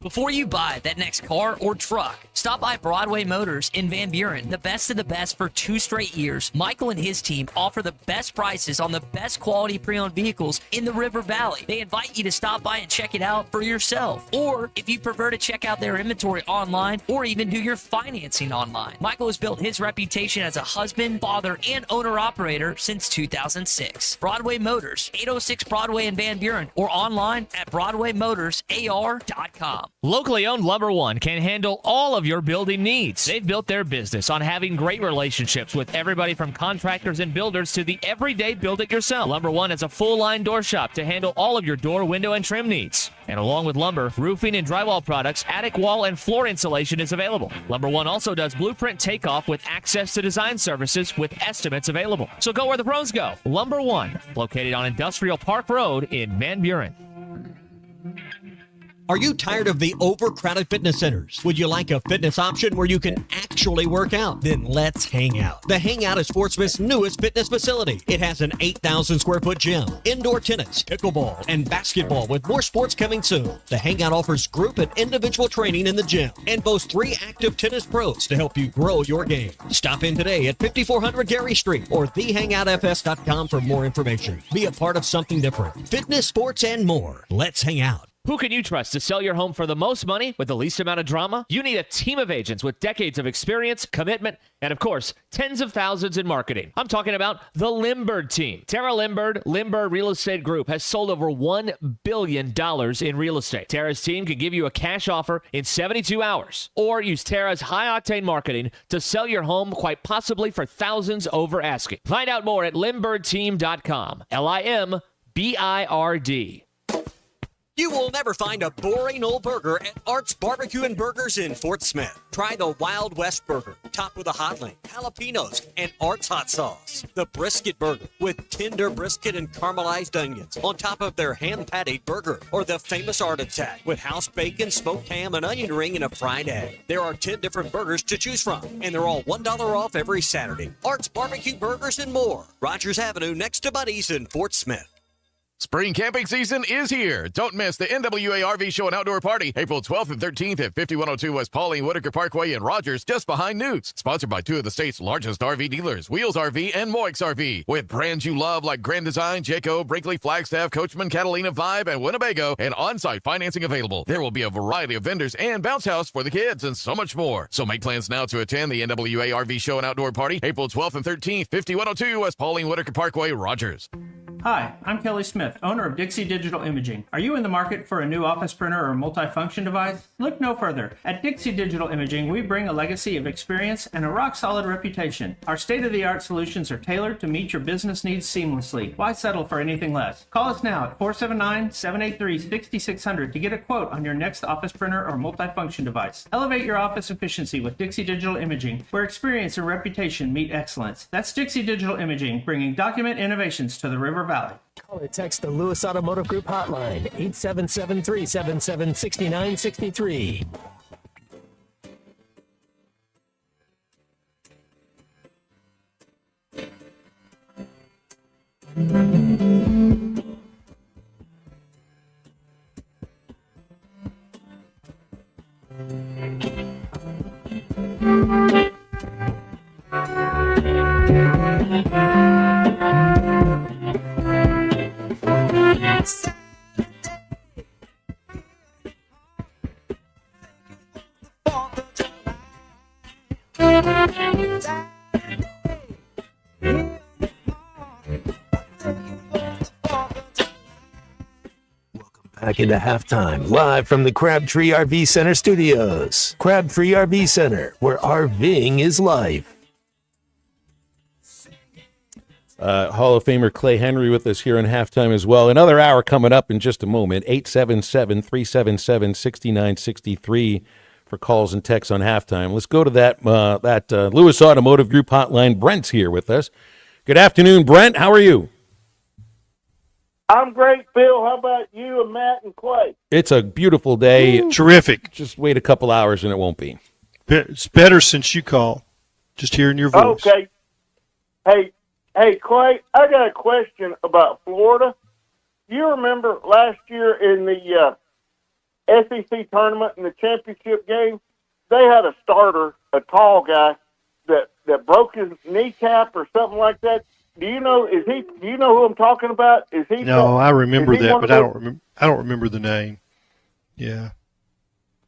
Before you buy that next car or truck, stop by Broadway Motors in Van Buren. The best of the best for 2 straight years. Michael and his team offer the best prices on the best quality pre-owned vehicles in the River Valley. They invite you to stop by and check it out for yourself. Or if you prefer to check out their inventory online or even do your financing online. Michael has built his reputation as a husband, father, and owner-operator since 2006. Broadway Motors, 806 Broadway in Van Buren, or online at BroadwayMotorsAR.com. Locally owned Lumber One can handle all of your building needs. They've built their business on having great relationships with everybody from contractors and builders to the everyday build-it-yourself. Lumber One is a full-line door shop to handle all of your door, window, and trim needs. And along with lumber, roofing and drywall products, attic wall and floor insulation is available. Lumber One also does blueprint takeoff with access to design services with estimates available. So go where the pros go. Lumber One, located on Industrial Park Road in Van Buren. Are you tired of the overcrowded fitness centers? Would you like a fitness option where you can actually work out? Then let's hang out. The Hangout is Sportsman's newest fitness facility. It has an 8,000 square foot gym, indoor tennis, pickleball, and basketball with more sports coming soon. The Hangout offers group and individual training in the gym and boasts 3 active tennis pros to help you grow your game. Stop in today at 5400 Gary Street or thehangoutfs.com for more information. Be a part of something different. Fitness, sports, and more. Let's hang out. Who can you trust to sell your home for the most money with the least amount of drama? You need a team of agents with decades of experience, commitment, and of course, tens of thousands in marketing. I'm talking about the Limbird team. Tara Limbird, Limbird Real Estate Group, has sold over $1 billion in real estate. Tara's team can give you a cash offer in 72 hours or use Tara's high-octane marketing to sell your home quite possibly for thousands over asking. Find out more at limbirdteam.com. LIMBIRD. You will never find a boring old burger at Art's Barbecue and Burgers in Fort Smith. Try the Wild West Burger, topped with a hot link, jalapenos, and Art's hot sauce. The Brisket Burger, with tender brisket and caramelized onions on top of their hand-patted burger. Or the famous Art Attack, with house bacon, smoked ham, an onion ring, and a fried egg. There are 10 different burgers to choose from, and they're all $1 off every Saturday. Art's Barbecue Burgers and more. Rogers Avenue, next to Buddy's in Fort Smith. Spring camping season is here. Don't miss the NWA RV Show and Outdoor Party, April 12th and 13th at 5102 West Pauline Whitaker Parkway in Rogers, just behind Newt's. Sponsored by 2 of the state's largest RV dealers, Wheels RV and Moix RV. With brands you love like Grand Design, Jayco, Brinkley, Flagstaff, Coachman, Catalina, Vibe, and Winnebago, and on-site financing available. There will be a variety of vendors and bounce house for the kids and so much more. So make plans now to attend the NWA RV Show and Outdoor Party, April 12th and 13th, 5102 West Pauline Whitaker Parkway, Rogers. Hi, I'm Kelly Smith, owner of Dixie Digital Imaging. Are you in the market for a new office printer or multifunction device? Look no further. At Dixie Digital Imaging, we bring a legacy of experience and a rock-solid reputation. Our state-of-the-art solutions are tailored to meet your business needs seamlessly. Why settle for anything less? Call us now at 479-783-6600 to get a quote on your next office printer or multifunction device. Elevate your office efficiency with Dixie Digital Imaging, where experience and reputation meet excellence. That's Dixie Digital Imaging, bringing document innovations to the River Valley. Call or text the Lewis Automotive Group hotline, 877-377-6963. Back into halftime, live from the Crabtree RV Center studios. Crabtree RV Center, where RVing is life. Hall of Famer Clay Henry with us here in halftime as well. Another hour coming up in just a moment. 877-377-6963 for calls and texts on halftime. Let's go to that Lewis Automotive Group hotline. Brent's here with us. Good afternoon, Brent. How are you? I'm great, Phil. How about you and Matt and Clay? It's a beautiful day. Terrific. Just wait a couple hours and it won't be. It's better since you called. Just hearing your voice. Okay. Hey, Clay, I got a question about Florida. You remember last year in the SEC tournament in the championship game, they had a starter, a tall guy, that broke his kneecap or something like that. Do you know who I'm talking about? Is he? No, I remember that, but I don't remember the name. Yeah.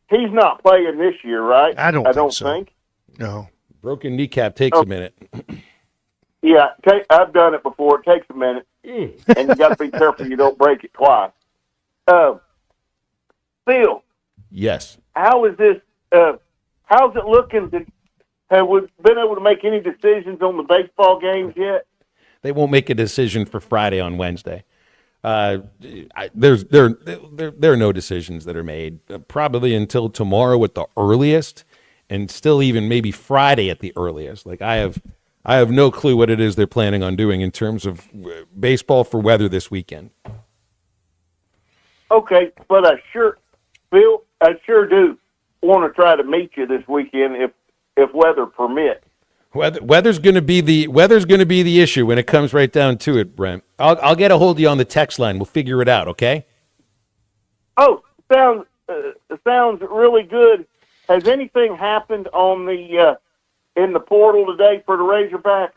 He's not playing this year, right? I don't think so. think. No. Broken kneecap takes a minute. Yeah, I've done it before. It takes a minute, and you got to be careful you don't break it twice. Phil. Yes. How is this? How's it looking? Have we been able to make any decisions on the baseball games yet? They won't make a decision for Friday on Wednesday. There are no decisions that are made. Probably until tomorrow at the earliest, and still even maybe Friday at the earliest. Like I have no clue what it is they're planning on doing in terms of baseball for weather this weekend. Okay, but I sure do want to try to meet you this weekend if weather permits. Weather's going to be the issue when it comes right down to it, Brent. I'll get a hold of you on the text line. We'll figure it out, okay? Oh, sounds really good. Has anything happened on the in the portal today for the Razorbacks?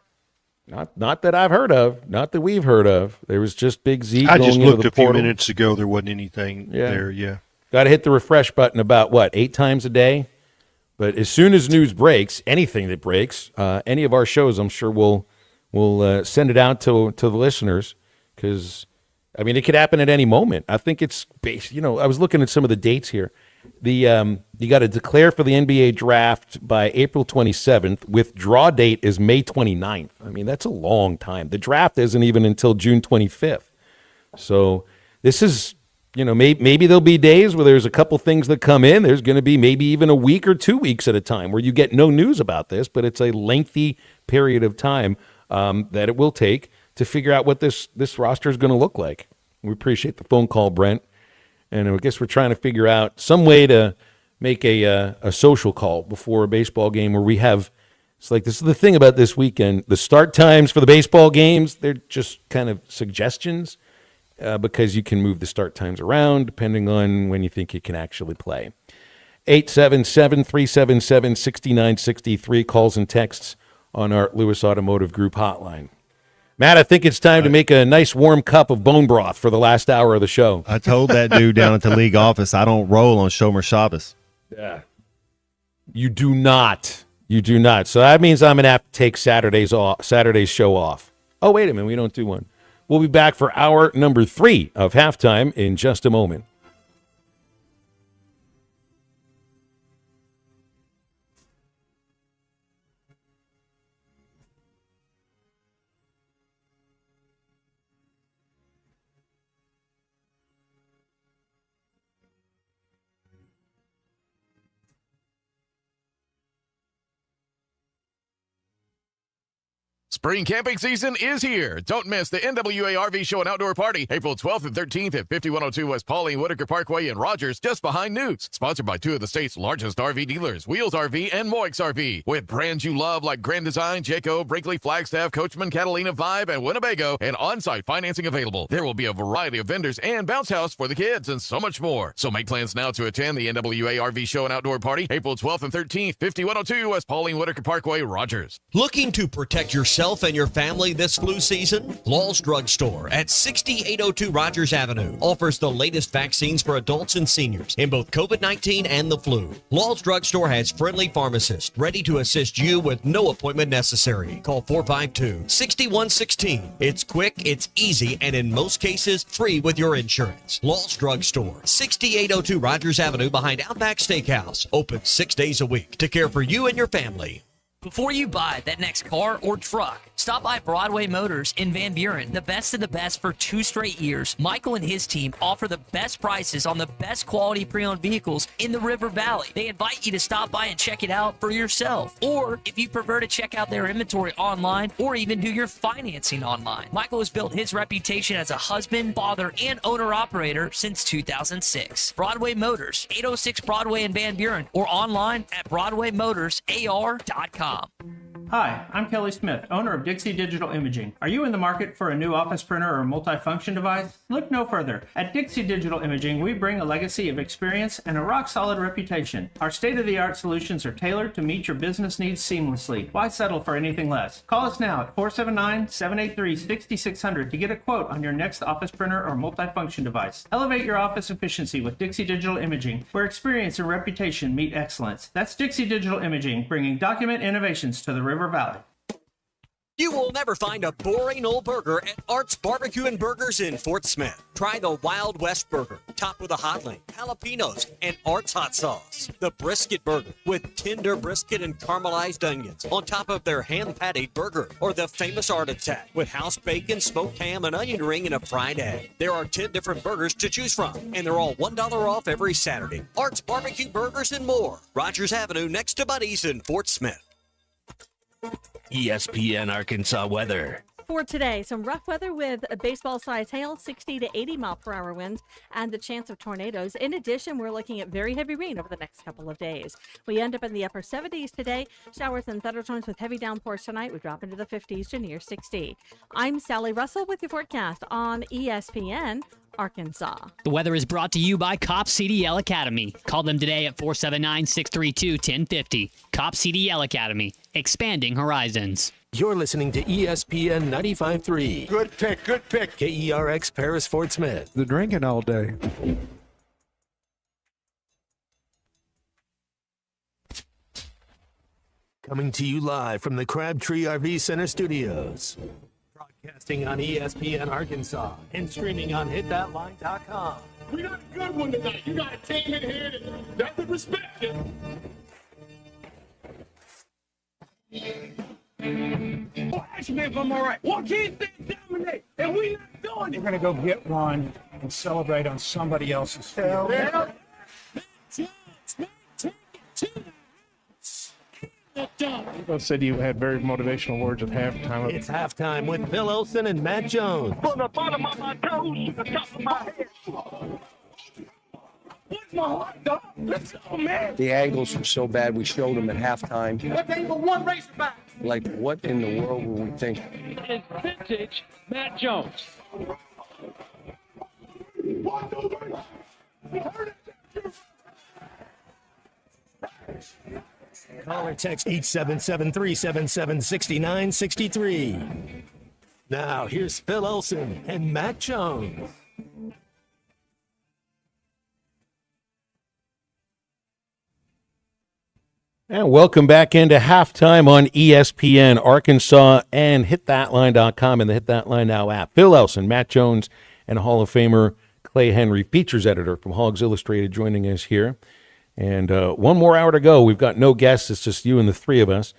Not that I've heard of. Not that we've heard of. There was just Big Z. I just looked a few portal. minutes ago. There wasn't anything there. Yeah. Got to hit the refresh button about 8 times a day. But as soon as news breaks, anything that breaks, any of our shows, I'm sure we'll send it out to the listeners because, I mean, it could happen at any moment. I think it's based. I was looking at some of the dates here. You got to declare for the NBA draft by April 27th. Withdraw date is May 29th. I mean, that's a long time. The draft isn't even until June 25th. So this is. Maybe there'll be days where there's a couple things that come in. There's going to be maybe even a week or 2 weeks at a time where you get no news about this, but it's a lengthy period of time that it will take to figure out what this roster is going to look like. We appreciate the phone call, Brent. And I guess we're trying to figure out some way to make a social call before a baseball game where we have – it's like this is the thing about this weekend. The start times for the baseball games, they're just kind of suggestions. Because you can move the start times around depending on when you think you can actually play. 877-377-6963 calls and texts on our Lewis Automotive Group hotline. Matt, I think it's time to make a nice warm cup of bone broth for the last hour of the show. I told that dude down at the league office I don't roll on Shomer Shabbos. Yeah. You do not. So that means I'm going to have to take Saturday's show off. Oh, wait a minute. We don't do one. We'll be back for hour number 3 of Halftime in just a moment. Spring camping season is here. Don't miss the NWA RV Show and Outdoor Party, April 12th and 13th at 5102 West Pauline Whitaker Parkway in Rogers, just behind Newt's. Sponsored by 2 of the state's largest RV dealers, Wheels RV and Moix RV. With brands you love like Grand Design, Jayco, Brinkley, Flagstaff, Coachman, Catalina, Vibe, and Winnebago, and on-site financing available. There will be a variety of vendors and bounce house for the kids and so much more. So make plans now to attend the NWA RV Show and Outdoor Party, April 12th and 13th, 5102 West Pauline Whitaker Parkway, Rogers. Looking to protect yourself and your family this flu season? Law's Drug Store at 6802 Rogers Avenue offers the latest vaccines for adults and seniors in both COVID-19 and the flu. Law's Drug Store has friendly pharmacists ready to assist you with no appointment necessary. Call 452-6116. It's quick, it's easy, and in most cases, free with your insurance. Law's Drug Store, 6802 Rogers Avenue behind Outback Steakhouse. Open 6 days a week to care for you and your family. Before you buy that next car or truck, stop by Broadway Motors in Van Buren. The best of the best for 2 straight years. Michael and his team offer the best prices on the best quality pre-owned vehicles in the River Valley. They invite you to stop by and check it out for yourself. Or if you prefer to check out their inventory online or even do your financing online. Michael has built his reputation as a husband, father, and owner-operator since 2006. Broadway Motors, 806 Broadway in Van Buren, or online at BroadwayMotorsAR.com. Hi, I'm Kelly Smith, owner of Dixie Digital Imaging. Are you in the market for a new office printer or multifunction device? Look no further. At Dixie Digital Imaging, we bring a legacy of experience and a rock-solid reputation. Our state-of-the-art solutions are tailored to meet your business needs seamlessly. Why settle for anything less? Call us now at 479-783-6600 to get a quote on your next office printer or multifunction device. Elevate your office efficiency with Dixie Digital Imaging, where experience and reputation meet excellence. That's Dixie Digital Imaging, bringing document innovations to the River Valley. You will never find a boring old burger at Art's Barbecue and Burgers in Fort Smith. Try the Wild West Burger, topped with a hot link, jalapenos, and Art's hot sauce. The Brisket Burger, with tender brisket and caramelized onions on top of their hand-patted burger. Or the famous Art Attack, with house bacon, smoked ham, an onion ring, and a fried egg. There are 10 different burgers to choose from, and they're all $1 off every Saturday. Art's Barbecue Burgers and more. Rogers Avenue, next to Buddy's in Fort Smith. ESPN Arkansas weather. For today, some rough weather with a baseball-sized hail, 60 to 80 mile per hour winds, and the chance of tornadoes. In addition, we're looking at very heavy rain over the next couple of days. We end up in the upper 70s today. Showers and thunderstorms with heavy downpours tonight. We drop into the 50s to near 60. I'm Sally Russell with your forecast on ESPN Arkansas. The weather is brought to you by Cop CDL Academy. Call them today at 479-632-1050. Cop CDL Academy, expanding horizons. You're listening to ESPN 95.3. Good pick, good pick. KERX Paris Fort Smith. The drinking all day. Coming to you live from the Crabtree RV Center studios. Broadcasting on ESPN Arkansas and streaming on hitthatline.com. We got a good one tonight. You got a team in here that doesn't respect you. Well, actually, if I'm all right, why can't they dominate? And we not doing it. We're going to go get one and celebrate on somebody else's field. Yeah. People said you had very motivational words at halftime. It's halftime with Phil Olsen and Matt Jones. From the bottom of my toes to the top of my head. What's my heart, dog? Let's go, man. The angles were so bad, we showed them at halftime. What angle one racer back? Like, what in the world were we thinking? That is vintage Matt Jones. Call or text 877-377-6963. Now, here's Phil Olsen and Matt Jones. And welcome back into halftime on ESPN Arkansas and hitthatline.com and the Hit That Line Now app. Phil Elson, Matt Jones, and Hall of Famer Clay Henry, features editor from Hogs Illustrated, joining us here. And one more hour to go. We've got no guests. It's just you and the three of us.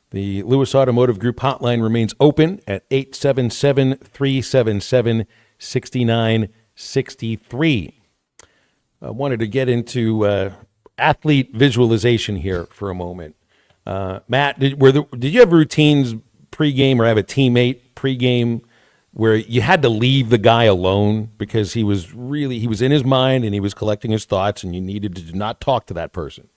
The Lewis Automotive Group hotline remains open at 877-377-6963. I wanted to get into athlete visualization here for a moment. Matt, did you have routines pregame or have a teammate pregame where you had to leave the guy alone because he was in his mind and he was collecting his thoughts and you needed to not talk to that person?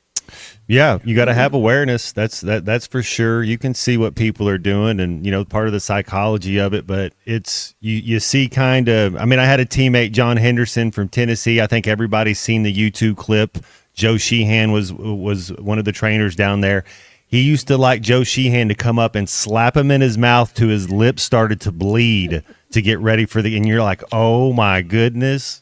Yeah, you got to have awareness. That's for sure. You can see what people are doing, and part of the psychology of it. But it's you see kind of. I mean, I had a teammate, John Henderson from Tennessee. I think everybody's seen the YouTube clip. Joe Sheehan was one of the trainers down there. He used to like Joe Sheehan to come up and slap him in his mouth till his lips started to bleed to get ready for the. And you're like, oh my goodness.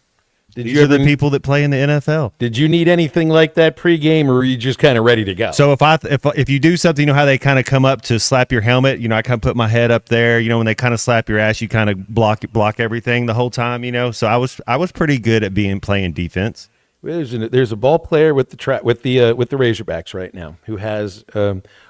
These are the people that play in the NFL. Did you need anything like that pregame, or were you just kind of ready to go? So if you do something, how they kind of come up to slap your helmet, I kind of put my head up there. when they kind of slap your ass, you kind of block everything the whole time. So I was pretty good at playing defense. There's a ball player with the Razorbacks right now who has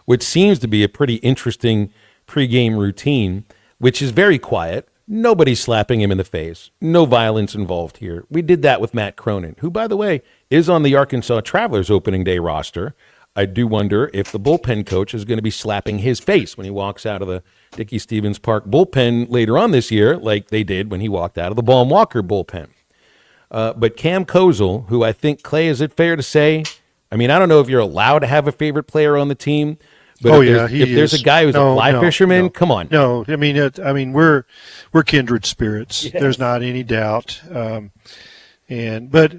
what seems to be a pretty interesting pregame routine, which is very quiet. Nobody's slapping him in the face. No violence involved here. We did that with Matt Cronin, who, by the way, is on the Arkansas Travelers opening day roster. I do wonder if the bullpen coach is going to be slapping his face when he walks out of the Dickey-Stevens Park bullpen later on this year, like they did when he walked out of the Baum Walker bullpen. But Cam Kozel, who I think, Clay, is it fair to say, I mean, I don't know if you're allowed to have a favorite player on the team, but if there's a guy who's a fly fisherman, come on. No, I mean we're kindred spirits. Yes. There's not any doubt. But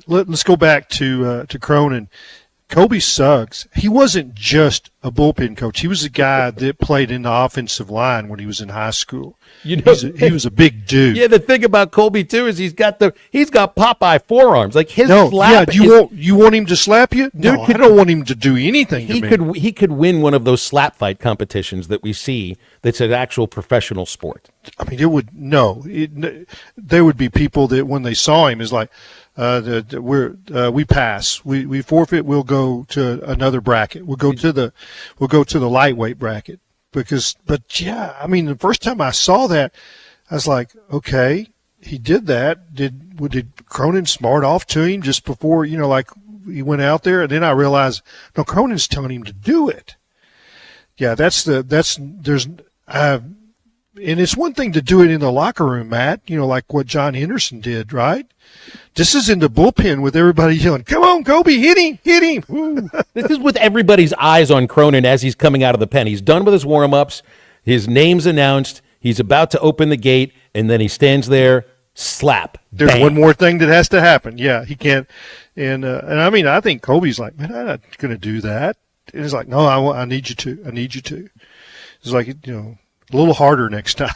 let's go back to Cronin. Kobe Suggs, he wasn't just a bullpen coach. He was a guy that played in the offensive line when he was in high school. He was a big dude. Yeah, the thing about Kobe too is he's got Popeye forearms. Like his slap. Yeah, you want him to slap you? Dude, I don't want him to do anything. He could win one of those slap fight competitions that we see. That's an actual professional sport. I mean, there would be people that when they saw him is like. We pass. We forfeit. We'll go to another bracket. We'll go to the lightweight bracket but yeah, I mean, the first time I saw that, I was like, okay, he did that. Did Cronin smart off to him just before, like he went out there? And then I realized, no, Cronin's telling him to do it. Yeah, and it's one thing to do it in the locker room, Matt, like what John Henderson did, right? This is in the bullpen with everybody yelling, come on, Kobe, hit him. This is with everybody's eyes on Cronin as he's coming out of the pen. He's done with his warm-ups. His name's announced. He's about to open the gate, and then he stands there, slap. There's bang. One more thing that has to happen. Yeah, he can't. And I mean, I think Kobe's like, man, I'm not going to do that. And he's like, no, I need you to. I need you to. It's like, a little harder next time.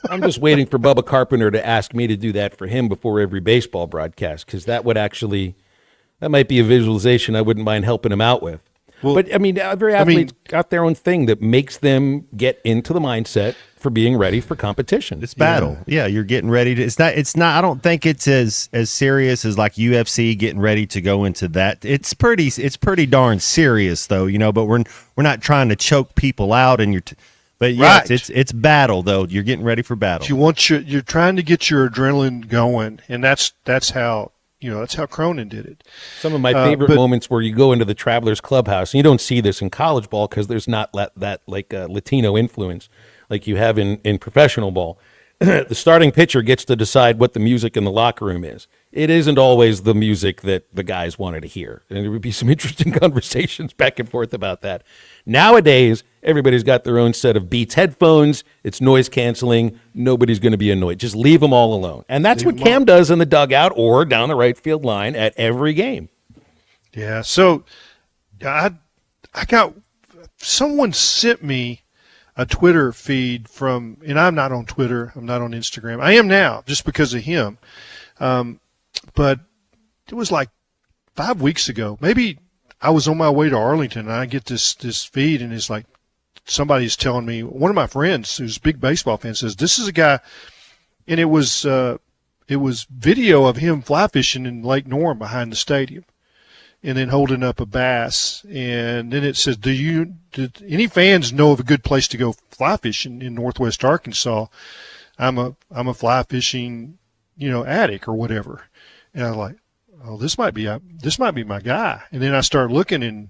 I'm just waiting for Bubba Carpenter to ask me to do that for him before every baseball broadcast, because that might be a visualization I wouldn't mind helping him out with. Well, but, I mean, every athlete's got their own thing that makes them get into the mindset for being ready for competition. It's battle. Yeah, you're getting ready to. It's not. I don't think it's as serious as like UFC getting ready to go into that. It's pretty darn serious though, but we're not trying to choke people out and But yes, right. It's battle though. You're getting ready for battle. You're trying to get your adrenaline going, and that's how Cronin did it. Some of my favorite moments where you go into the Travelers clubhouse, and you don't see this in college ball because there's not that Latino influence like you have in professional ball. The starting pitcher gets to decide what the music in the locker room is. It isn't always the music that the guys wanted to hear. And there would be some interesting conversations back and forth about that. Nowadays, everybody's got their own set of Beats headphones. It's noise canceling. Nobody's going to be annoyed. Just leave them all alone. And that's what Cam does in the dugout or down the right field line at every game. Yeah. So I got someone sent me a Twitter feed from, and I'm not on Twitter. I'm not on Instagram. I am now just because of him. But it was like 5 weeks ago. Maybe I was on my way to Arlington, and I get this feed, and it's like somebody's telling me, one of my friends who's a big baseball fan says, this is a guy, and it was video of him fly fishing in Lake Norm behind the stadium, and then holding up a bass. And then it says, did any fans know of a good place to go fly fishing in Northwest Arkansas? I'm a fly fishing, addict or whatever. And I was like, oh, this might be my guy. And then I started looking, and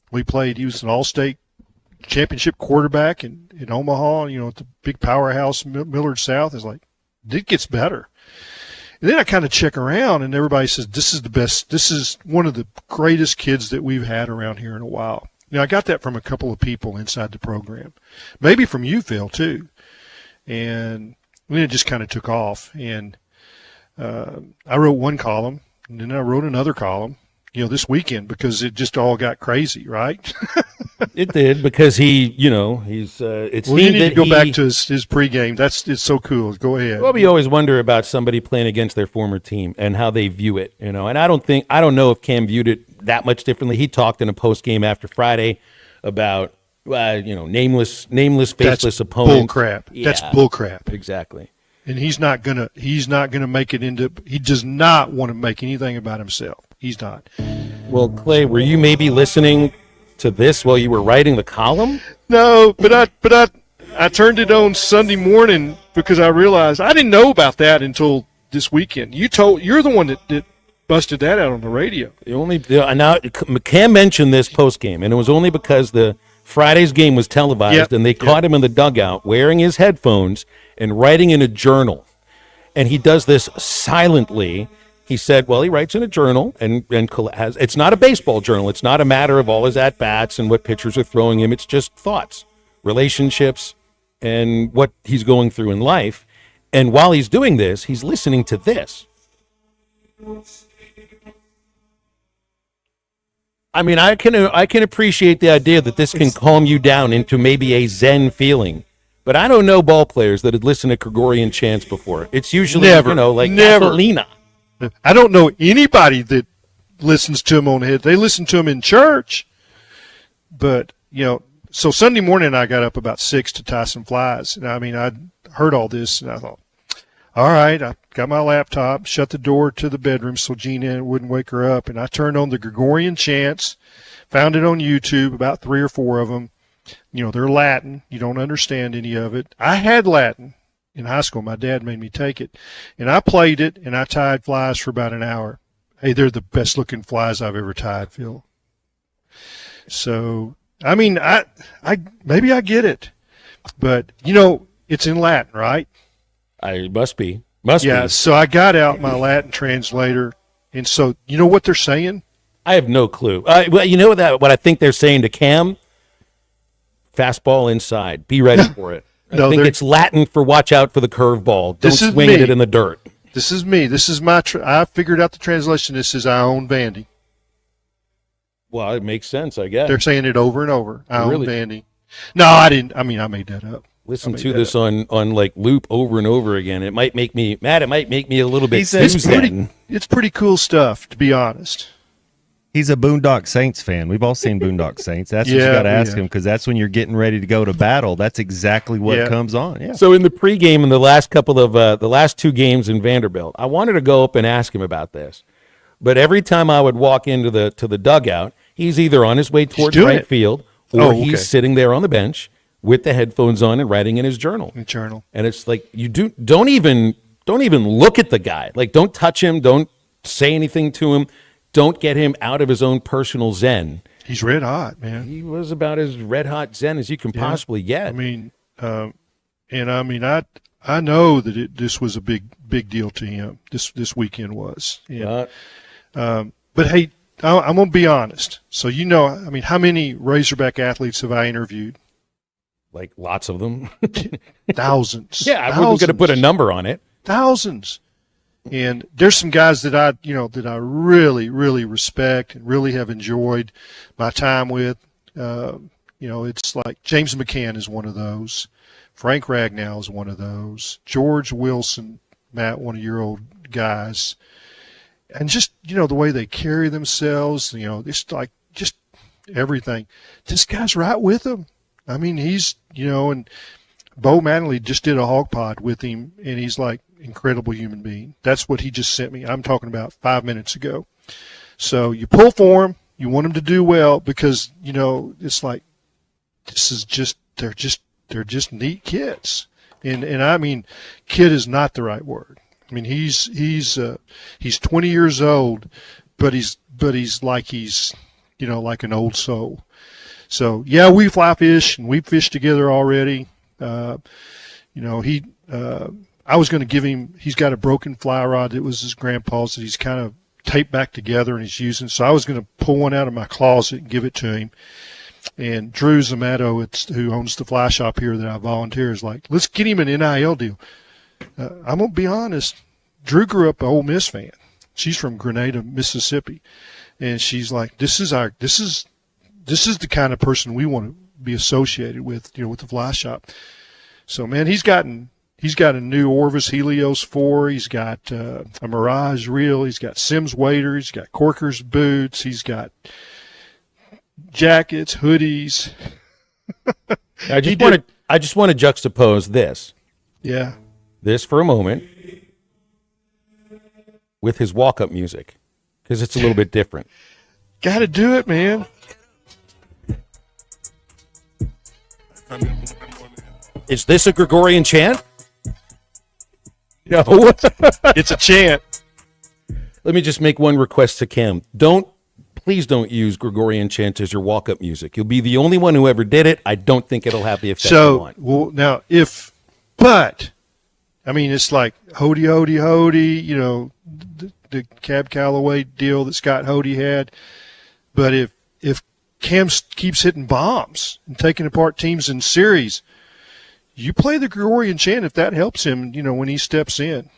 we played. He was an all-state championship quarterback in Omaha, at the big powerhouse Millard South. It's like, it gets better. And then I kind of check around, and everybody says, this is the best. This is one of the greatest kids that we've had around here in a while. I got that from a couple of people inside the program, maybe from you, Phil, too. And then it just kind of took off. And I wrote one column, and then I wrote another column, this weekend, because it just all got crazy, right? It did, because he's it's well, you need to go back to his pregame. It's so cool. Go ahead. Well, we always wonder about somebody playing against their former team and how they view it, and I don't know if Cam viewed it that much differently. He talked in a post game after Friday about nameless, faceless opponents. Bull crap. Yeah, that's bull crap. Exactly. And he's not gonna make it into. He does not want to make anything about himself. He's not. Well, Clay, were you maybe listening to this while you were writing the column? No, but I turned it on Sunday morning because I realized I didn't know about that until this weekend. You're the one that busted that out on the radio. Now Cam mentioned this post game, and it was only because the Friday's game was televised, and they caught him in the dugout wearing his headphones and writing in a journal. And he does this silently. He said, well, he writes in a journal, and it's not a baseball journal. It's not a matter of all his at-bats and what pitchers are throwing him. It's just thoughts, relationships, and what he's going through in life. And while he's doing this, he's listening to this. I mean, I can appreciate the idea that this can calm you down into maybe a Zen feeling. But I don't know ball players that had listened to Gregorian chants before. It's usually, never. Gasolina. I don't know anybody that listens to him on the head. They listen to him in church. But, so Sunday morning I got up about 6 to tie some flies. And I heard all this, and I thought, all right, I got my laptop, shut the door to the bedroom so Gina wouldn't wake her up, and I turned on the Gregorian chants, found it on YouTube, about 3 or 4 of them. They're Latin. You don't understand any of it. I had Latin in high school. My dad made me take it, and I played it, and I tied flies for about an hour. Hey, they're the best-looking flies I've ever tied, Phil. So, I maybe I get it, but, it's in Latin, right? I must be. Yeah, so I got out my Latin translator, and so you know what they're saying? I have no clue. Well, you know what I think they're saying to Cam? Fastball inside. Be ready for it. I think it's Latin for watch out for the curveball. Don't swing it in the dirt. This is me. This is my I figured out the translation. This is I own Vandy. Well, it makes sense, I guess. They're saying it over and over. I own Vandy. No, I didn't. I made that up. Listen to this on like loop over and over again. It might make me, Matt, it might make me a little bit it's pretty cool stuff, to be honest. He's a Boondock Saints fan. We've all seen Boondock Saints. That's what you got to ask him, because that's when you're getting ready to go to battle. That's exactly what comes on. Yeah. So in the pregame in the last couple of the last 2 games in Vanderbilt, I wanted to go up and ask him about this, but every time I would walk into the dugout, he's either on his way towards right field or he's sitting there on the bench with the headphones on and writing in his journal. And it's like don't even look at the guy. Like, don't touch him. Don't say anything to him. Don't get him out of his own personal zen. He's red hot, man. He was about as red hot zen as you can possibly get. I know that this was a big deal to him. This weekend was. Yeah. But hey, I'm gonna be honest. So how many Razorback athletes have I interviewed? Like lots of them. Thousands. Yeah, I wasn't gonna put a number on it. Thousands. And there's some guys that I really, really respect and really have enjoyed my time with. It's like James McCann is one of those. Frank Ragnow is one of those. George Wilson, Matt, one of your old guys. And just, the way they carry themselves, it's like just everything. This guy's right with him. I mean, he's, and Bo Manley just did a hog pod with him, and he's like incredible human being. That's what he just sent me. I'm talking about 5 minutes ago. So you pull for him. You want him to do well because, it's like they're just neat kids. And I mean, kid is not the right word. I mean, he's 20 years old, but he's like like an old soul. So yeah, we fly fish and we fished together already. I was going to give him. He's got a broken fly rod that was his grandpa's that he's kind of taped back together and he's using. So I was going to pull one out of my closet and give it to him. And Drew Zamato, who owns the fly shop here that I volunteer, is like, let's get him an NIL deal. I'm going to be honest. Drew grew up an Ole Miss fan. She's from Grenada, Mississippi. And she's like, this is the kind of person we want to be associated with, with the fly shop. So man, he's got a new Orvis Helios 4. He's got a Mirage reel. He's got Sims wader. He's got Corker's boots. He's got jackets, hoodies. I just want to juxtapose this. Yeah. This for a moment with his walk-up music because it's a little bit different. Got to do it, man. Is this a Gregorian chant? No. It's a chant. Let me just make one request to Cam. Please don't use Gregorian chant as your walk-up music. You'll be the only one who ever did it. I don't think it'll have the effect you want. Well, now, I mean, it's like Hody, Hody, Hody, the Cab Calloway deal that Scott Hody had. But if Cam keeps hitting bombs and taking apart teams in series, you play the Gregorian chant if that helps him, when he steps in.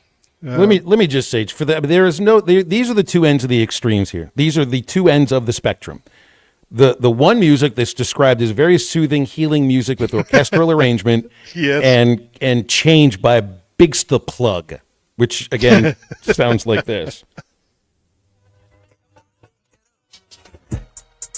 Let me just say, for that, these are the two ends of the extremes here. These are the two ends of the spectrum. The one music that's described as very soothing, healing music with orchestral arrangement, yes. and changed by Big's the Plug, which again sounds like this.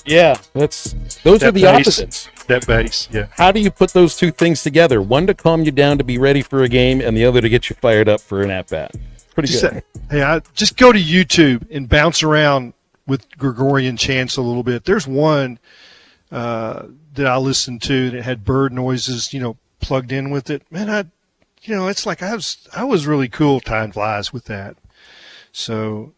Yeah, those are the bass, opposites. That bass, yeah. How do you put those two things together? One to calm you down to be ready for a game, and the other to get you fired up for an at-bat. Pretty good. Hey, just go to YouTube and bounce around with Gregorian chants a little bit. There's one that I listened to that had bird noises, plugged in with it. Man, it's like I was really cool tying flies with that. So,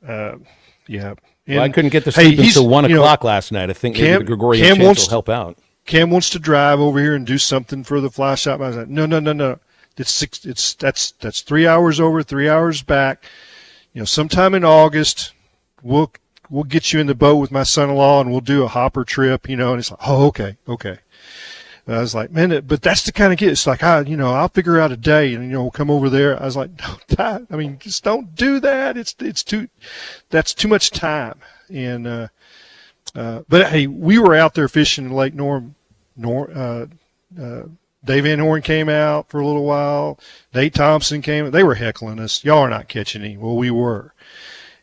yeah. Well, I couldn't get to sleep until 1 o'clock last night. I think maybe the Gregorian chants will help out. Cam wants to drive over here and do something for the fly shop. I was like, no. That's 3 hours over, 3 hours back. Sometime in August, we'll get you in the boat with my son-in-law and we'll do a hopper trip. And it's like, oh, okay. And I was like, man, but that's the kind of kid. It's like, I'll figure out a day and we'll come over there. I was like, no, just don't do that. That's too much time. And but hey, we were out there fishing in Lake Norm. Dave Van Horn came out for a little while. Nate Thompson came. They were heckling us. Y'all are not catching any. Well, we were.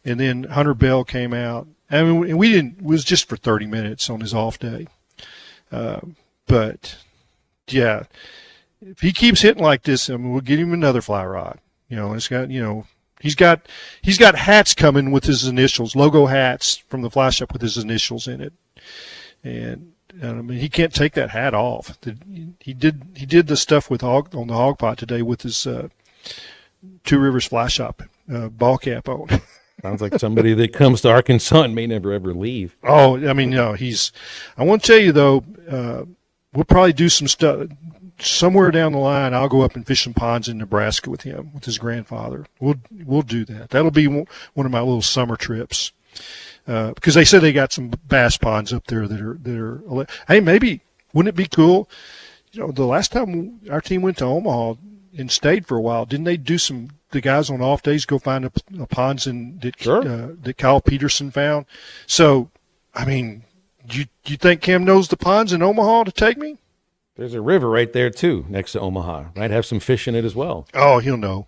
And then Hunter Bell came out. I mean, we didn't. It was just for 30 minutes on his off day. But yeah, if he keeps hitting like this, we'll get him another fly rod. It's got. He's got hats coming with his initials, logo hats from the fly shop with his initials in it, and he can't take that hat off. He did the stuff on the hog pot today with his Two Rivers Fly Shop ball cap on. Sounds like somebody that comes to Arkansas and may never ever leave. Oh, no. I want to tell you though, we'll probably do some stuff. Somewhere down the line, I'll go up and fish some ponds in Nebraska with him, with his grandfather. We'll do that. That'll be one of my little summer trips, because they said they got some bass ponds up there that are. Hey, maybe wouldn't it be cool? The last time our team went to Omaha and stayed for a while, didn't they do some? The guys on off days go find a ponds that Kyle Peterson found. So, do you think Cam knows the ponds in Omaha to take me? There's a river right there, too, next to Omaha. Might have some fish in it as well. Oh, he'll know.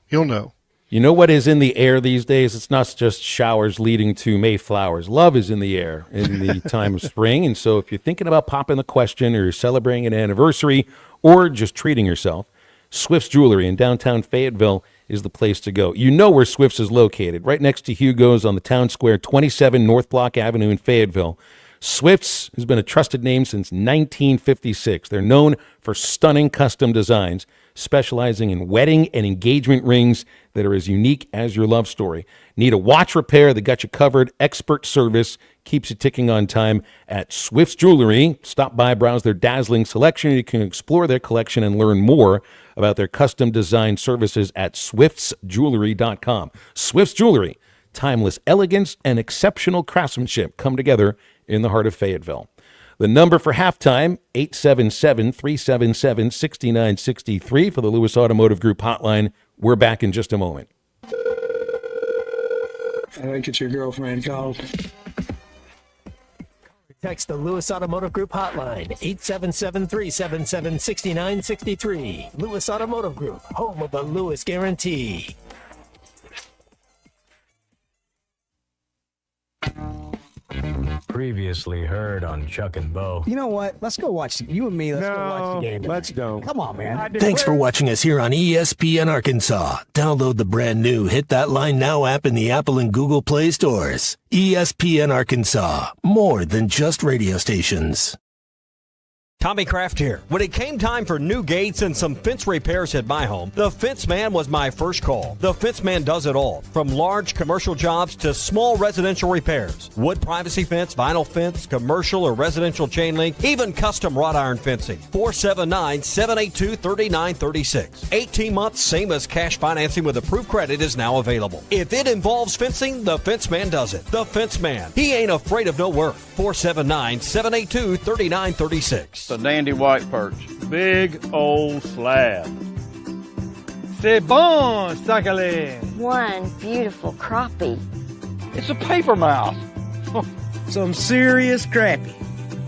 You know what is in the air these days? It's not just showers leading to Mayflowers. Love is in the air in the time of spring. And so if you're thinking about popping the question or you're celebrating an anniversary or just treating yourself, Swift's Jewelry in downtown Fayetteville is the place to go. You know where Swift's is located, right next to Hugo's on the Town Square, 27 North Block Avenue in Fayetteville. Swift's has been a trusted name since 1956. They're known for stunning custom designs, specializing in wedding and engagement rings that are as unique as your love story. Need a watch repair? They got you covered. Expert service keeps you ticking on time at Swift's Jewelry. Stop by, browse their dazzling selection. You can explore their collection and learn more about their custom design services at swiftsjewelry.com. Swift's Jewelry, timeless elegance and exceptional craftsmanship come together in the heart of Fayetteville. The number for halftime, 877-377-6963 for the Lewis Automotive Group hotline. We're back in just a moment. I think it's your girlfriend called. Text the Lewis Automotive Group hotline, 877-377-6963. Lewis Automotive Group, home of the Lewis Guarantee. Previously heard on Chuck and Bo. You know what? Let's go watch you and me. Let's go watch the game. Let's go. Come on, man. Thanks for watching us here on ESPN Arkansas. Download the brand new Hit That Line Now app in the Apple and Google Play stores. ESPN Arkansas, more than just radio stations. Tommy Kraft here. When it came time for new gates and some fence repairs at my home, the Fence Man was my first call. The Fence Man does it all, from large commercial jobs to small residential repairs. Wood privacy fence, vinyl fence, commercial or residential chain link, even custom wrought iron fencing. 479-782-3936. 18 months, same as cash financing with approved credit is now available. If it involves fencing, the Fence Man does it. The Fence Man. He ain't afraid of no work. 479-782-3936. The dandy white perch. Big old slab. C'est bon, sacale. One beautiful crappie. It's a paper mouth. Some serious crappie.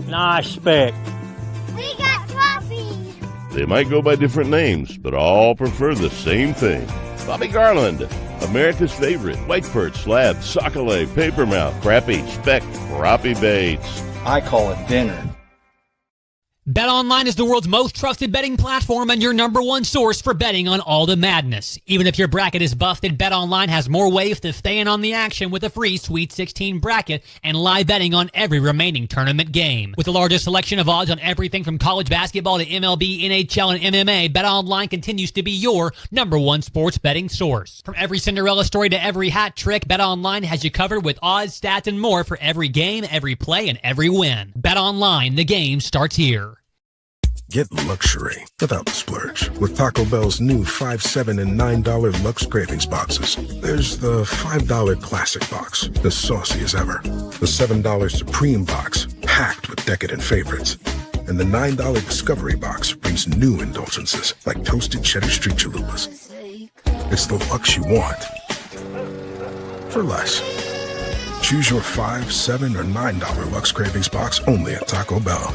Nice speck. We got crappie. They might go by different names, but all prefer the same thing. Bobby Garland, America's favorite white perch, slab, sacale, paper mouth, crappie, speck, crappie baits. I call it dinner. BetOnline is the world's most trusted betting platform and your number one source for betting on all the madness. Even if your bracket is busted, BetOnline has more ways to stay in on the action with a free Sweet 16 bracket and live betting on every remaining tournament game. With the largest selection of odds on everything from college basketball to MLB, NHL, and MMA, BetOnline continues to be your number one sports betting source. From every Cinderella story to every hat trick, BetOnline has you covered with odds, stats, and more for every game, every play, and every win. BetOnline, the game starts here. Get luxury without the splurge with Taco Bell's new $5, $7, and $9 Lux Cravings boxes. There's the $5 Classic box, the saucy as ever. The $7 Supreme box, packed with decadent favorites. And the $9 Discovery box brings new indulgences like toasted cheddar street chalupas. It's the Lux you want for less. Choose your $5, $7, or $9 Lux Cravings box only at Taco Bell.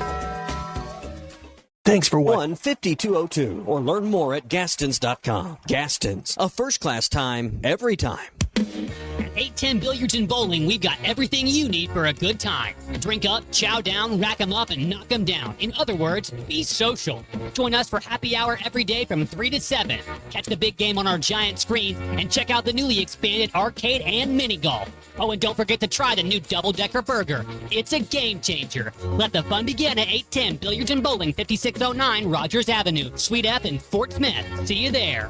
Thanks for 15202 or learn more at Gastons.com. Gastons, a first-class time, every time. At 810 Billiards and Bowling, we've got everything you need for a good time. Drink up, chow down, rack 'em up, and knock 'em down. In other words, be social. Join us for happy hour every day from 3 to 7. Catch the big game on our giant screens and check out the newly expanded arcade and mini golf. Oh, and don't forget to try the new double-decker burger. It's a game changer. Let the fun begin at 810 Billiards and Bowling, 5609 Rogers Avenue, Suite F in Fort Smith. See you there.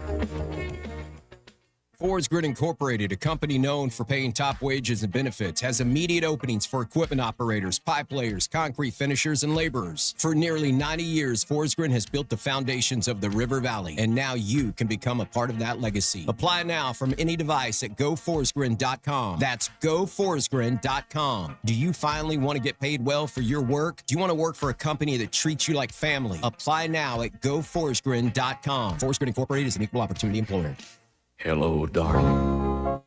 Fords Grid Incorporated, a company known for paying top wages and benefits, has immediate openings for equipment operators, pipe layers, concrete finishers, and laborers. For nearly 90 years, Fords Grid has built the foundations of the River Valley, and now you can become a part of that legacy. Apply now from any device at GoFordsGrid.com. That's GoFordsGrid.com. Do you finally want to get paid well for your work? Do you want to work for a company that treats you like family? Apply now at GoFordsGrid.com. Fords Grid Incorporated is an equal opportunity employer. Hello, darling.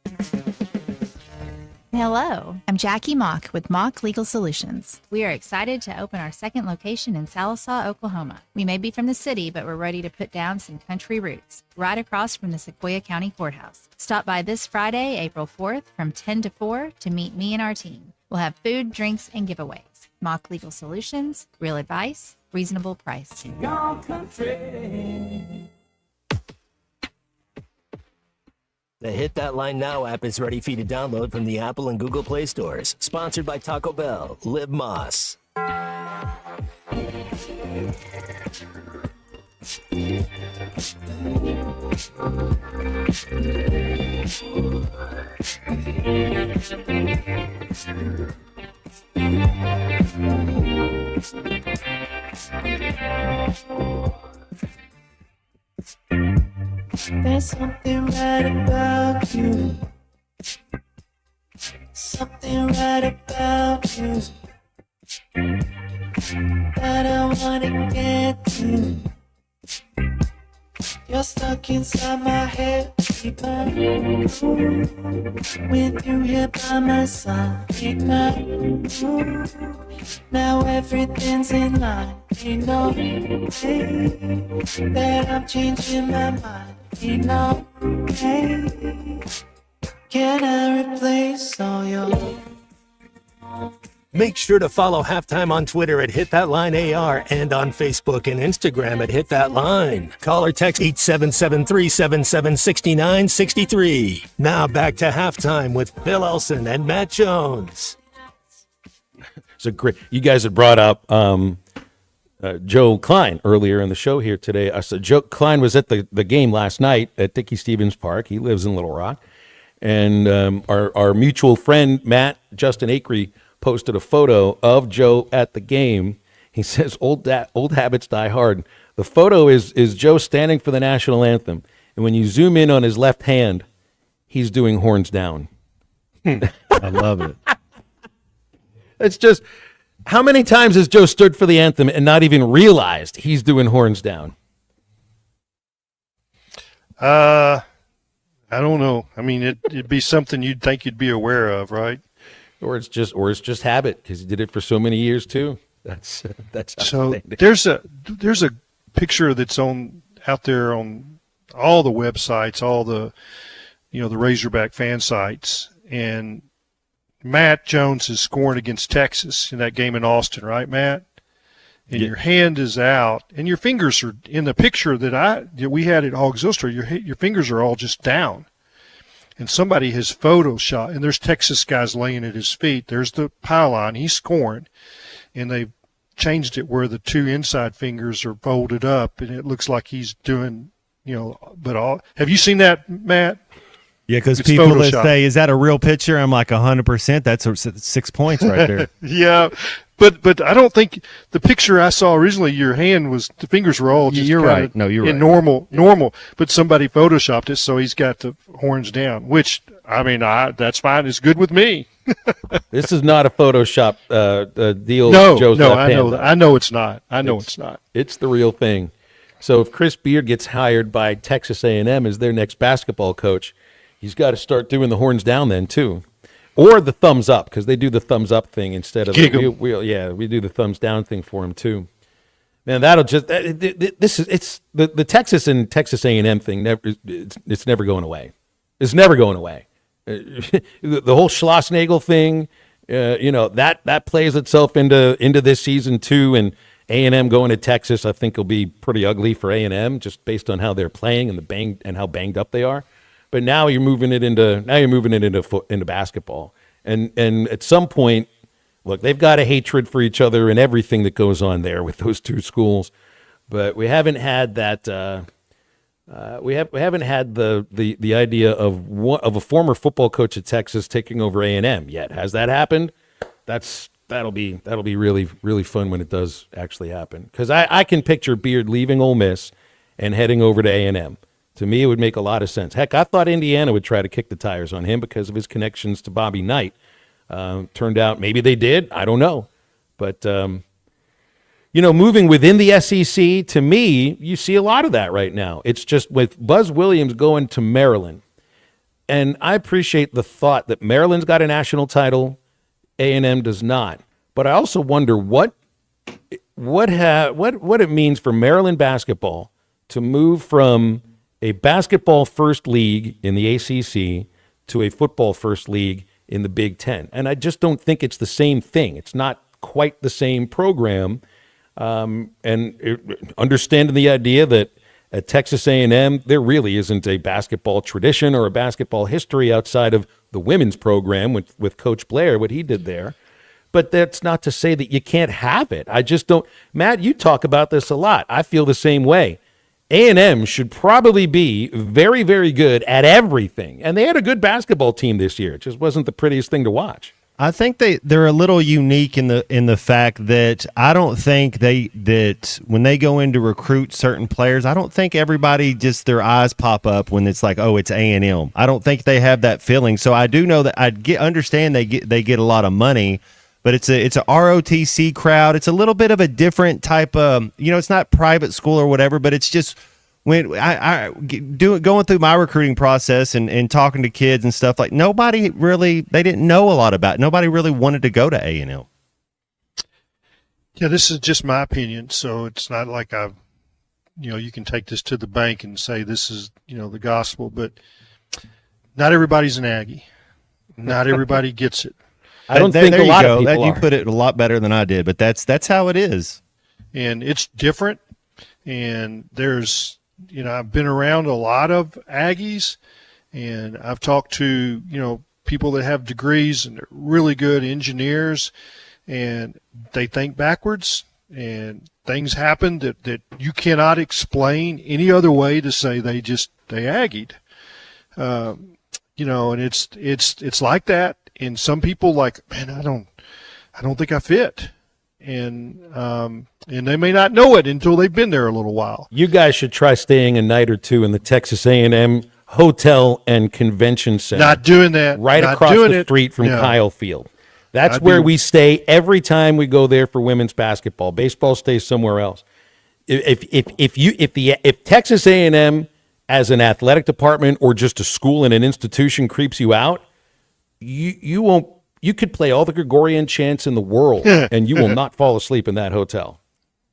Hello, I'm Jackie Mock with Mock Legal Solutions. We are excited to open our second location in Sallisaw, Oklahoma. We may be from the city, but we're ready to put down some country roots, right across from the Sequoia County Courthouse. Stop by this Friday, April 4th from 10 to 4 to meet me and our team. We'll have food, drinks, and giveaways. Mock Legal Solutions, real advice, reasonable price. Gone country. The Hit That Line Now app is ready for you to download from the Apple and Google Play stores. Sponsored by Taco Bell. Live Moss. There's something right about you. Something right about you that I wanna get to. You're stuck inside my head, keep on with you here by my side. Keep on now everything's in line. Ain't no way that I'm changing my mind. Ain't no way can I replace all your. Make sure to follow Halftime on Twitter at Hit That Line AR and on Facebook and Instagram at Hit That Line. Call or text 877-377-6963. Now back to Halftime with Phil Elson and Matt Jones. So great. You guys had brought up Joe Klein earlier in the show here today. So Joe Klein was at the game last night at Dickey Stevens Park. He lives in Little Rock. And our mutual friend, Justin Acree, posted a photo of Joe at the game. He says, old habits die hard. The photo is Joe standing for the national anthem. And when you zoom in on his left hand, he's doing horns down. I love it. It's just, how many times has Joe stood for the anthem and not even realized he's doing horns down? I don't know. I mean, it'd be something you'd think you'd be aware of, right? Or it's just habit, because he did it for so many years too. That's so. There's a picture that's out there on all the websites, all the the Razorback fan sites, and Matt Jones is scoring against Texas in that game in Austin, right, Matt? And your hand is out, and your fingers are in the picture that we had at Hogs Illustrated. Your fingers are all just down. And somebody has photoshopped, and there's Texas guys laying at his feet. There's the pylon. He's scoring. And they've changed it where the two inside fingers are folded up, and it looks like he's doing, have you seen that, Matt? Yeah, because people that say, is that a real picture? I'm like, 100%. That's 6 points right there. Yeah. But I don't think the picture I saw originally, your hand the fingers were all just you're right. No, you're right. Normal. But somebody photoshopped it, so he's got the horns down, which, I mean, that's fine. It's good with me. This is not a Photoshop deal. No, I know it's not. It's not. It's the real thing. So if Chris Beard gets hired by Texas A&M as their next basketball coach, he's got to start doing the horns down then too. Or the thumbs up, because they do the thumbs up thing instead of we do the thumbs down thing for him too. Man, that'll just it's the Texas and Texas A&M thing. It's never going away. It's never going away. The whole Schlossnagel thing, that plays itself into this season too. And A&M going to Texas, I think, will be pretty ugly for A&M just based on how they're playing and how banged up they are. But now you're moving it into basketball, and at some point, look, they've got a hatred for each other and everything that goes on there with those two schools, but we haven't had that. We haven't had the idea of a former football coach at Texas taking over A&M yet. Has that happened? That'll be really really fun when it does actually happen, because I can picture Beard leaving Ole Miss and heading over to A&M. To me, it would make a lot of sense. Heck, I thought Indiana would try to kick the tires on him because of his connections to Bobby Knight. Turned out maybe they did. I don't know. But, moving within the SEC, to me, you see a lot of that right now. It's just with Buzz Williams going to Maryland, And I appreciate the thought that Maryland's got a national title, A&M does not. But I also wonder what it means for Maryland basketball to move from a basketball first league in the ACC to a football first league in the Big Ten. And I just don't think it's the same thing. It's not quite the same program. Understanding the idea that at Texas A&M, there really isn't a basketball tradition or a basketball history outside of the women's program with Coach Blair, what he did there. But that's not to say that you can't have it. I just don't. Matt, you talk about this a lot. I feel the same way. A&M should probably be very, very good at everything. And they had a good basketball team this year. It just wasn't the prettiest thing to watch. I think they're a little unique in the fact that I don't think that when they go in to recruit certain players, I don't think everybody just their eyes pop up when it's like, oh, it's A&M. I don't think they have that feeling. So I do know that understand they get a lot of money, but it's a ROTC crowd. It's a little bit of a different type of, it's not private school or whatever, but it's just when going through my recruiting process and talking to kids and stuff, like nobody really, they didn't know a lot about it. Nobody really wanted to go to A&M. Yeah, this is just my opinion, so it's not like you can take this to the bank and say this is, the gospel, but not everybody's an Aggie. Not everybody gets it. I don't think a lot of people You put it a lot better than I did, but that's how it is. And it's different, and there's, I've been around a lot of Aggies, and I've talked to, people that have degrees and they're really good engineers, and they think backwards, and things happen that you cannot explain any other way to say they Aggied. And it's like that. And some people like, man, I don't think I fit. And they may not know it until they've been there a little while. You guys should try staying a night or two in the Texas A&M Hotel and Convention Center. Not doing that. Right Not across doing the it. street from No. Kyle Field. That's where we stay every time we go there for women's basketball. Baseball stays somewhere else. If Texas A&M as an athletic department or just a school and an institution creeps you out, you won't. You could play all the Gregorian chants in the world, and you will not fall asleep in that hotel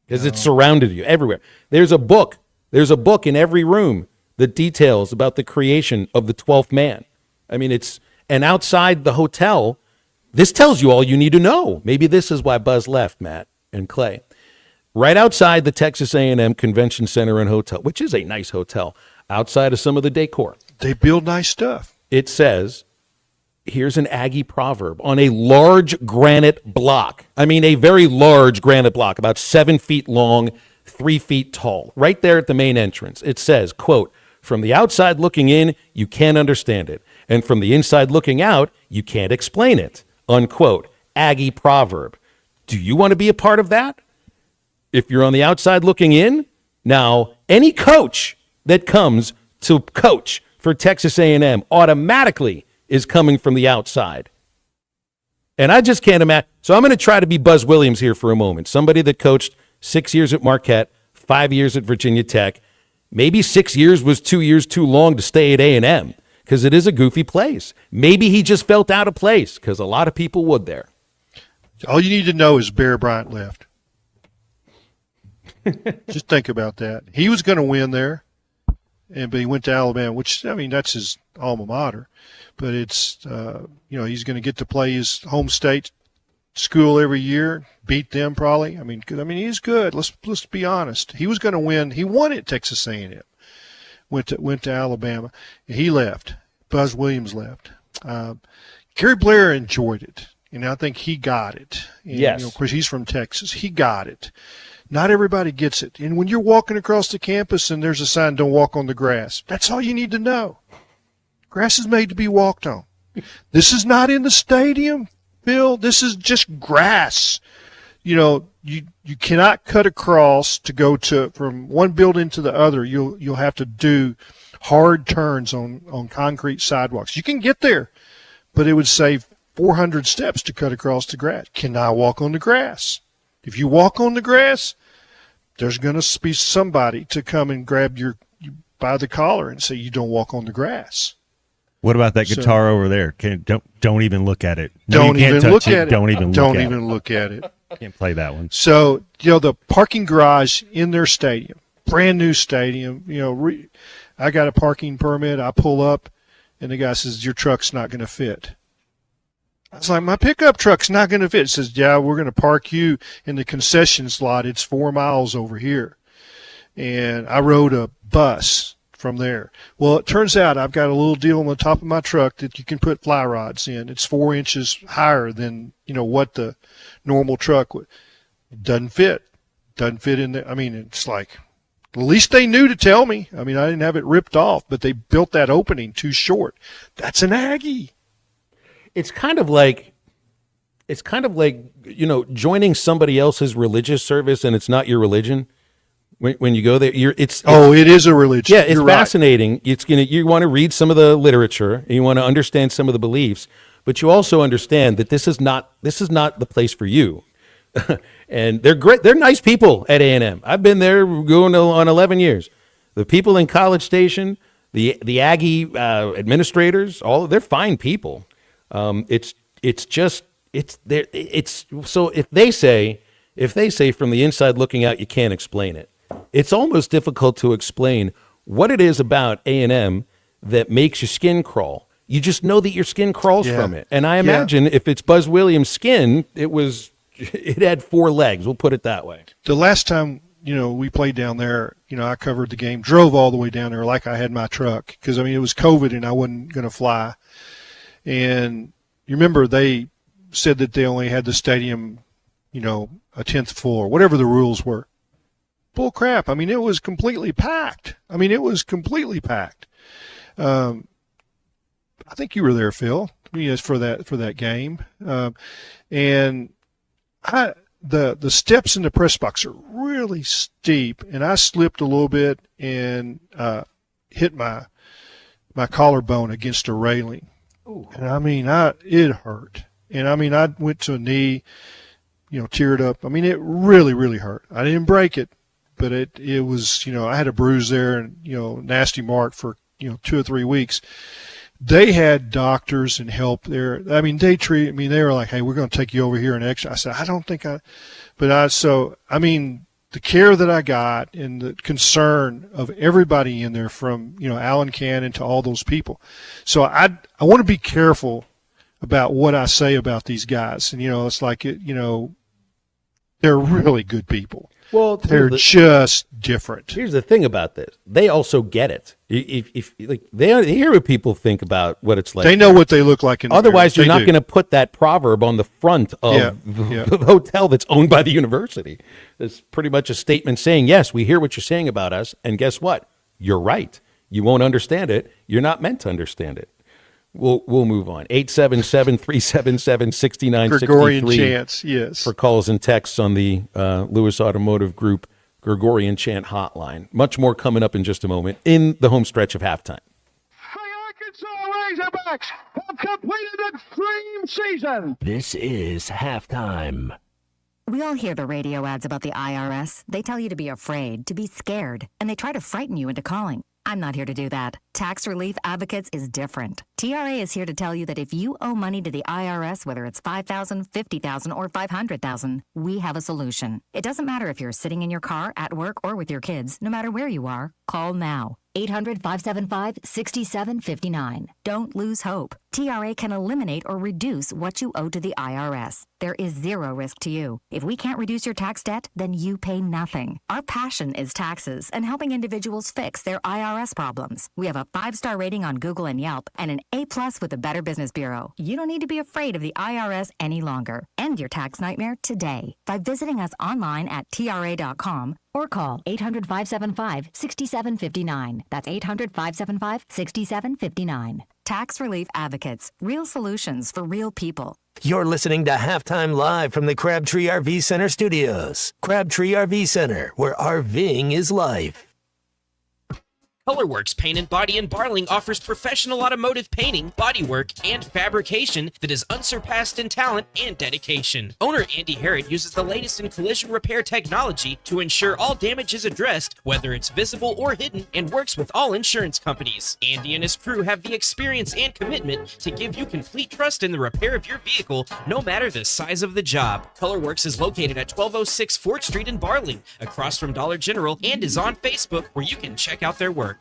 because it's surrounded you everywhere. There's a book. There's a book in every room that details about the creation of the 12th man. I mean, and outside the hotel, this tells you all you need to know. Maybe this is why Buzz left, Matt and Clay. Right outside the Texas A&M Convention Center and Hotel, which is a nice hotel, outside of some of the decor. They build nice stuff. It says, here's an Aggie proverb on a large granite block. I mean, a very large granite block, about 7 feet long, 3 feet tall. Right there at the main entrance. It says, quote, from the outside looking in, you can't understand it. And from the inside looking out, you can't explain it. Unquote. Aggie proverb. Do you want to be a part of that? If you're on the outside looking in, now any coach that comes to coach for Texas A&M automatically is coming from the outside. And I just can't imagine. So I'm going to try to be Buzz Williams here for a moment. Somebody that coached 6 years at Marquette, 5 years at Virginia Tech. Maybe 6 years was 2 years too long to stay at A&M because it is a goofy place. Maybe he just felt out of place because a lot of people would there. All you need to know is Bear Bryant left. Just think about that. He was going to win there, but he went to Alabama, which, I mean, that's his alma mater. But it's, he's going to get to play his home state school every year, beat them probably. I mean, he's good. Let's be honest. He was going to win. He won at Texas A&M. Went to Alabama. He left. Buzz Williams left. Kerry Blair enjoyed it, and I think he got it. And, yes. Of course, he's from Texas. He got it. Not everybody gets it. And when you're walking across the campus and there's a sign, don't walk on the grass, that's all you need to know. Grass is made to be walked on. This is not in the stadium, Bill. This is just grass. You cannot cut across to go from one building to the other. You'll have to do hard turns on concrete sidewalks. You can get there, but it would save 400 steps to cut across the grass. Cannot walk on the grass. If you walk on the grass, there's going to be somebody to come and grab you by the collar and say you don't walk on the grass. What about that guitar over there? Don't even look at it. No, Don't even look at it. Don't even look at it. Can't play that one. So, the parking garage in their stadium, brand new stadium, I got a parking permit. I pull up, and the guy says, your truck's not going to fit. I was like, my pickup truck's not going to fit. It says, yeah, we're going to park you in the concession slot. It's 4 miles over here. And I rode a bus from there. Well, it turns out I've got a little deal on the top of my truck that you can put fly rods in. It's 4 inches higher than, what the normal truck would. It doesn't fit. Doesn't fit in there. I mean, it's like, at least they knew to tell me. I mean, I didn't have it ripped off, but they built that opening too short. That's an Aggie. It's kind of like, joining somebody else's religious service and it's not your religion. When you go there, it is a religion. Yeah, it's You're fascinating. Right. You want to read some of the literature, and you want to understand some of the beliefs, but you also understand that this is not the place for you. And they're great. They're nice people at A&M. I've been there going on 11 years. The people in College Station, the Aggie administrators, they're fine people. So if they say from the inside looking out, you can't explain it. It's almost difficult to explain what it is about A&M that makes your skin crawl. You just know that your skin crawls from it. And I imagine if it's Buzz Williams' skin, it had 4 legs. We'll put it that way. The last time, we played down there, I covered the game, drove all the way down there like I had my truck because, it was COVID and I wasn't going to fly. And you remember they said that they only had the stadium, a 10th floor, whatever the rules were. Bull crap. It was completely packed. I think you were there, Phil, for that game. And the steps in the press box are really steep, and I slipped a little bit and hit my collarbone against a railing. Ooh. And it hurt. And I went to a knee, teared up. It really, really hurt. I didn't break it, but it was, I had a bruise there and, nasty mark for, 2 or 3 weeks. They had doctors and help there. They were like, hey, we're going to take you over here and extra. I said, I don't think the care that I got and the concern of everybody in there from, Alan Cannon to all those people. So I want to be careful about what I say about these guys. And, it's like, they're really good people. Well, they're just different. Here's the thing about this: they also get it. If they hear what people think about what it's like, they know what they look like. Otherwise, you're not going to put that proverb on the front of the hotel that's owned by the university. It's pretty much a statement saying, "Yes, we hear what you're saying about us, and guess what? You're right. You won't understand it. You're not meant to understand it." We'll move on. 877-377-6963. Gregorian chants, yes. For calls and texts on the Lewis Automotive Group Gregorian chant hotline. Much more coming up in just a moment in the home stretch of halftime. The Arkansas Razorbacks have completed a dream season. This is halftime. We all hear the radio ads about the IRS. They tell you to be afraid, to be scared, and they try to frighten you into calling. I'm not here to do that. Tax Relief Advocates is different. TRA is here to tell you that if you owe money to the IRS, whether it's $5,000, $50,000, or $500,000, we have a solution. It doesn't matter if you're sitting in your car, at work, or with your kids. No matter where you are, call now. 800-575-6759. Don't lose hope. TRA can eliminate or reduce what you owe to the IRS. There is zero risk to you. If we can't reduce your tax debt, then you pay nothing. Our passion is taxes and helping individuals fix their IRS problems. We have a 5-star rating on Google and Yelp and an A+ with the Better Business Bureau. You don't need to be afraid of the IRS any longer. End your tax nightmare today by visiting us online at TRA.com or call 800-575-6759. That's 800-575-6759. Tax Relief Advocates. Real solutions for real people. You're listening to Halftime Live from the Crabtree RV Center studios. Crabtree RV Center, where RVing is life. Colorworks Paint and Body in Barling offers professional automotive painting, bodywork, and fabrication that is unsurpassed in talent and dedication. Owner Andy Harrod uses the latest in collision repair technology to ensure all damage is addressed, whether it's visible or hidden, and works with all insurance companies. Andy and his crew have the experience and commitment to give you complete trust in the repair of your vehicle, no matter the size of the job. Colorworks is located at 1206 4th Street in Barling, across from Dollar General, and is on Facebook, where you can check out their work.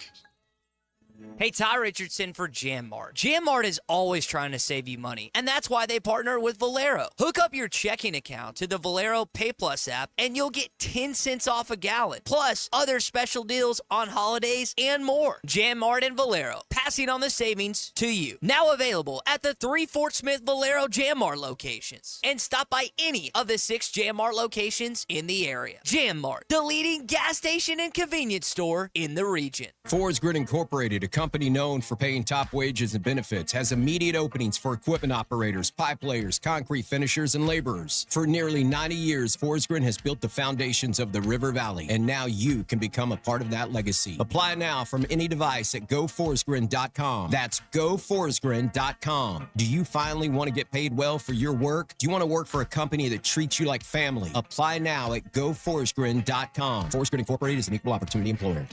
Hey, Ty Richardson for Jam Mart. Jam Mart is always trying to save you money, and that's why they partner with Valero. Hook up your checking account to the Valero Pay Plus app, and you'll get 10 cents off a gallon, plus other special deals on holidays and more. Jam Mart and Valero, passing on the savings to you. Now available at the 3 Fort Smith Valero Jam Mart locations. And stop by any of the 6 Jam Mart locations in the area. Jam Mart, the leading gas station and convenience store in the region. Forest Grid Incorporated, a company known for paying top wages and benefits, has immediate openings for equipment operators, pipe layers, concrete finishers, and laborers. For nearly 90 years, Forest Grid has built the foundations of the River Valley, and now you can become a part of that legacy. Apply now from any device at GoForestGrid.com. That's GoForestGrid.com. Do you finally want to get paid well for your work? Do you want to work for a company that treats you like family? Apply now at GoForestGrid.com. Forest Grid Incorporated is an equal opportunity employer.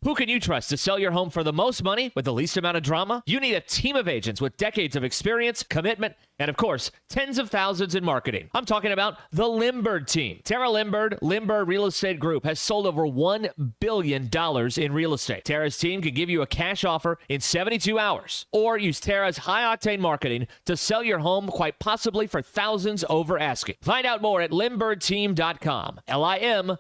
Who can you trust to sell your home for the most money with the least amount of drama? You need a team of agents with decades of experience, commitment, and of course, tens of thousands in marketing. I'm talking about the Limbird team. Tara Limbird Real Estate Group has sold over $1 billion in real estate. Tara's team can give you a cash offer in 72 hours, or use Tara's high-octane marketing to sell your home quite possibly for thousands over asking. Find out more at LimbIrdTeam.com. LIMBIRD.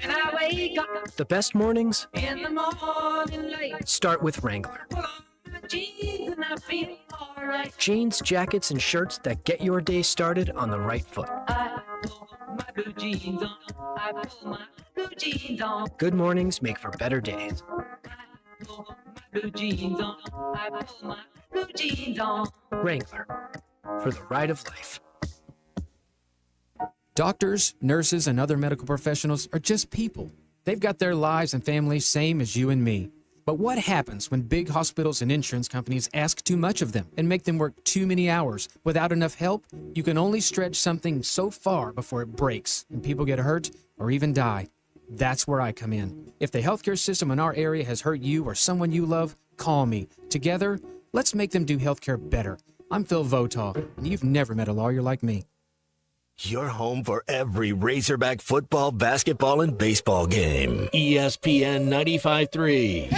When I wake up The best mornings in the morning light, start with Wrangler. pull on my jeans and I feel alright. Jeans, jackets, and shirts that get your day started on the right foot. I pull my blue jeans on. I pull my blue jeans on. Good mornings make for better days. Pull my blue jeans on. I pull my blue jeans on. Wrangler, for the ride of life. Doctors, nurses, and other medical professionals are just people. They've got their lives and families same as you and me. But what happens when big hospitals and insurance companies ask too much of them and make them work too many hours without enough help? You can only stretch something so far before it breaks and people get hurt or even die. That's where I come in. If the healthcare system in our area has hurt you or someone you love, call me. Together, let's make them do healthcare better. I'm Phil Votaw, and you've never met a lawyer like me. Your home for every Razorback football, basketball, and baseball game. ESPN 95.3.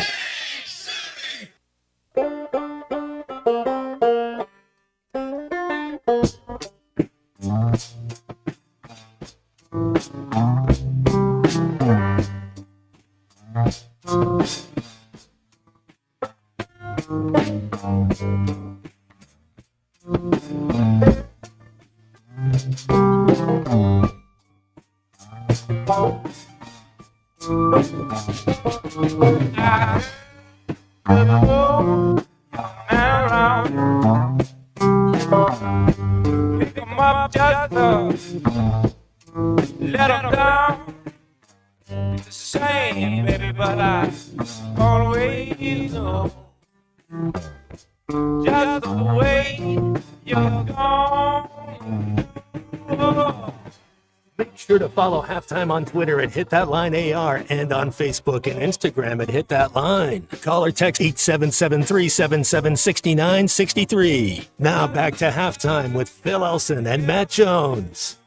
Pick 'em up just let 'em down. It's the same, baby, but I always know just the way you're gone. Oh. Make sure to follow Halftime on Twitter at HitThatLineAR and on Facebook and Instagram at HitThatLine. Call or text 877-377-6963. Now back to Halftime with Phil Elson and Matt Jones.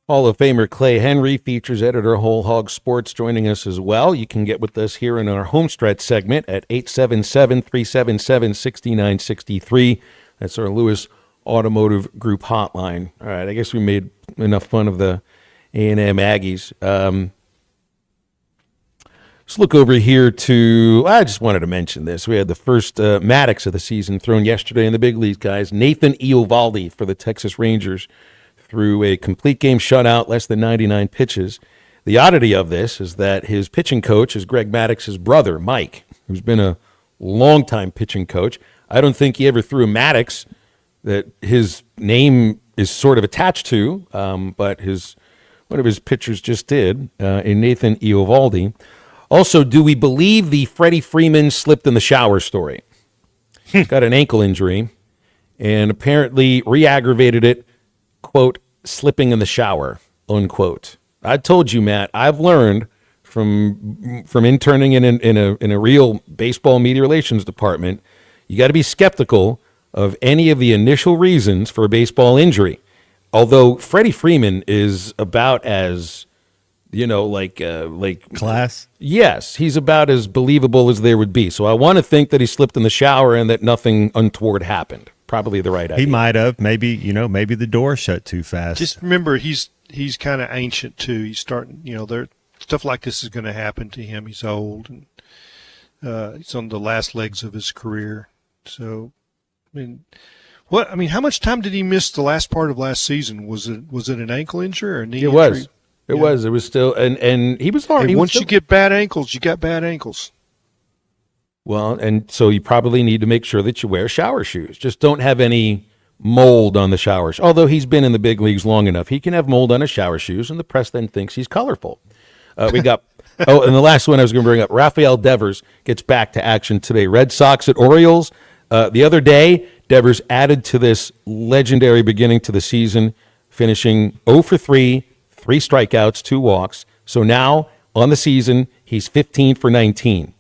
Hall of Famer Clay Henry, features editor Whole Hog Sports, joining us as well. You can get with us here in our homestretch segment at 877-377-6963. That's our Lewis Automotive Group hotline. All right, I guess we made enough fun of the A&M Aggies. Let's look over here to, I just wanted to mention this. We had the first Maddox of the season thrown yesterday in the big leagues, guys. Nathan Eovaldi for the Texas Rangers threw a complete game shutout, less than 99 pitches. The oddity of this is that his pitching coach is Greg Maddox's brother, Mike, who's been a longtime pitching coach. I don't think he ever threw a Maddox that his name is sort of attached to, but his one of his pitchers just did, in Nathan Eovaldi. Also, do we believe the Freddie Freeman slipped in the shower story? He's got an ankle injury and apparently re-aggravated it, quote, slipping in the shower, unquote. I told you, Matt, I've learned from interning in a real baseball media relations department, you got to be skeptical of any of the initial reasons for a baseball injury. Although Freddie Freeman is about as, like class. Yes, he's about as believable as there would be. So I want to think that he slipped in the shower and that nothing untoward happened. Probably the right idea. He might have. Maybe the door shut too fast. Just remember, he's kind of ancient too. He's starting. There stuff like this is going to happen to him. He's old and he's on the last legs of his career. So, how much time did he miss the last part of last season? Was it an ankle injury or a knee injury? It was. It was still, and he was hard. Once you get bad ankles, you got bad ankles. Well, and so you probably need to make sure that you wear shower shoes. Just don't have any mold on the shower shoes. Although he's been in the big leagues long enough, he can have mold on his shower shoes, and the press then thinks he's colorful. We got, and the last one I was going to bring up, Rafael Devers gets back to action today. Red Sox at Orioles. The other day, Devers added to this legendary beginning to the season, finishing 0 for 3, 3 strikeouts, 2 walks. So now, on the season, he's 15 for 19.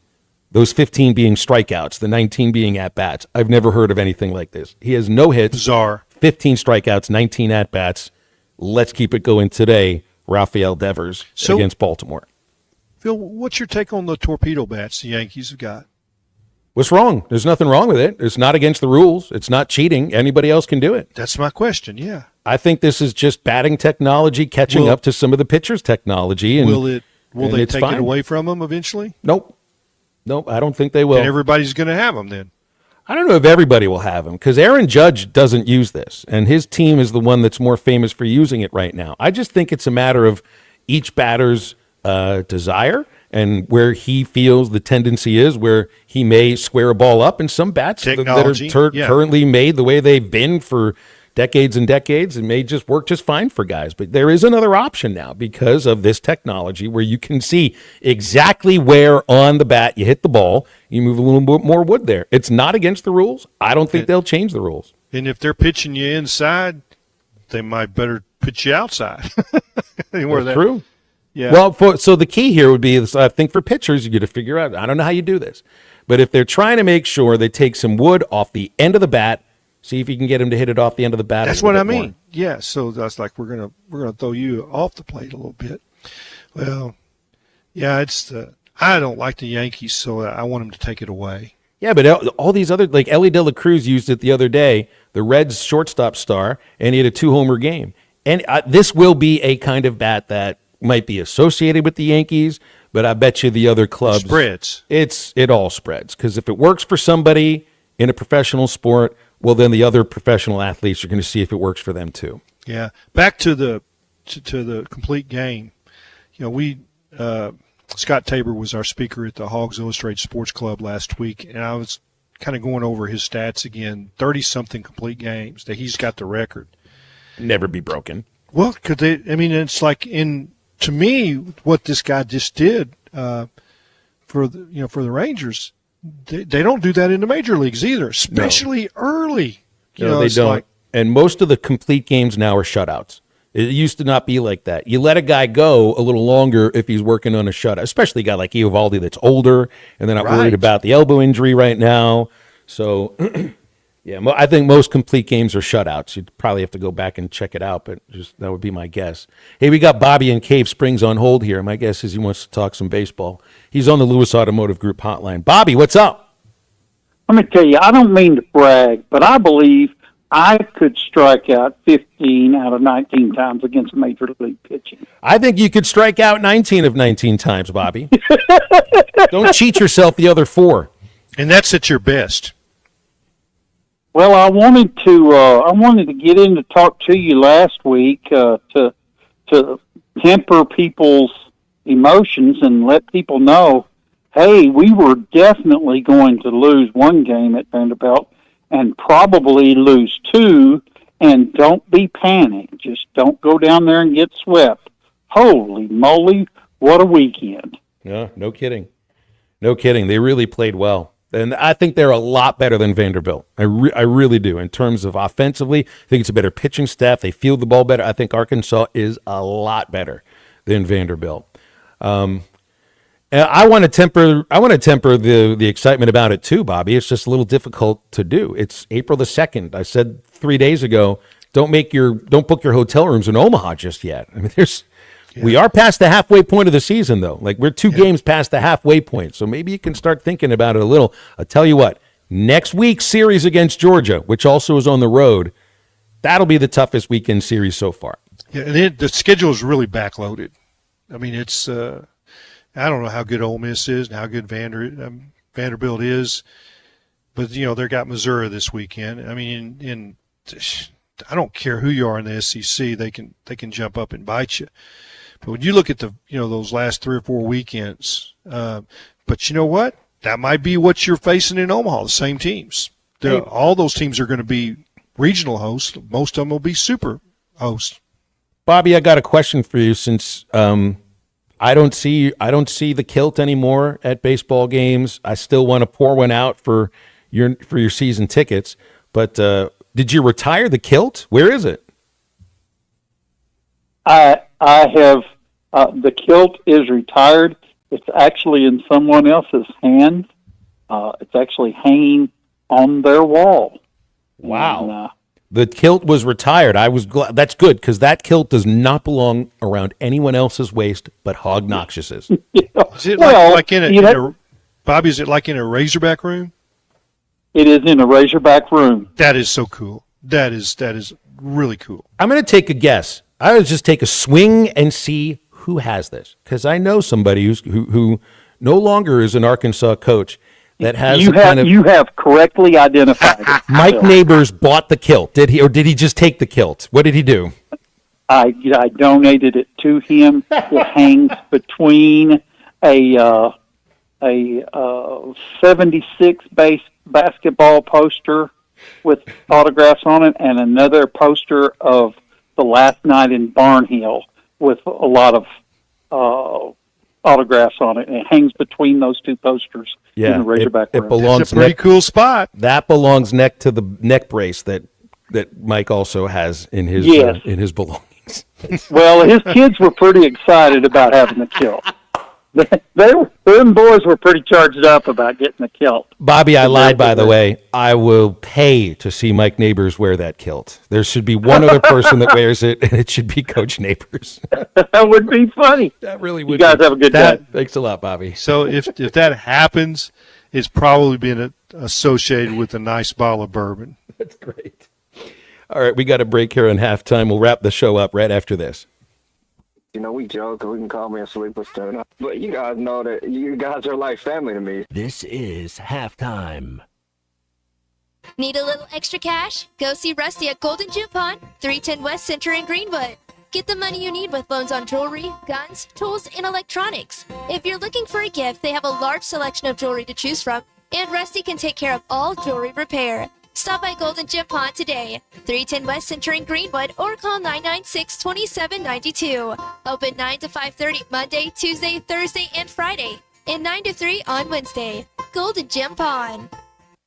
Those 15 being strikeouts, the 19 being at-bats. I've never heard of anything like this. He has no hits. Bizarre. 15 strikeouts, 19 at-bats. Let's keep it going today, Rafael Devers against Baltimore. Phil, what's your take on the torpedo bats the Yankees have got? What's wrong? There's nothing wrong with it. It's not against the rules. It's not cheating. Anybody else can do it. That's my question, yeah. I think this is just batting technology catching up to some of the pitchers' technology. And, will they take fine. it away from them eventually? Nope, I don't think they will. And everybody's going to have them then. I don't know if everybody will have them because Aaron Judge doesn't use this, and his team is the one that's more famous for using it right now. I just think it's a matter of each batter's desire and where he feels the tendency is, where he may square a ball up, and some bats that are currently made the way they've been for decades and decades, and may just work just fine for guys. But there is another option now because of this technology where you can see exactly where on the bat you hit the ball. You move a little bit more wood there. It's not against the rules. I don't think they'll change the rules. And if they're pitching you inside, they might better pitch you outside. That's true. Yeah. Well, so the key here would be, I think for pitchers, you got to figure out, I don't know how you do this, but if they're trying to make sure they take some wood off the end of the bat, see if you can get him to hit it off the end of the bat. That's what I mean. Yeah, so that's like we're gonna throw you off the plate a little bit. Well, yeah, I don't like the Yankees, so I want them to take it away. Yeah, but all these other, like Ellie De La Cruz used it the other day, the Reds shortstop star, and he had a 2-homer game. And this will be a kind of bat that might be associated with the Yankees, but I bet you the other clubs spreads. It all spreads, because if it works for somebody in a professional sport, well, then the other professional athletes are going to see if it works for them too. Yeah. Back to the complete game. Scott Tabor was our speaker at the Hogs Illustrated Sports Club last week, and I was kind of going over his stats again. 30-something complete games that he's got the record. Never be broken. Well, it's like to me, what this guy just did for the Rangers, they don't do that in the major leagues either, especially early. No, they don't. And most of the complete games now are shutouts. It used to not be like that. You let a guy go a little longer if he's working on a shutout, especially a guy like Eovaldi that's older, and they're not worried about the elbow injury right now. So, yeah, I think most complete games are shutouts. You'd probably have to go back and check it out, but that would be my guess. Hey, we got Bobby in Cave Springs on hold here. My guess is he wants to talk some baseball. He's on the Lewis Automotive Group hotline. Bobby, what's up? Let me tell you, I don't mean to brag, but I believe I could strike out 15 out of 19 times against major league pitching. I think you could strike out 19 of 19 times, Bobby. Don't cheat yourself the other 4. And that's at your best. Well, I wanted to get in to talk to you last week to temper people's emotions and let people know, hey, we were definitely going to lose one game at Vanderbilt and probably lose 2, and don't be panicked. Just don't go down there and get swept. Holy moly, what a weekend. Yeah, no kidding. No kidding. They really played well. And I think they're a lot better than Vanderbilt. I really do. In terms of offensively, I think it's a better pitching staff. They field the ball better. I think Arkansas is a lot better than Vanderbilt. And I want to temper the excitement about it too, Bobby. It's just a little difficult to do. It's April the 2nd. I said 3 days ago, don't book your hotel rooms in Omaha just yet. I mean, we are past the halfway point of the season, though. Like, we're 2 games past the halfway point, so maybe you can start thinking about it a little. I'll tell you what, next week's series against Georgia, which also is on the road, that'll be the toughest weekend series so far. Yeah, and the schedule is really backloaded. I mean, it's I don't know how good Ole Miss is and how good Vanderbilt is, but they got Missouri this weekend. I mean, I don't care who you are in the SEC, they can jump up and bite you. But when you look at those last 3 or 4 weekends, but you know what? That might be what you're facing in Omaha. The same teams. All those teams are going to be regional hosts. Most of them will be super hosts. Bobby, I got a question for you. Since I don't see the kilt anymore at baseball games, I still want to pour one out for your season tickets. But did you retire the kilt? Where is it? I have the kilt is retired. It's actually in someone else's hands. It's actually hanging on their wall. Wow. And, the kilt was retired. I was glad. That's good, because that kilt does not belong around anyone else's waist but Hog Noxious's. Is it like in a Bobby? Is it like in a Razorback room? It is in a Razorback room. That is so cool. That is really cool. I'm going to take a guess. I would just take a swing and see who has this, because I know somebody who no longer is an Arkansas coach that has you have correctly identified it. Mike Neighbors bought the kilt. Did he, or did he just take the kilt? What did he do? I donated it to him. It hangs between a 76 base basketball poster with autographs on it, and another poster of the last night in Barnhill with a lot of autographs on it. And it hangs between those 2 posters in the Razorback room. It belongs. It's a pretty cool spot. That belongs next to the neck brace that Mike also has in his in his belongings. Well, his kids were pretty excited about having the kilt. Them boys were pretty charged up about getting the kilt. Bobby, I lied, by the way. I will pay to see Mike Neighbors wear that kilt. There should be one other person that wears it, and it should be Coach Neighbors. That would be funny. That really would. You guys have a good day. Thanks a lot, Bobby. So if that happens, it's probably been associated with a nice bottle of bourbon. That's great. All right, we got a break here on halftime. We'll wrap the show up right after this. We joke, we can call me a sleeper stoner. But you guys know that you guys are like family to me. This is halftime. Need a little extra cash? Go see Rusty at Golden Gym Pond, 310 West Center in Greenwood. Get the money you need with loans on jewelry, guns, tools, and electronics. If you're looking for a gift, they have a large selection of jewelry to choose from, and Rusty can take care of all jewelry repair. Stop by Golden Gym Pond today, 310 West Center in Greenwood, or call 996-2792. Open 9 to 5:30 Monday, Tuesday, Thursday, and Friday, and 9 to 3 on Wednesday. Golden Gym Pond.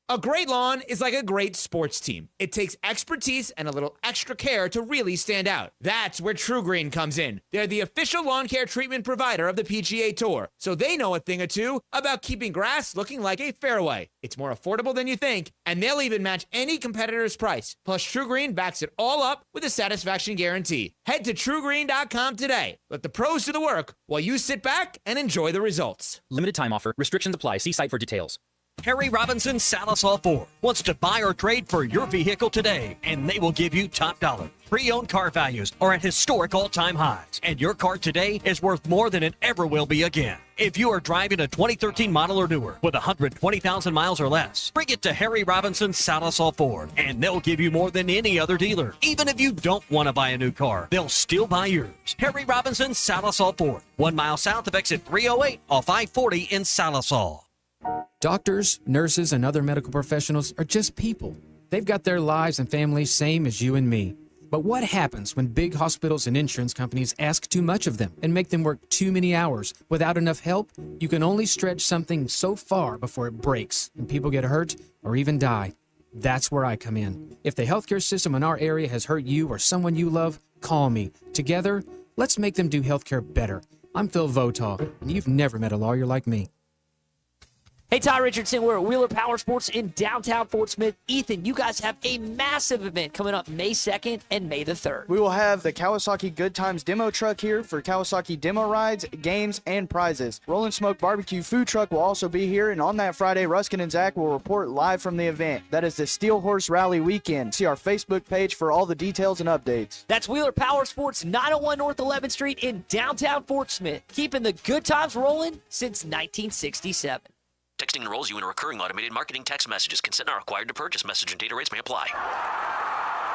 A great lawn is like a great sports team. It takes expertise and a little extra care to really stand out. That's where True Green comes in. They're the official lawn care treatment provider of the PGA Tour, so they know a thing or two about keeping grass looking like a fairway. It's more affordable than you think, and they'll even match any competitor's price. Plus, True Green backs it all up with a satisfaction guarantee. Head to TrueGreen.com today. Let the pros do the work while you sit back and enjoy the results. Limited time offer. Restrictions apply. See site for details. Harry Robinson Salisaw Ford wants to buy or trade for your vehicle today, and they will give you top dollar. Pre-owned car values are at historic all-time highs, and your car today is worth more than it ever will be again. If you are driving a 2013 model or newer with 120,000 miles or less, bring it to Harry Robinson Salisaw Ford, and they'll give you more than any other dealer. Even if you don't want to buy a new car, they'll still buy yours. Harry Robinson Salisaw Ford, 1 mile south of exit 308 off I-40 in Salisaw. Doctors, nurses, and other medical professionals are just people. They've got their lives and families same as you and me. But what happens when big hospitals and insurance companies ask too much of them and make them work too many hours without enough help? You can only stretch something so far before it breaks and people get hurt or even die. That's where I come in. If the healthcare system in our area has hurt you or someone you love, call me. Together, let's make them do healthcare better. I'm Phil Votaw, and you've never met a lawyer like me. Hey, Ty Richardson, we're at Wheeler Power Sports in downtown Fort Smith. Ethan, you guys have a massive event coming up May 2nd and May the 3rd. We will have the Kawasaki Good Times demo truck here for Kawasaki demo rides, games, and prizes. Rollin' Smoke Barbecue food truck will also be here, and on that Friday, Ruskin and Zach will report live from the event. That is the Steel Horse Rally weekend. See our Facebook page for all the details and updates. That's Wheeler Power Sports, 901 North 11th Street in downtown Fort Smith. Keeping the good times rolling since 1967. Texting enrolls you in a recurring automated marketing text messages. Consent not required to purchase. Message and data rates may apply.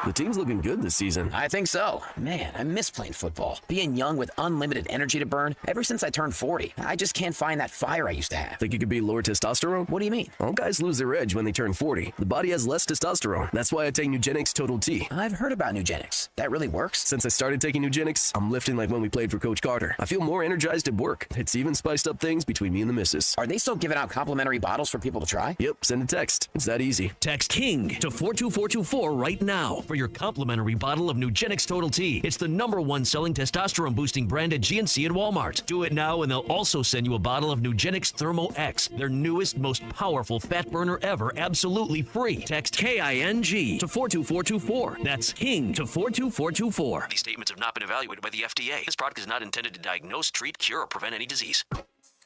The team's looking good this season. I think so. Man, I miss playing football. Being young with unlimited energy to burn. Ever since I turned 40, I just can't find that fire I used to have. Think you could be lower testosterone? What do you mean? All guys lose their edge when they turn 40. The body has less testosterone. That's why I take Nugenix Total T. I've heard about Nugenix. That really works? Since I started taking Nugenix, I'm lifting like when we played for Coach Carter. I feel more energized at work. It's even spiced up things between me and the missus. Are they still giving out complimentary bottles for people to try? Yep, send a text. It's that easy. Text KING to 42424 right now for your complimentary bottle of Nugenix Total T. It's the #1 selling testosterone boosting brand at GNC and Walmart. Do it now and they'll also send you a bottle of Nugenix Thermo X, their newest, most powerful fat burner ever, absolutely free. Text KING to 42424. That's KING to 42424. These statements have not been evaluated by the FDA. This product is not intended to diagnose, treat, cure, or prevent any disease.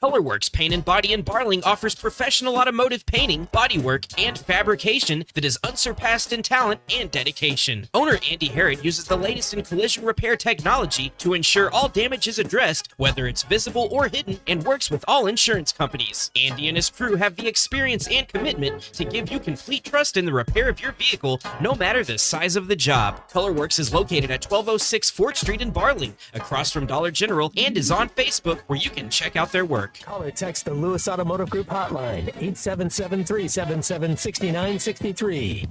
Colorworks Paint and Body in Barling offers professional automotive painting, bodywork, and fabrication that is unsurpassed in talent and dedication. Owner Andy Harrod uses the latest in collision repair technology to ensure all damage is addressed, whether it's visible or hidden, and works with all insurance companies. Andy and his crew have the experience and commitment to give you complete trust in the repair of your vehicle, no matter the size of the job. Colorworks is located at 1206 4th Street in Barling, across from Dollar General, and is on Facebook, where you can check out their work. Call or text the Lewis Automotive Group hotline, 877-377-6963.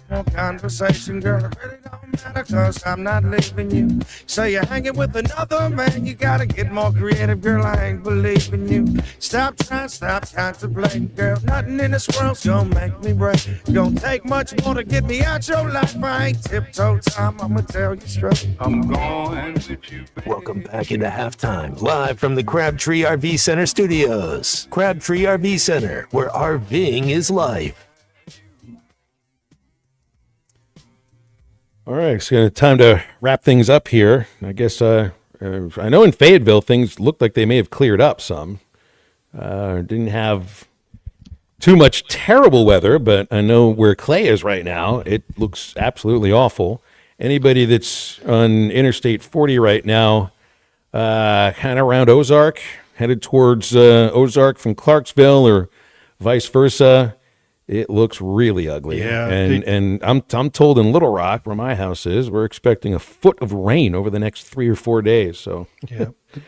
No conversation, girl, it really don't matter, cause I'm not leaving you. Say you're hanging with another man, you gotta get more creative, girl, I ain't believing you. Stop trying, stop contemplating, girl, nothing in this world's gonna make me break. Gonna take much more to get me out your life, I ain't tiptoe time, I'ma tell you straight. I'm going with you, baby. Welcome back into halftime, live from the Crabtree RV Center studios. Crabtree RV Center, where RVing is life. All right, it's time to wrap things up here. I guess I know in Fayetteville things looked like they may have cleared up some. Didn't have too much terrible weather, but I know where Clay is right now, it looks absolutely awful. Anybody that's on Interstate 40 right now, kind of around Ozark, headed towards Ozark from Clarksville or vice versa, it looks really ugly. Yeah. And I'm told in Little Rock, where my house is, we're expecting a foot of rain over the next 3 or 4 days. So yeah,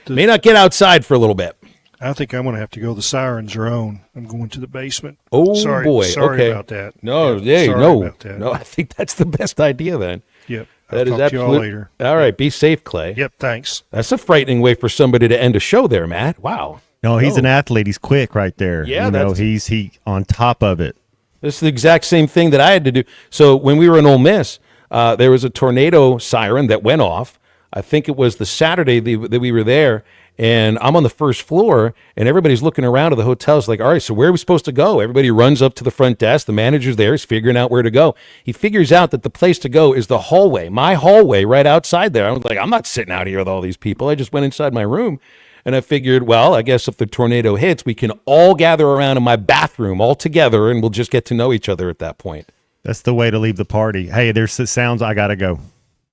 may not get outside for a little bit. I think I'm going to have to go. The sirens are on. I'm going to the basement. Oh, sorry, boy. Sorry okay. about that. No, yeah, sorry no. about that. No, I think that's the best idea then. Yep. That is talk to you all absolute. later. All right. Be safe, Clay. Yep. Thanks. That's a frightening way for somebody to end a show there, Matt. Wow. No, he's an athlete. He's quick right there. Yeah, you know, he's on top of it. This is the exact same thing that I had to do. So when we were in Ole Miss, there was a tornado siren that went off. I think it was the Saturday that we were there, and I'm on the first floor, and everybody's looking around at the hotels like, all right, so where are we supposed to go? Everybody runs up to the front desk. The manager's there. He's figuring out where to go. He figures out that the place to go is the hallway, my hallway right outside there. I was like, I'm not sitting out here with all these people. I just went inside my room. And I figured, well, I guess if the tornado hits, we can all gather around in my bathroom all together, and we'll just get to know each other at that point. That's the way to leave the party. Hey, there's the sounds. I gotta go.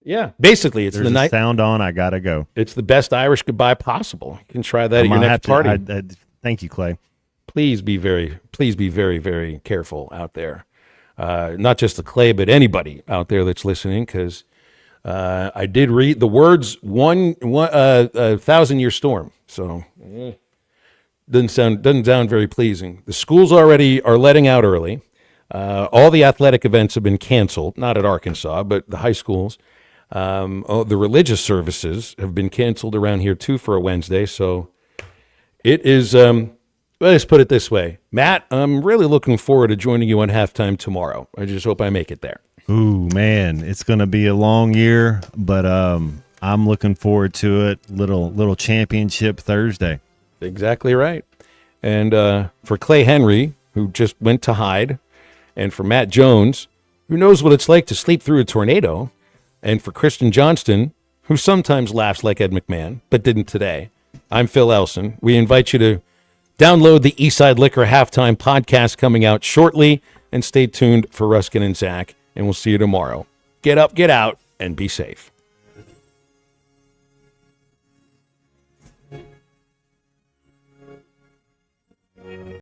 Yeah, basically, it's there's the night sound on. I gotta go. It's the best Irish goodbye possible. You can try that at your next party. Thank you, Clay. please be very, very careful out there. Not just the Clay, but anybody out there that's listening, because I did read the words 1,000-year storm. So doesn't sound very pleasing. The schools already are letting out early. All the athletic events have been canceled, not at Arkansas, but the high schools. The religious services have been canceled around here too for a Wednesday. So it is, let's put it this way. Matt, I'm really looking forward to joining you on halftime tomorrow. I just hope I make it there. Ooh, man, it's going to be a long year, but I'm looking forward to it. Little championship Thursday. Exactly right. And for Clay Henry, who just went to hide, and for Matt Jones, who knows what it's like to sleep through a tornado, and for Kristen Johnston, who sometimes laughs like Ed McMahon, but didn't today, I'm Phil Elson. We invite you to download the Eastside Liquor Halftime podcast coming out shortly, and stay tuned for Ruskin and Zach, and we'll see you tomorrow. Get up, get out, and be safe.